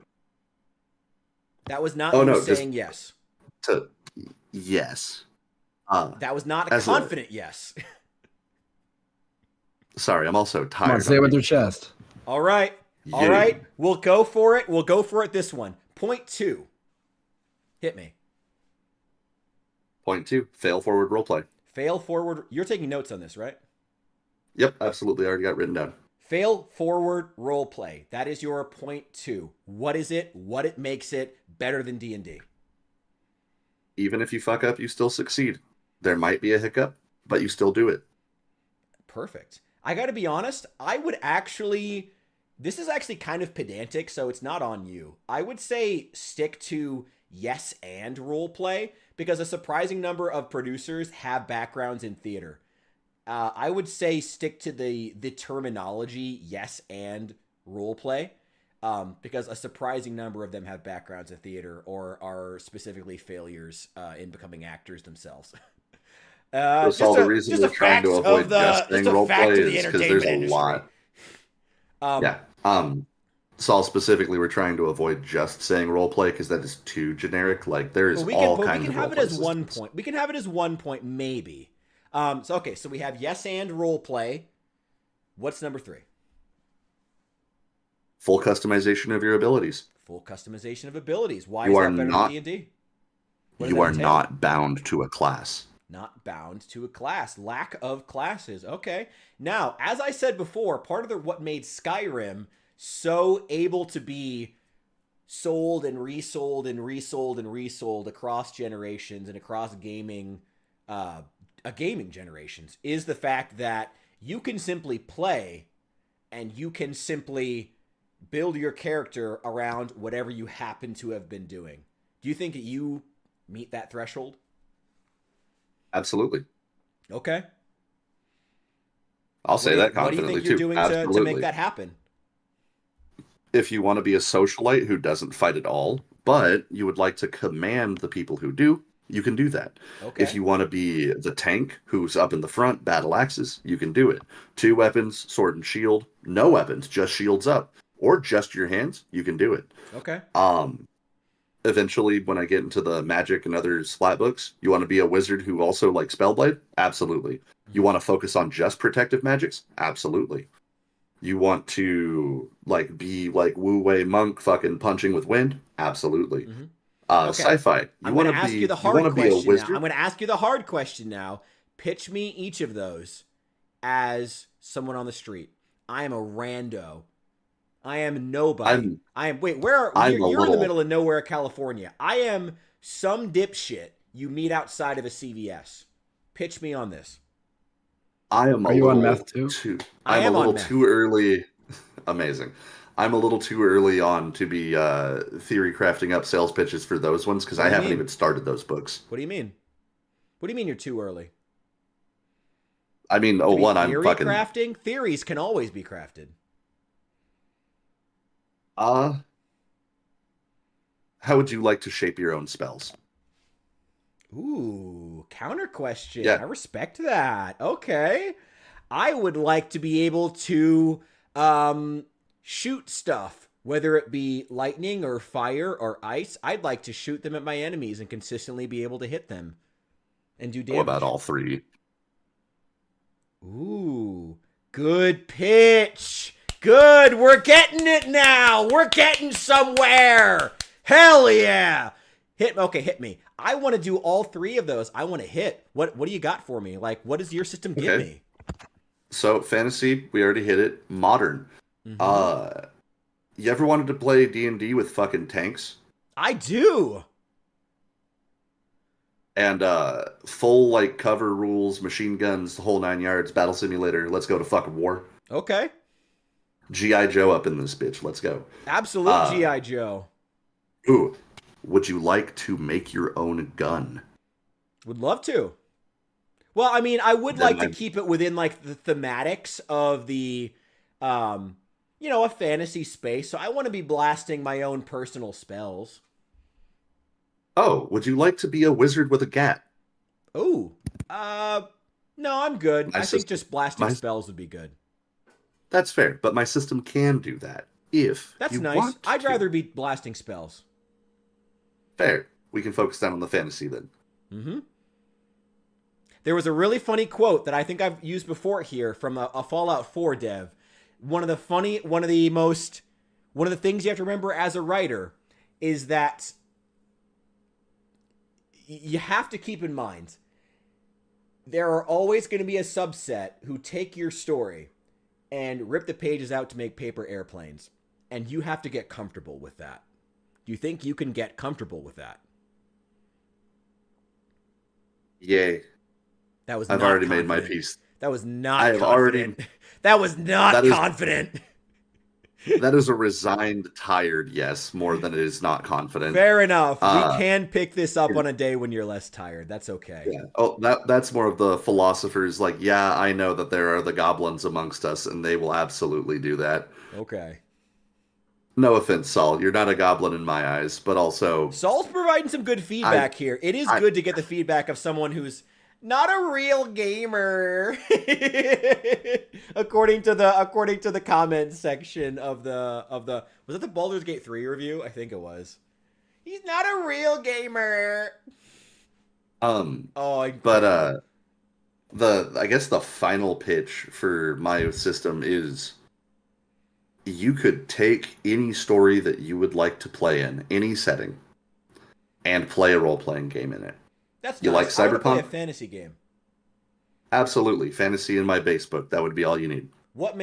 That was not saying yes. Yes. That was not a confident yes. Sorry, I'm also tired. Come on, say it with your chest. All right. All right. We'll go for it. We'll go for it this one. Point 2. Hit me. Point 2. Fail forward roleplay. Fail forward. You're taking notes on this, right? Yep, absolutely. I already got written down. Fail forward roleplay. That is your point 2. What is it? What it makes it better than D&D? Even if you fuck up, you still succeed. There might be a hiccup, but you still do it. Perfect. I got to be honest. I would actually... This is actually kind of pedantic, so it's not on you. I would say stick to yes and roleplay, because a surprising number of producers have backgrounds in theater. I would say stick to the terminology yes and roleplay, because a surprising number of them have backgrounds in theater or are specifically failures in becoming actors themselves. That's all the reason we're trying to avoid just saying roleplay is because there's a lot. Saul, specifically, we're trying to avoid just saying roleplay because that is too generic. Like, there is all kinds of roleplay systems. We can have it as 1 point. We can have it as 1 point, maybe. So we have yes and roleplay. What's number 3? Full customization of your abilities. Full customization of abilities. Why is that better than D&D? You are not bound to a class. Not bound to a class. Lack of classes. Okay. Now, as I said before, part of what made Skyrim so able to be sold and resold and resold and resold across generations and across gaming generations is the fact that you can simply play and you can simply build your character around whatever you happen to have been doing. Do you think that you meet that threshold? Absolutely. Okay. I'll say that confidently, what do you think you're doing to make that happen? If you want to be a socialite who doesn't fight at all, but you would like to command the people who do, you can do that. Okay. If you want to be the tank who's up in the front, battle axes, you can do it. 2 weapons, sword and shield. No weapons, just shields up. Or just your hands, you can do it. Okay. eventually, when I get into the magic and other splat books, you want to be a wizard who also likes Spellblade? Absolutely. You want to focus on just protective magics? Absolutely. You want to like be like Wu Wei monk fucking punching with wind? Absolutely. Okay. Sci-fi. I'm going to ask you the You want hard to be a question now. wizard? I'm going to ask you the hard question now. Pitch me each of those as someone on the street. I am a rando. I am nobody. Wait, you're in the middle of nowhere, California. I am some dipshit you meet outside of a CVS. Pitch me on this. I am. Are you on meth too? I'm a little too early. Amazing. I'm a little too early on to be theory crafting up sales pitches for those ones because I haven't even started those books. What do you mean? What do you mean you're too early? I mean, I'm fucking crafting. Theories can always be crafted. How would you like to shape your own spells? Ooh, counter question. Yeah. I respect that. Okay. I would like to be able to shoot stuff, whether it be lightning or fire or ice. I'd like to shoot them at my enemies and consistently be able to hit them and do damage. What about all three? Ooh, good pitch. Good. We're getting it now. We're getting somewhere. Hell yeah. Hit me. I want to do all three of those. I want to hit. What do you got for me? Like, what does your system give me? So, fantasy, we already hit it. Modern. Mm-hmm. You ever wanted to play D&D with fucking tanks? I do. And full like cover rules, machine guns, the whole 9 yards, battle simulator. Let's go to fucking war. Okay. G.I. Joe up in this bitch. Let's go. Absolute G.I. Joe. Ooh. Would you like to make your own gun? Would love to. Well, I mean, I would like to keep it within like the thematics of the, a fantasy space. So I want to be blasting my own personal spells. Oh, would you like to be a wizard with a gat? Oh, no, I'm good. I think just blasting spells would be good. That's fair, but my system can do that if that's you nice. want I'd to. rather be blasting spells. Fair. We can focus down on the fantasy then. Mm-hmm. There was a really funny quote that I think I've used before here from a Fallout 4 dev. One of the things you have to remember as a writer is that you have to keep in mind there are always going to be a subset who take your story and rip the pages out to make paper airplanes. And you have to get comfortable with that. Do you think you can get comfortable with that? Yay. I've already made my peace. That was not confident. That was not confident. That is a resigned, tired yes, more than it is not confident. Fair enough. We can pick this up on a day when you're less tired. That's okay. Yeah. Oh, that's more of the philosophers like, yeah, I know that there are the goblins amongst us, and they will absolutely do that. Okay. No offense, Saul. You're not a goblin in my eyes, but also... Saul's providing some good feedback here. It is good to get the feedback of someone who's not a real gamer. according to the comment section of the was it the Baldur's Gate 3 review? I think it was. He's not a real gamer. I guess the final pitch for my system is you could take any story that you would like to play in any setting and play a role-playing game in it. That's you nice. like I Cyberpunk? play a fantasy game. Absolutely. Fantasy in my base book. That would be all you need. What would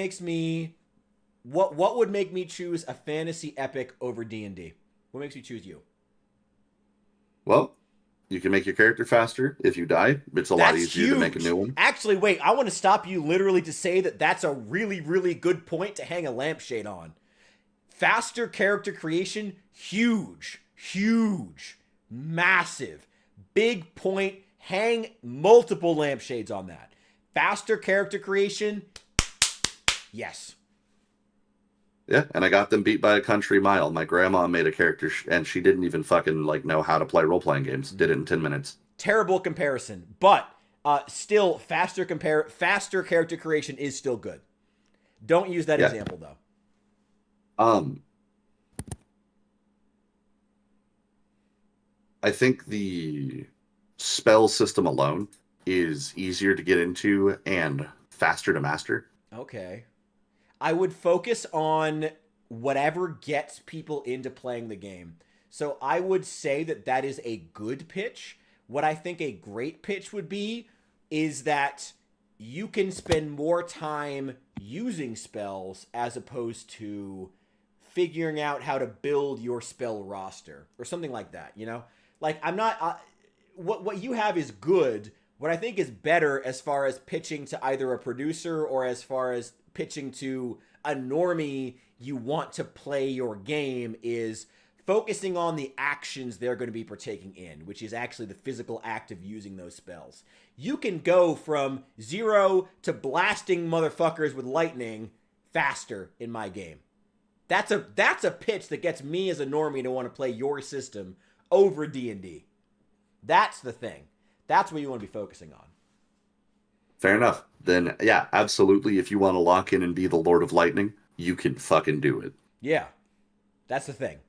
make me choose a fantasy epic over D&D? What makes you choose you? Well, you can make your character faster. If you die, it's a lot easier to make a new one. Actually, wait, I want to stop you literally to say that that's a really, really good point to hang a lampshade on. Faster character creation, huge, massive, big point. Hang multiple lampshades on that. Faster character creation, yes. Yeah, and I got them beat by a country mile. My grandma made a character, and she didn't even fucking know how to play role-playing games. Did it in 10 minutes. Terrible comparison, but still faster character creation is still good. Don't use that example, though. I think the spell system alone is easier to get into and faster to master. Okay. I would focus on whatever gets people into playing the game. So I would say that that is a good pitch. What I think a great pitch would be is that you can spend more time using spells as opposed to figuring out how to build your spell roster or something like that, you know? Like I'm not what you have is good. What I think is better as far as pitching to either a producer or as far as pitching to a normie you want to play your game is focusing on the actions they're going to be partaking in, which is actually the physical act of using those spells. You can go from 0 to blasting motherfuckers with lightning faster in my game. That's a pitch that gets me as a normie to want to play your system over D&D. That's the thing. That's what you want to be focusing on. Fair enough. Then, yeah, absolutely. If you want to lock in and be the Lord of Lightning, you can fucking do it. Yeah, that's the thing.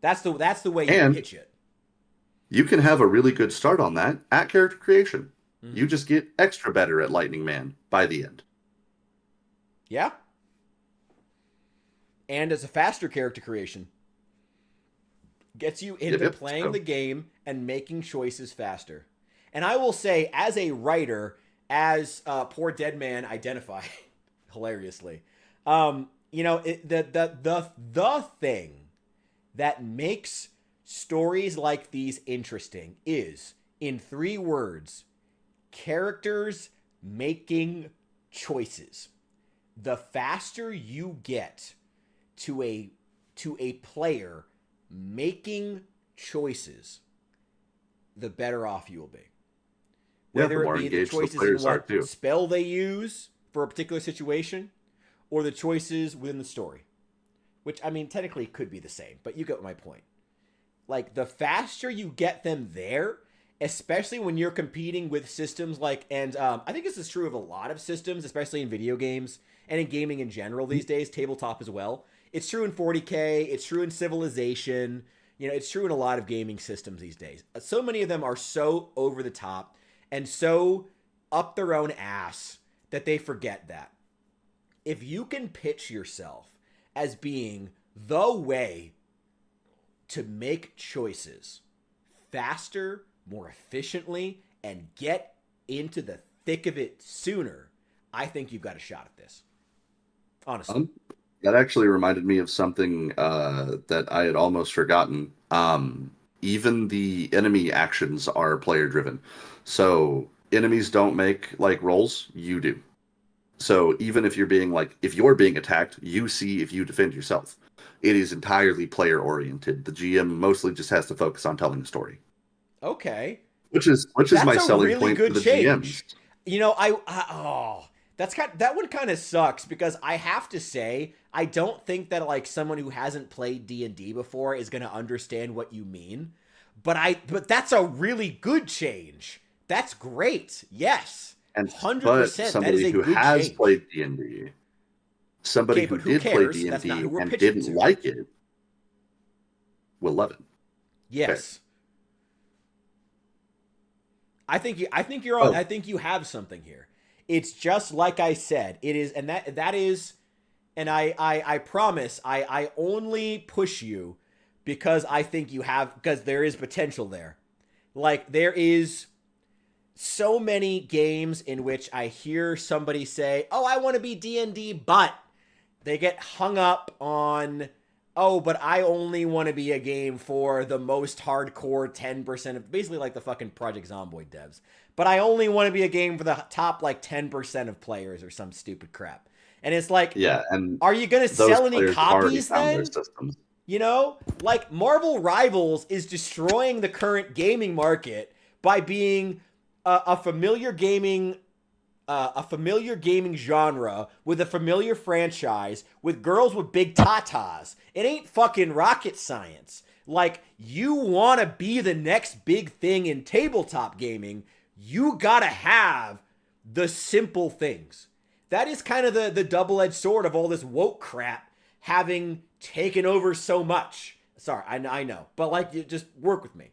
That's the way you pitch it. You can have a really good start on that at character creation. Mm-hmm. You just get extra better at Lightning Man by the end. Yeah. And as a faster character creation. Gets you into playing the game and making choices faster. And I will say, as a writer, as Poor Dead Man identified hilariously, you know, the thing that makes stories like these interesting is, in 3 words, characters making choices. The faster you get to a player making choices, the better off you will be. Whether it be the choices in what spell they use for a particular situation, or the choices within the story. Which, I mean, technically could be the same, but you get my point. Like, the faster you get them there, especially when you're competing with systems like, and I think this is true of a lot of systems, especially in video games, and in gaming in general these days, tabletop as well. It's true in 40K, it's true in Civilization, you know, it's true in a lot of gaming systems these days. So many of them are so over the top and so up their own ass that they forget that. If you can pitch yourself as being the way to make choices faster, more efficiently, and get into the thick of it sooner, I think you've got a shot at this. Honestly. That actually reminded me of something that I had almost forgotten. Even the enemy actions are player driven. So enemies don't make like rolls, you do. So even if you're being attacked, you see if you defend yourself. It is entirely player oriented. The GM mostly just has to focus on telling a story. Okay. Which is my selling really point good for the change. GMs. You know, that one kind of sucks because I have to say I don't think that like someone who hasn't played D&D before is going to understand what you mean. But that's a really good change. That's great. Yes. And 100%. Somebody that is a who good has change. Played D&D, somebody who did play D&D and didn't like it, will love it. Yes. Okay. I think you're on. I think you have something here. It's just like I said. It is, and that is, and I promise I only push you because I think you have, because there is potential there. Like there is so many games in which I hear somebody say, "Oh, I want to be D&D," but they get hung up on, "Oh, but I only want to be a game for the most hardcore 10% of," basically like the fucking Project Zomboid devs. "But I only want to be a game for the top like 10% of players," or some stupid crap. And it's like, yeah, and are you going to sell any copies then? You know, like Marvel Rivals is destroying the current gaming market by being a familiar gaming genre with a familiar franchise with girls with big tatas. It ain't fucking rocket science. Like, you want to be the next big thing in tabletop gaming, you gotta have the simple things. That is kind of the double-edged sword of all this woke crap having taken over so much. Sorry, I know. But, like, you just work with me.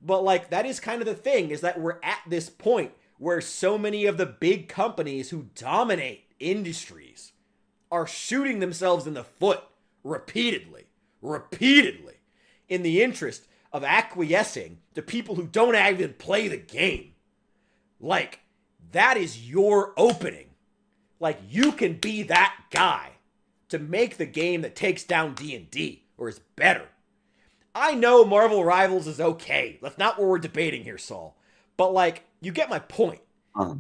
But like that is kind of the thing, is that we're at this point where so many of the big companies who dominate industries are shooting themselves in the foot repeatedly in the interest of acquiescing to people who don't even play the game. Like, that is your opening. Like, you can be that guy to make the game that takes down D&D, or is better. I know Marvel Rivals is okay. That's not what we're debating here, Saul. But, like, you get my point.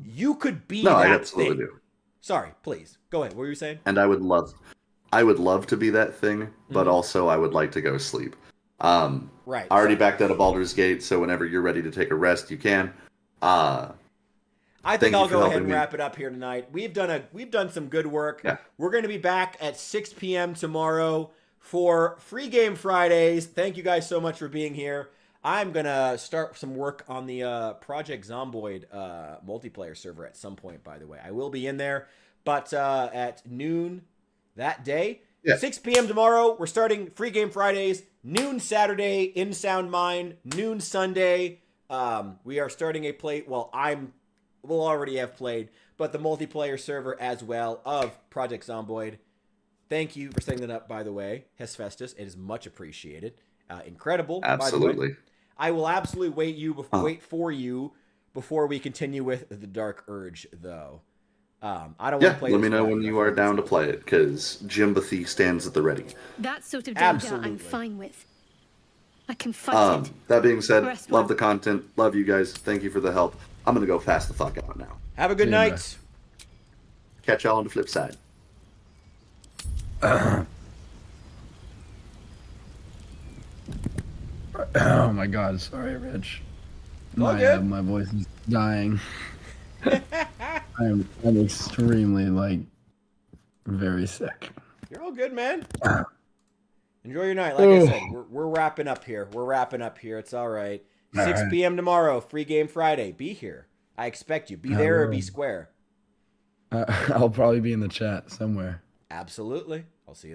You could be that I absolutely thing. do. Sorry, please. Go ahead. What were you saying? And I would love to be that thing, but also I would like to go sleep. Right. I already backed out of Baldur's Gate, so whenever you're ready to take a rest, you can. I think thank I'll you for go ahead helping and me. wrap it up here tonight. We've done some good work. Yeah. We're going to be back at 6 p.m. tomorrow for Free Game Fridays. Thank you guys so much for being here. I'm going to start some work on the Project Zomboid multiplayer server at some point, by the way. I will be in there, but at noon that day, 6 p.m. tomorrow, we're starting Free Game Fridays. Noon Saturday in Sound Mind. Noon Sunday. We are starting a play. Well, we'll already have played, but the multiplayer server as well of Project Zomboid. Thank you for setting that up, by the way, Hesfestus. It is much appreciated. Incredible. Absolutely. By the way. I will absolutely wait for you before we continue with the Dark Urge, though. I don't want to play. Let me know when you are down to play it, because Jimbathy stands at the ready. That sort of danger Absolutely. I'm fine with. I can fight it. That being said, Rest love well. the content. Love you guys. Thank you for the help. I'm going to go pass the fuck out now. Have a good See you, night. guys. Catch y'all on the flip side. Oh my god, sorry, Rich. All good. My voice is dying. I'm extremely, like, very sick. You're all good, man. Enjoy your night. Like I said, we're wrapping up here. It's all right. 6 p.m. tomorrow, Free Game Friday. Be here. I expect you. Be there or be square. I'll probably be in the chat somewhere. Absolutely. I'll see you then.